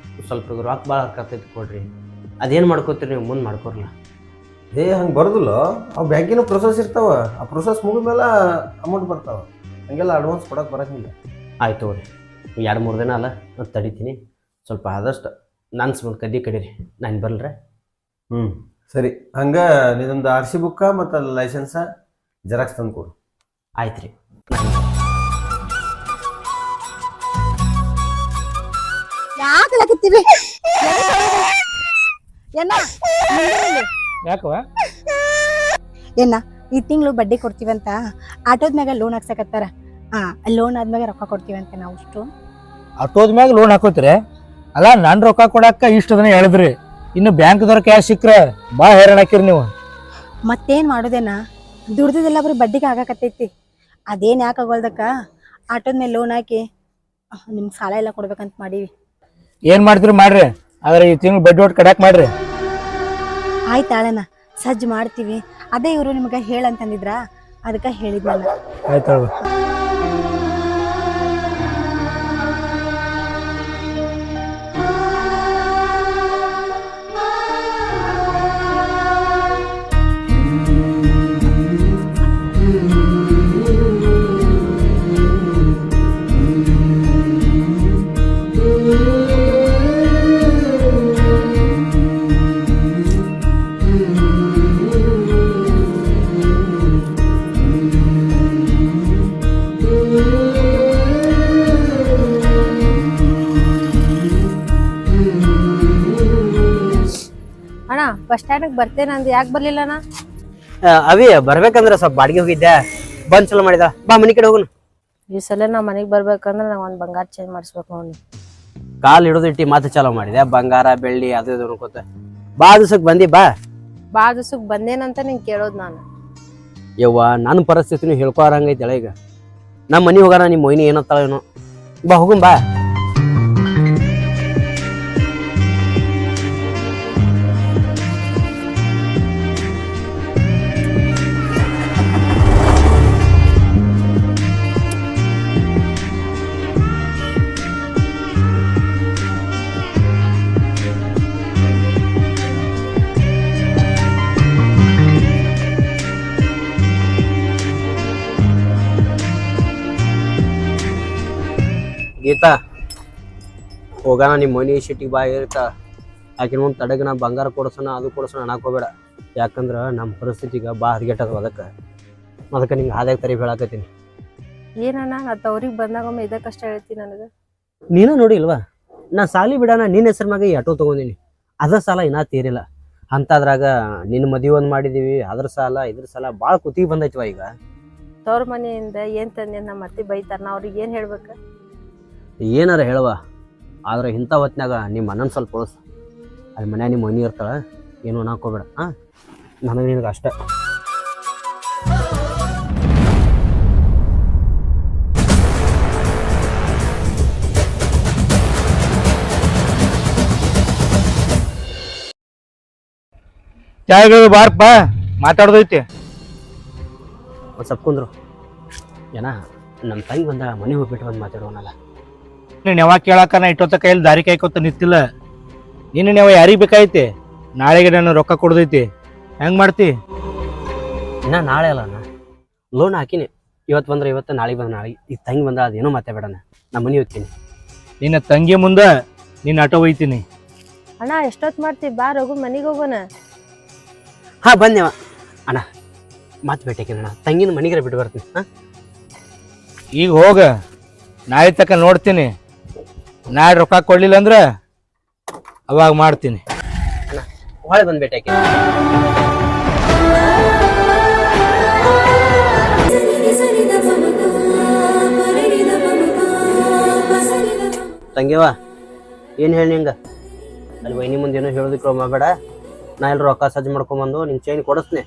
ಸ್ವಲ್ಪ ರೊಕ್ಕ ಭಾಳ ಹಾಕತೈತಿ ಕೊಡ್ರಿ. ಅದೇನು ಮಾಡ್ಕೋತೀರಿ ನೀವು? ಮುಂದೆ ಮಾಡ್ಕೊರಲ್ಲ. ಹಂಗೆ ಬರೋದಿಲ್ಲ. ಅವು ಬ್ಯಾಂಕಿನ ಪ್ರೊಸೆಸ್ ಇರ್ತಾವ. ಆ ಪ್ರೊಸೆಸ್ ಮುಗಿದ್ಮೇಲೆ ಅಮೌಂಟ್ ಬರ್ತಾವೆ. ಹಂಗೆಲ್ಲ ಅಡ್ವಾನ್ಸ್ ಕೊಡೋಕೆ ಬರೋಂಗಿಲ್ಲ. ಆಯ್ತು ರೀ, 2-3 ದಿನ ಅಲ್ಲ, ನಾನು ತಡಿತೀನಿ. ಸ್ವಲ್ಪ ಆದಷ್ಟು ನಾನು ಸ್ವಲ್ಪ ಕಡೀರಿ, ನಾನು ಬರಲ್ರೆ. ಸರಿ. ಹಂಗೆ ನಿನ್ನೊಂದು RC ಬುಕ್ಕ ಮತ್ತು ಲೈಸೆನ್ಸ ಜೆರಾಕ್ಸ್ ತಂದು ಕೊಡು. ಆಯ್ತು ರೀ. ಯಾಕೆ ಲಕತ್ತೀವಿ ಏನ ಯಾಕವ ಏನ ಈ ತಿಂಗಳು ಬಡ್ಡಿ ಕೊಡ್ತೀವಂತ ಆಟೋದ ಮ್ಯಾಗ ಲೋನ್ ಹಾಕ್ಸಕತ್ತಾರ. ಲೋನ್ ಆದ್ಮ್ಯಾಗ ರೊಕ್ಕ ಕೊಡ್ತೀವಂತ ನಾವು ಅಷ್ಟು. ಆಟೋದ ಮ್ಯಾಗ ಲೋನ್ ಹಾಕೋತೀರಿ? ಅಲ್ಲ ನನ್ ರೊಕ್ಕ ಕೊಡಾಕ ಇಷ್ಟ ಅದನ್ನ ಹೇಳಿದ್ರಿ, ಇನ್ನು ಬ್ಯಾಂಕ್ದವ್ರ ಕ್ಯಾಶ್ ಸಿಕ್ಕ್ರ ಭಾಳ ಹೈರಾಣ ಹಾಕಿರಿ ನೀವು. ಮತ್ತೇನ್ ಮಾಡೋದೇನ, ದುಡ್ದಿದ್ದೆಲ್ಲ ಬರೀ ಬಡ್ಡಿಗೆ ಆಗಾಕತ್ತೈತಿ. ಅದೇನ್ ಯಾಕೆ ಆಗೋಲ್ದಕ್ಕ ಆಟೋದ ಮೇಲೆ ಲೋನ್ ಹಾಕಿ ನಿಮ್ಗೆ ಸಾಲ ಎಲ್ಲ ಕೊಡ್ಬೇಕಂತ ಮಾಡೀವಿ. ಏನ್ ಮಾಡ್ತೀರಿ ಮಾಡ್ರಿ, ಆದ್ರೆ ಈ ತಿಂಗಳು ಬಡ್ಡಿ ಒಟ್ಟು ಕಡ್ಯಾಕ್ ಮಾಡ್ರಿ. ಆಯ್ತಾಳನ ಸಜ್ಜು ಮಾಡ್ತೀವಿ. ಅದೇ ಇವರು ನಿಮ್ಗೆ ಹೇಳಂತಂದಿದ್ರ, ಅದಕ್ಕೆ ಹೇಳಿದ್ನಲ್ಲ. ಆಯ್ತು. ಅಣ್ಣ ಬಸ್ ಸ್ಟ್ಯಾಂಡ್ ಬರ್ತೇನೆ ಅಂದ್ ಯಾಕೆ ಬರ್ಲಿಲ್ಲ ಅಣ್ಣ? ಅವಿ ಬರ್ಬೇಕಂದ್ರ ಸ್ವಲ್ಪ ಬಾಡಿಗೆ ಹೋಗಿದ್ದೆ, ಬಂದ್ ಚಲೋ ಮಾಡಿದ. ಬಾ ಮನಿ ಕಡೆ ಹೋಗುನು. ಈ ಸಲ ನಾ ಮನೆಗ್ ಬರ್ಬೇಕಂದ್ರ ನಾ ಒಂದ್ ಬಂಗಾರ ಚೇಂಜ್ ಮಾಡಿಸ್ಬೇಕು ನೋಡಿ. ಕಾಲ್ ಹಿಡಿದು ಇಟ್ಟಿ ಮಾತು ಚಾಲೋ ಮಾಡಿದೆ, ಬಂಗಾರ ಬೆಳ್ಳಿ ಅದು ಇದು ಅನ್ಕೋತ. ಬಾ ದಿವ್ಸಕ್ ಬಂದಿ ಬಾ. ಬಾಳ ದಿವ್ಸಕ್ ಬಂದೇನಂತ ನಿಂಗೆ ಕೇಳೋದ್ ನಾನು. ಯವ್ವ ನನ್ನ ಪರಿಸ್ಥಿತಿನೂ ಹೇಳ್ಕೊರಂಗೈತಲ್ಲ ಈಗ. ನಮ್ಮ ಮನಿ ಹೋಗಾರ ನಿಮ್ಮ ಮೊಯ್ನಿ ಏನತ್ತಾಳ ಏನೋ. ಬಾ ಹೋಗುನ್ ಬಾ. ಗೀತಾ ಹೋಗೋಣ, ನಿಮ್ಮ ಮನಿ ಸಿಟಿಗೆ ಬಾ ಇರ್ತಾ. ಆಕಿನ ಒಂದು ತಡಗ ನಾ ಬಂಗಾರ ಕೊಡ್ಸೋಣ ಅದು ಕೊಡ್ಸೋಣ ಅನ್ನಕೋಬೇಡ. ಯಾಕಂದ್ರೆ ನಮ್ಮ ಪರಿಸ್ಥಿತಿಗೆ ಬಾ ಹದಗೆಟ್ಟದ. ಅದಕ್ಕೆ ನಿಂಗೆ ಹಾದಾಗ ತರಿ ಹೇಳಾಕತ್ತೀನಿ. ಏನಣ್ಣ ನಾ ತವ್ರಿಗೆ ಬಂದಾಗೊಮ್ಮೆ ಇದ ಕಷ್ಟ ಹೇಳ್ತೀನಿ ನನಗೆ. ನೀನು ನೋಡಿ ಇಲ್ವಾ, ನಾ ಸಾಲಿ ಬಿಡೋಣ ನಿನ್ನ ಹೆಸರು ಮ್ಯಾಗ ಈ ಆಟೋ ತೊಗೊಂಡಿನಿ. ಅದ್ರ ಸಾಲ ಇನ್ನೂ ತೀರಿಲ್ಲ. ಅಂಥದ್ರಾಗ ನಿನ್ನ ಮದುವೆ ಒಂದು ಮಾಡಿದೀವಿ, ಅದ್ರ ಸಾಲ ಇದ್ರ ಸಾಲ ಭಾಳ ಕುತ್ತಿಗೆ ಬಂದೈತಿವ ಈಗ. ತವ್ರ ಮನೆಯಿಂದ ಏನ್ ತಂದೆ ನಮ್ಮ ಅತ್ತಿ ಬೈತಾರ, ನಾ ಅವ್ರಿಗೆ ಏನ್ ಹೇಳ್ಬೇಕು? ಏನಾರ ಹೇಳುವ, ಆದ್ರೆ ಇಂಥ ಹೊತ್ನಾಗ ನಿಮ್ಮ ಅಣ್ಣನ ಸ್ವಲ್ಪ ಉಳಿಸ್. ಅಲ್ಲಿ ಮನ್ಯಾಗ ನಿಮ್ಮ ಮನಿ ಇರ್ತಾಳೆ, ಏನು ಅನ್ನಕೋಬೇಡ. ನನಗೆ ನಿನಗೆ ಅಷ್ಟೇ. ಚಾಯ್ಗಳು ಬಾರಪ್ಪ, ಮಾತಾಡೋದೈತಿ. ಒಂದು ಸ್ವಲ್ಪ ಕುಂದ್ರು. ಏನ ನಮ್ಮ ತಂಗಿ ಬಂದ ಮನೆ ಹೋಗ್ಬಿಟ್ಟು ಬಂದು ಮಾತಾಡೋನಲ್ಲ. ನೀನು ಯಾವಾಗ ಕೇಳಾಕ ನಾ ಇಟ್ಟೊತ್ತ ಕೈಯಲ್ಲಿ ದಾರಿ ಕಾಯ್ಕೊತ ನಿಂತಿಲ್ಲ. ನೀನು ನೀವು ಯಾರಿಗೆ ಬೇಕಾಯ್ತಿ? ನಾಳೆಗೆ ನಾನು ರೊಕ್ಕ ಕೊಡದೈತಿ, ಹೆಂಗ್ ಮಾಡ್ತಿ? ಇನ್ನ ನಾಳೆ ಅಲ್ಲ ಅಣ್ಣ, ಲೋನ್ ಹಾಕಿನಿ. ಇವತ್ತು ಬಂದ್ರೆ ಇವತ್ತು, ನಾಳೆಗೆ ಬಂದ್ರೆ ನಾಳೆಗೆ. ಈಗ ತಂಗಿ ಬಂದ ಅದೇನೋ ಮಾತಾಡೋಣ, ನಮ್ಮ ಮನೆ ಹೋಗ್ತೀನಿ. ನಿನ್ನ ತಂಗಿ ಮುಂದೆ ನಿನ್ನ ಆಟೋ ಒಯ್ತೀನಿ. ಅಣ್ಣ ಎಷ್ಟೊತ್ ಮಾಡ್ತಿ? ಬಾ ರಘು ಮನಿಗೆ ಹೋಗೋಣ. ಹಾಂ ಬಂದೇವ ಅಣ್ಣ, ಮತ್ತೆ ಭೇಟಿಯಾಕಿನ ತಂಗಿನ ಮನೆಗೆ ಬಿಟ್ಟು ಬರ್ತೀನಿ. ಈಗ ಹೋಗ, ನಾಳೆ ತಕ ನೋಡ್ತೀನಿ. ನಾಳೆ ರೊಕ್ಕ ಕೊಡ್ಲಿಲ್ಲ ಅಂದ್ರೆ ಅವಾಗ ಮಾಡ್ತೀನಿ. ಹೊಳೆ ಬಂದು ಭೇಟಿಯಾಕಿ. ತಂಗಿವ ಏನು ಹೇಳಿ ನಿಂಗೆ? ಅಲ್ಲಿ ವೈನಿ ಮುಂದೆ ಏನೋ ಹೇಳೋದಕ್ಕೆ ಮಾಡಬೇಡ. ನಾ ಎಲ್ಲರೂ ರೊಕ್ಕ ಸಜ್ಜು ಮಾಡ್ಕೊಂಬಂದು ನಿಂಗೆ ಚೈನ್ ಕೊಡಿಸ್ತೀನಿ.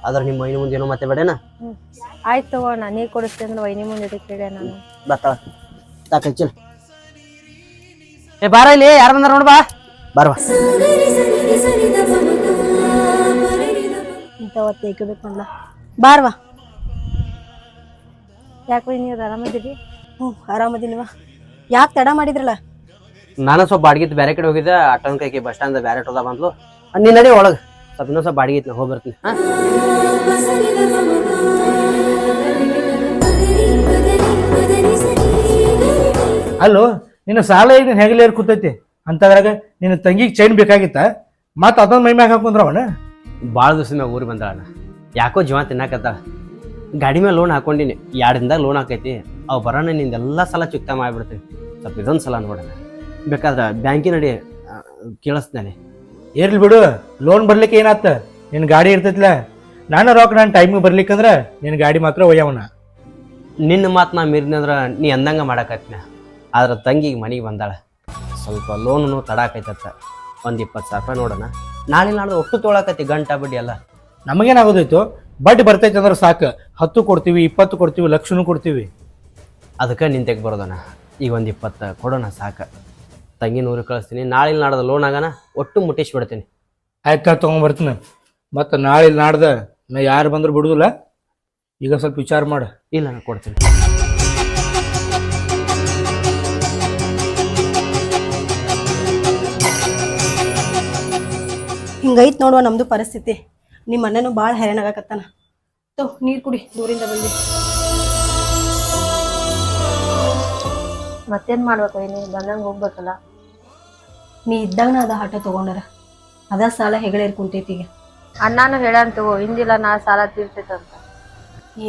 ಆದ್ರೆ ನಿಮ್ಮ ವೈನಿ ಮುಂದೆ ಏನೋ ಮತ್ತೆ ಬೇಡೇನ? ಆಯ್ತು ತಗೋಣ, ನೀ ಕೊಡಿಸ್ತೀನಿ ಅಂದ್ರೆ ವೈನಿ ಮುಂದೆ ಕೇಳ ನಾನು. ಬರ್ತಾಳ ತಾಕೈಚಿಲ್ಲ. ಏ ಬಾರ ಇಲ್ಲಿ, ಯಾರು ಬಂದಾರ ನೋಡು. ಬಾ ಬಾರವಾ. ಇಂಥವತ್ತು ಏಕಬೇಕಲ್ಲ, ಬಾರ್ವಾ. ಯಾಕೆ ವೈನಿ ಅದು ಆರಾಮದಿರಿ? ಆರಾಮದಿನಿವ. ಯಾಕೆ ತಡ ಮಾಡಿದ್ರಲ್ಲ? ನಾನು ಸ್ವಲ್ಪ ಬಾಡಿಗೆ ಬೇರೆ ಕಡೆ ಹೋಗಿದ್ದೆ. ಆಟೋನ್ ಕೈಗೆ ಬಸ್ ಸ್ಟ್ಯಾಂಡ್ ಬೇರೆ ಆಟೋದ ಬಂದ್ಲು. ನೀನು ನಡಿ ಒಳಗೆ, ಸ್ವಲ್ಪ ಇನ್ನೊಂದು ಸ್ವಲ್ಪ ಬಾಡಿಗೆ ನಾ ಹೋಗಿ ಬರ್ತೀನಿ. ಅಲ್ಲೋ ನಿನ್ನ ಸಾಲ ಈಗ ಹೆಗಲೇರ್ ಕೂತೈತಿ ಅಂತದ್ರಾಗ ನಿನ್ನ ತಂಗಿಗೆ ಚೈನ್ ಬೇಕಾಗಿತ್ತ, ಮತ್ತ ಅದೊಂದು ಮೈ ಮ್ಯಾಗ ಹಾಕೊಂಡ್ರವನ. ಭಾಳ ದಿವಸ ಮ್ಯಾಗ ಊರಿಗೆ ಬಂದಾಳ. ಯಾಕೋ ಜೀವ ತಿನ್ನಾಕತ್ತ. ಗಾಡಿ ಮೇಲೆ ಲೋನ್ ಹಾಕೊಂಡಿನಿ 2 ದಿನದಾಗ ಲೋನ್ ಹಾಕೈತಿ. ಅವು ಬರೋಣ ನಿಂದೆಲ್ಲ ಸಲ ಚುಕ್ತಾ ಮಾಡಿಬಿಡ್ತೀನಿ. ಸ್ವಲ್ಪ ಇದೊಂದು ಸಲ ನೋಡೋಣ, ಬೇಕಾದ್ರೆ ಬ್ಯಾಂಕಿನ ನಡಿ ಕೇಳಿಸ್ತಾನೆ. ಇರ್ಲಿ ಬಿಡು, ಲೋನ್ ಬರ್ಲಿಕ್ಕೆ ಏನಾತ, ನಿನ್ನ ಗಾಡಿ ಇರ್ತೈತಿಲ್ಲ. ನಾನು ರೊಕ್ಕ ನಾನು ಟೈಮಿಗೆ ಬರ್ಲಿಕ್ಕಂದ್ರೆ ನಿನ್ನ ಗಾಡಿ ಮಾತ್ರ ಒಯ್ಯವನ. ನಿನ್ನ ಮಾತು ನಾ ಮೀರಿನಂದ್ರೆ ನೀ ಅಂದಂಗೆ ಮಾಡಾಕತ್ನ. ಆದ್ರೆ ತಂಗಿಗೆ ಮನೆಗೆ ಬಂದಾಳ, ಸ್ವಲ್ಪ ಲೋನು ತಡಾಕೈತತ್ತ. ಒಂದು 20,000 ರೂಪಾಯಿ ನೋಡೋಣ. ನಾಳೆ ನಾಡ್ದು ಒಟ್ಟು ತೊಗೊಳಕತ್ತಿ ಗಂಟಾ ಬಡ್ಡಿ ಎಲ್ಲ. ನಮಗೇನಾಗೋದೈತು, ಬಡ್ಡಿ ಬರ್ತೈತೆ ಅಂದ್ರೆ ಸಾಕು. 10 ಕೊಡ್ತೀವಿ, 20 ಕೊಡ್ತೀವಿ, ಲಕ್ಷನೂ ಕೊಡ್ತೀವಿ. ಅದಕ್ಕೆ ನಿಂತೆಗೆ ಬರೋದಣ್ಣ. ಈಗ ಒಂದು 20 ಕೊಡೋಣ ಸಾಕು. ತಂಗಿ 100 ಕಳಿಸ್ತೀನಿ. ನಾಳೆ ನಾಡ್ದು ಲೋನ್ ಆಗೋಣ, ಒಟ್ಟು ಮುಟ್ಟಿಸ್ಬಿಡ್ತೀನಿ. ಆಯ್ತಾ, ತೊಗೊಂಬರ್ತೀನಿ. ಮತ್ತು ನಾಳೆ ನಾಡ್ದ ನಾ ಯಾರು ಬಂದರೂ ಬಿಡುದಿಲ್ಲ. ಈಗ ಸ್ವಲ್ಪ ವಿಚಾರ ಮಾಡು. ಇಲ್ಲ ನಾನು ಕೊಡ್ತೀನಿ. ಹಿಂಗೈತ್ ನೋಡುವ ನಮ್ದು ಪರಿಸ್ಥಿತಿ. ನಿಮ್ಮ ಅಣ್ಣನೂ ಭಾಳ ಹೈರಾಣ ಆಗಕತ್ತಾನ. ನೀರು ಕುಡಿ, ದೂರಿಂದ ಬಂದಿ. ಮತ್ತೇನ್ ಮಾಡ್ಬೇಕು ಏನಿ ಬಂದಂಗ ಹೋಗ್ಬೇಕಲ್ಲ. ನೀ ಇದ್ದಾಗ ನಾ ಅದ ಆಟೋ ತಗೊಂಡಾರ, ಅದ ಸಾಲ ಹೆಗಡೆ ಕುಂತೈತಿ. ಈಗ ಅಣ್ಣಾನು ಹೇಳ್ಯಾನ ತಗೋ, ಹಿಂದಿಲ್ಲ ನಾ ಸಾಲ ತೀರ್ತೈತಂತ.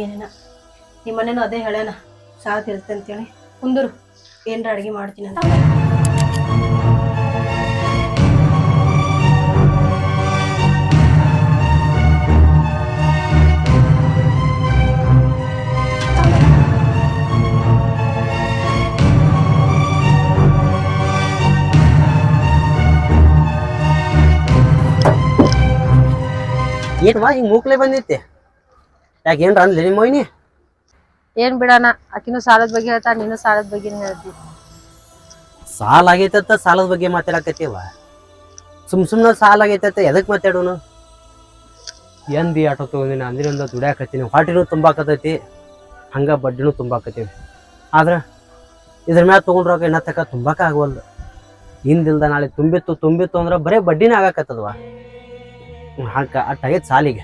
ಏನೇನ ನಿಮ್ಮ ಮನೇನು ಅದೇ ಹೇಳ್ಯಾನ, ಸಾಲ ತೀರ್ತೈತೆ ಅಂತೇಳಿ. ಕುಂದರು ಏನ್ರ ಅಡುಗೆ ಮಾಡ್ತೀನಿ ಅಂತ. ಏನ್ವಾ ಹಿಂಗೆ ಮೂಕ್ಲೆ ಬಂದೈತಿ? ಯಾಕೆ ಏನ್ರ ಅಂದ್ಲಿ ನಿಮ್ಮ ಮೊಯ್ನಿ? ಏನ್ ಬಿಡಣ, ಆಕಿನೂ ಸಾಲದ ಬಗ್ಗೆ ಹೇಳ್ತಾ, ನೀನು ಸಾಲದ ಬಗ್ಗೆ ಹೇಳ್ತಿ. ಸಾಲ ಆಗೈತತ್ತ ಸಾಲದ ಬಗ್ಗೆ ಮಾತಾಡಕತ್ತೀವ. ಸುಮ್ಮನೆ ಸಾಲ ಆಗೈತತ್ತ ಎದಕ್ಕೆ ಮಾತಾಡೋನು? ಎಂದಿ ಆಟೋ ತೊಗೊಂಡಿನಿ, ಅಂದಿನಿಂದ ದುಡ್ಯಾಕತ್ತೀನಿ. ಹೊಟ್ಟಿನೂ ತುಂಬಾಕತೈತಿ, ಹಂಗೆ ಬಡ್ಡಿನೂ ತುಂಬಾಕತ್ತೀವಿ. ಆದ್ರೆ ಇದ್ರ ಮ್ಯಾಲ ತೊಗೊಂಡ್ರಾಗ ಇನ್ನ ತಕ ತುಂಬಾಕ ಆಗವಲ್ದು. ಹಿಂದಿಲ್ದ ನಾಳೆ ತುಂಬಿತ್ತು ಅಂದ್ರೆ ಬರೇ ಬಡ್ಡಿನೇ ಆಗಾಕತ್ತದವ. ಹಾಕ ಅಟ್ಟಾಗೈತೆ ಸಾಲಿಗೆ.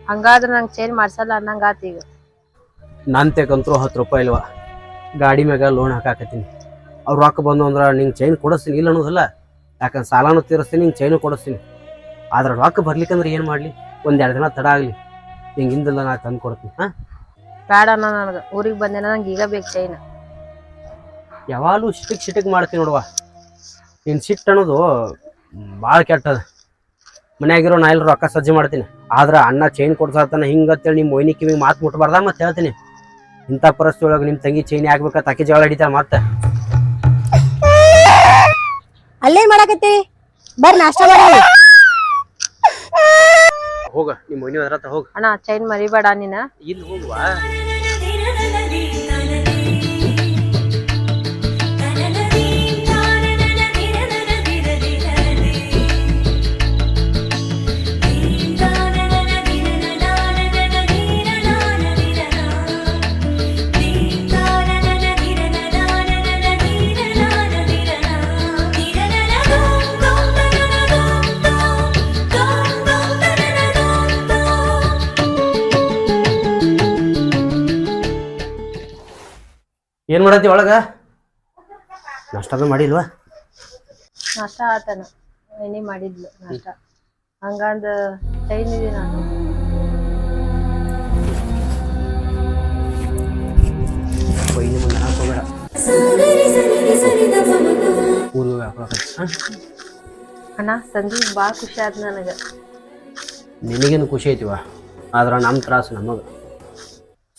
ಹಂಗಾದ್ರೆ ನಂಗೆ ಚೇಂಜ್ ಮಾಡ್ಸಲ್ಲ ಅನ್ನಂಗ ಆತ. ಈಗ ನಾನು ತೆಗಂತರೂ 10 ರೂಪಾಯಿ ಇಲ್ವ, ಗಾಡಿ ಮ್ಯಾಗ ಲೋನ್ ಹಾಕಾಕತ್ತೀನಿ. ಅವ್ರು ರೊಕ್ಕ ಬಂದು ಅಂದ್ರೆ ನಿಂಗೆ ಚೈನ್ ಕೊಡಿಸ್ತೀನಿ, ಇಲ್ಲ ಅನ್ನೋದಿಲ್ಲ. ಯಾಕಂದ್ರೆ ಸಾಲನೂ ತೀರಿಸ್ತೀನಿ, ನಿಂಗೆ ಚೈನು ಕೊಡಿಸ್ತೀನಿ. ಆದ್ರೆ ರೊಕ್ಕ ಬರ್ಲಿಕ್ಕಂದ್ರೆ ಏನು ಮಾಡಲಿ? 1-2 ದಿನ ತಡ ಆಗಲಿ, ನಿಂಗೆ ಹಿಂದಿಲ್ಲ ನಾ ತಂದು ಕೊಡ್ತೀನಿ. ಹಾಂ ಬೇಡ ಅಣ್ಣ, ನನಗೆ ಊರಿಗೆ ಬಂದೇನ, ನಂಗೆ ಈಗ ಬೇಕು ಚೈನ್. ಯಾವಾಗಲೂ ಸಿಟಿಗೆ ಮಾಡ್ತೀನಿ ನೋಡುವ. ನಿನ್ನ ಸಿಟ್ಟು ಅನ್ನೋದು ಭಾಳ ಕೆಟ್ಟದ. ಮನ್ಯಾಗಿರೋ ನಾ ಎಲ್ಲರೂ ರೊಕ್ಕ ಸಜ್ಜೆ ಮಾಡ್ತೀನಿ. ಆದ್ರೆ ಅಣ್ಣ ಚೈನ್ ಕೊಡ್ಸಾತಾನ ಹಿಂಗತ್ತೇಳಿ ನಿಮ್ಮ ಮೊಯ್ನಿ ಕಿವಿಗೆ ಮಾತು ಮುಟ್ಬಾರ್ದ. ಮತ್ತೆ ಹೇಳ್ತೀನಿ, ಇಂಥ ಪರಿಸ್ಥಿತಿ ಒಳಗೆ ನಿಮ್ಮ ತಂಗಿ ಚೈನ್ ಆಗ್ಬೇಕಂತ ಅಕ್ಕಿ ಜಗಳ ಹಿಡಿತಾರ. ಮತ್ತೆ ಅಲ್ಲೇನ್ ಮಾಡಾಕತ್ತಿ? ಬರ್ರಿ ನಾಷ್ಟ ಮಾಡಿ. ಹೋಗ, ನಿಮ್ಮ ಮೊಯ್ನಿ ಅದ್ರ ಹತ್ರ ಹೋಗ. ಅಣ್ಣ ಚೈನ್ ಮರಿಬೇಡ ನೀನ. ಇಲ್ಲಿ ಹೋಗುವ. ಏನ್ ಮಾಡತ್ತಿ ಒಳಗ? ನಾಷ್ಟದ ಮಾಡಿಲ್ವಾ? ನಾಷ್ಟ ಆತನ, ಏನೇ ಮಾಡಿದ್ಲು ನಾಷ್ಟ. ಹಂಗಂದ ಚೈನ್ ಇದೆ ನಾನು. ಕೊಯ್ನಿ ಮುಂದೆ ಹಾಕೋಬೇಡ. ಊರಿಗೆ ಅಣ್ಣ ಸಂಜೆ ಭಾಳ ಖುಷಿ ಆಯ್ತು ನನಗೆ. ನಿನಗೇನು ಖುಷಿ ಐತಿವ, ಆದ್ರೆ ನಮ್ಮ ತ್ರಾಸು ನಮಗೆ.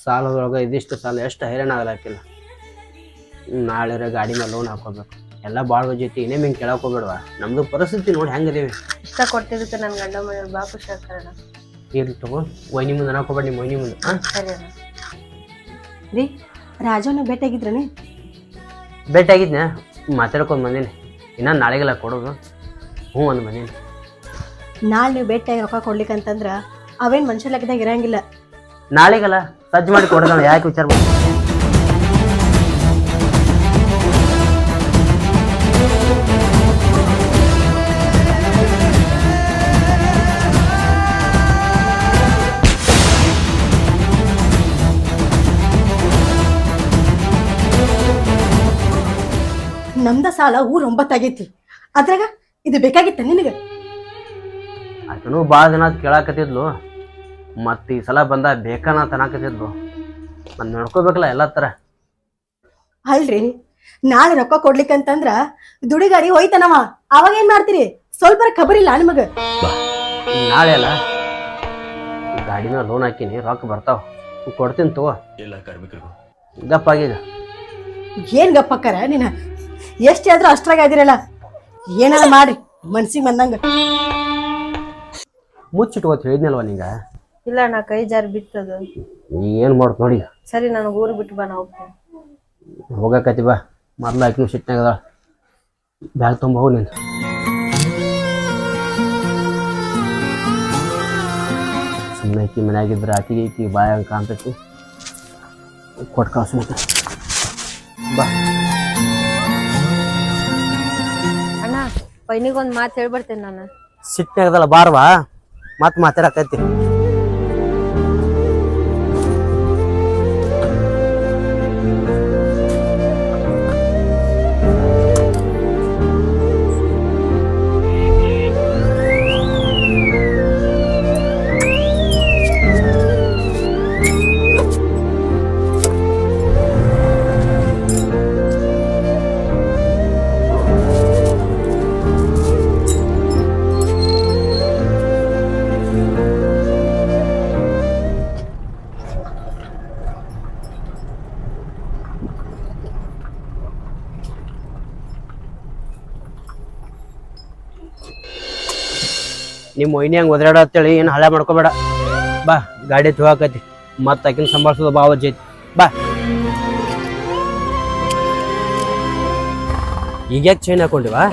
ಸಾಲದೊಳಗೆ ಇದಿಷ್ಟು ಸಾಲ ಎಷ್ಟು ಹೈರಾಣ ಆಗಲಾಕಿಲ್ಲ. ನಾಳೆ ಗಾಡಿ ಮೇಲೆ ಲೋನ್ ಹಾಕೋಬೇಕು, ಎಲ್ಲ ಭಾಳ ಜೊತೆ ಇನ್ನೇ ಹಿಂಗೆ ಕೇಳಕ್ಕೆ ಹೋಗ್ಬೇಡವಾ. ನಮ್ಮದು ಪರಿಸ್ಥಿತಿ ನೋಡಿ ಹೆಂಗದೇವಿ. ಇಷ್ಟ ಕೊಟ್ಟಿದ್ದಕ್ಕೆ ನನ್ನ ಗಂಡ ಮನೆಯವ್ರು ಭಾಳ ಖುಷಿ ಆಗ್ತಾರಣ್ಣ. ಇರ್ಲಿ ತಗೋ, ವೈನಿ ಮುಂದೆ ಹಾಕೋಬೇಡ, ನಿಮ್ಮ ವೈನಿ ಮುಂದೆ. ಹಾಂ ಸರಿ ಅಣ್ಣ. ರೀ ರಾಜನ ಭೇಟಿಯಾಗಿದ್ರನೇ? ಭೇಟಿಯಾಗಿದ್ನ, ಮಾತಾಡ್ಕೊಂಡು ಬಂದೀನಿ. ಇನ್ನು ನಾಳೆಗೆಲ್ಲ ಕೊಡೋದು. ಹ್ಞೂ ಅಂದು ಬಂದೀನಿ. ನಾಳೆ ನೀವು ಭೇಟಿಯಾಗಿ ರೊಕ್ಕ ಕೊಡ್ಲಿಕ್ಕಂತಂದ್ರೆ ಅವೇನು ಮನುಷ್ಯ ಲೆಕ್ಕದಾಗ ಇರಂಗಿಲ್ಲ. ನಾಳೆಗೆಲ್ಲ ಸಜ್ಜು ಮಾಡಿ ಕೊಡೋದ, ಯಾಕೆ ವಿಚಾರ ಮಾಡಿ. ನಮ್ದ ಸಾಲ ಊರ್ 9 ಆಗೈತಿ, ಅದ್ರಾಗ ಇದು ಬೇಕಾಗಿತ್ತ ನಿನಗೆ? ಆತನು ಭಾಳ ದಿನ ಕೇಳಾಕತ್ತಿದ್ಲು. ಮತ್ತು ಈ ಸಲ ಬಂದ ಬೇಕಾನ ತನಾಕತಿದ್ವು ನಾನು ನೋಡ್ಕೋಬೇಕಲ್ಲ ಎಲ್ಲ ಥರ. ಅಲ್ರಿ ನಾಳೆ ರೊಕ್ಕ ಕೊಡ್ಲಿಕ್ಕಂತಂದ್ರ ದುಡಿ ಗಾಡಿ ಹೋಯ್ತನವ, ಅವಾಗ ಏನ್ ಮಾಡ್ತೀರಿ? ಸ್ವಲ್ಪ ಖಬರಿಲ್ಲ ನಿಮಗ? ನಾಳೆ ಅಲ್ಲ ಗಾಡಿನ ಲೋನ್ ಹಾಕಿನಿ, ರೊಕ್ಕ ಬರ್ತಾವ, ಕೊಡ್ತೀನಿ ತಗೋ. ಗಪ್ಪಾಗೀಗ ಏನ್ ಗಪ್ಪಕ್ಕಾರ ನೀನ? ಎಷ್ಟ್ ಆದ್ರೂ ಅಷ್ಟ್ರಾಗ ಅದಿರಲ್ಲ, ಏನಾರ ಮಾಡ್ರಿ ಮನ್ಸಿಗೆ ಬಂದಂಗ. ಮುಚ್ಚಿಟ್ಕೋತ ಹೇಳಿದ್ನಲ್ವ ನಿಂಗ. ಇಲ್ಲ ನಾ ಕೈ ಜಾರಿ ಬಿತ್ತದ. ನೀ ಏನು ಮಾಡ್ತ ನೋಡಿ. ಸರಿ ನನಗೆ ಊರು ಬಿಟ್ಟು ಬಾ, ನಾ ಹೋಗ್ತೇನೆ. ಹೋಗಕತಿ ಬಾ, ಮೊದ್ಲು ಆಕಿನ ಸಿಟ್ನಾಗ ಅದಾಳ. ಬ್ಯಾಗ್ ತುಂಬ ಹೋಗಿ ನೀನು. ಸುಮ್ಮನೆ ಆಕಿ ಮನ್ಯಾಗಿದ್ರೆ ಆಕಿಗೆ ಈಕಿ ಬಾಯ ಕಾಣ್ತೈತಿ, ಕೊಟ್ಟು ಕಳ್ಸ್ಬೇಕು. ಬಾ ಅಣ್ಣ ಪೈನಿಗೊಂದು ಮಾತು ಹೇಳ್ಬರ್ತೇನೆ ನಾನು. ಸಿಟ್ನಾಗ ಅದಲ್ಲ, ಬಾರ್ವಾ ಮತ್ತೆ ಮಾತಾಡಕೈತಿ. ನಿಮ್ಮ ಮೊಯ್ನಿ ಹಂಗೆ ಒದರಾಡ ಅಂತೇಳಿ ಏನು ಹಳೆ ಮಾಡ್ಕೋಬೇಡ. ಬಾ ಗಾಡಿ ಹೋಗಾಕತಿ, ಮತ್ತೆ ಆಕಿನ ಸಂಭಾಳ್ಸೋದು ಬಾ ಅವಜ್ಜಿ ಐತಿ. ಬಾ ಈಗ್ಯಾಕೆ ಚೈನ್ ಹಾಕೊಂಡಿವಾ?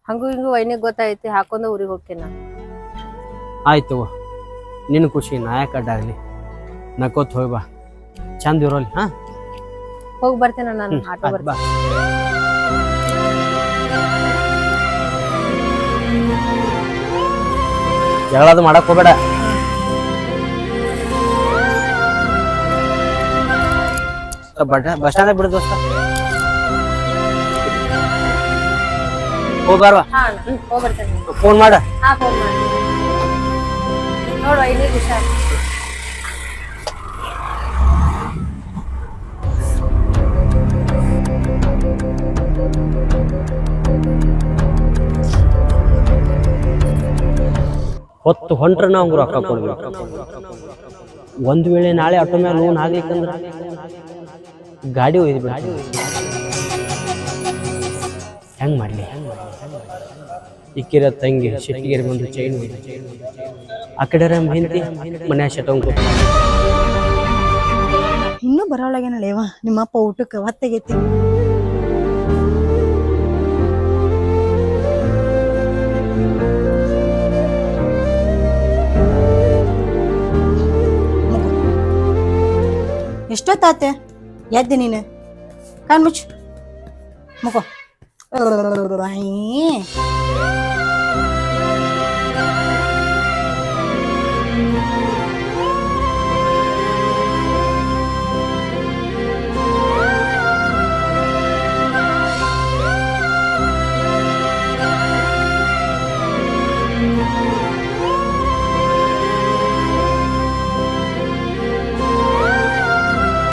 ಹಂಗೂ ಹಿಂಗೂ ವೈನಿಗೆ ಗೊತ್ತಾಯ್ತಿ, ಹಾಕೊಂಡ ಊರಿಗೆ ಹೋಗ್ತೇನೆ ನಾನು. ಆಯ್ತು ನಿನ್ನ ಖುಷಿ ನಾಯಕ ಅಡ್ಡಾಗಲಿ, ನಕ್ಕೋತ್ ಹೋಗಿ ಬಾ, ಚಂದ ಇರೋಲಿ. ಹಾಂ ಹೋಗಿ ಬರ್ತೇನೆ ನಾನು, ಆಟೋ ಬಾ. ಬರ್ತೇನೆ. ಜಗಳದು ಮಾಡಕ್ ಹೋಗ್ಬೇಡ. ಬಸ್ ಸ್ಟ್ಯಾಂಡ್ ಬಿಡು ದೋಸ್ತ, ಹೋಗ್ಬಾರ್ವಾ? ಹಾ ಹೋಗಿ ಬರ್ತೇನೆ. ಫೋನ್ ಮಾಡ. ಹಾ ಫೋನ್ ಮಾಡಿ ನೋಡು ವೈನಿಗೆ ಹುಷಾರ್. ಹೊತ್ತು ಹೊಂಟ್ರೆ ನಾವು ರೊಕ್ಕ ಕೊಡ್ಬೇಕು. ಒಂದು ವೇಳೆ ನಾಳೆ ಆಟೋ ಮೇಲೆ ಲೋನ್ ಆಗ್ಲಿಕ್ಕಂದ್ರೆ ಗಾಡಿ ಒಯ್ದು ಬಿಡ. ಹೆಂಗೆ ಮಾಡಲಿ? ಇಕ್ಕಿರ ತಂಗಿ ಸಿಟ್ಟಿಗೆರೆ ಬಂದು ಚೈನ್ ಒಯ್ದು, ಆ ಕಡೆ ಹಿಂದಿ ಮನೆ ಶಟಂಗ್ ಇನ್ನೂ ಬರೋಳಗೇನಲ್ಲೇವ ನಿಮ್ಮಪ್ಪ ಊಟಕ್ಕೆ ಹೊತ್ತಾಗೈತಿ. ಎಷ್ಟೊತ್ತಾತೆ ಎದ್ದೆ ನೀನು? ಕಾನ್ ಮುಚ್ಚು, ಮುಖೋ.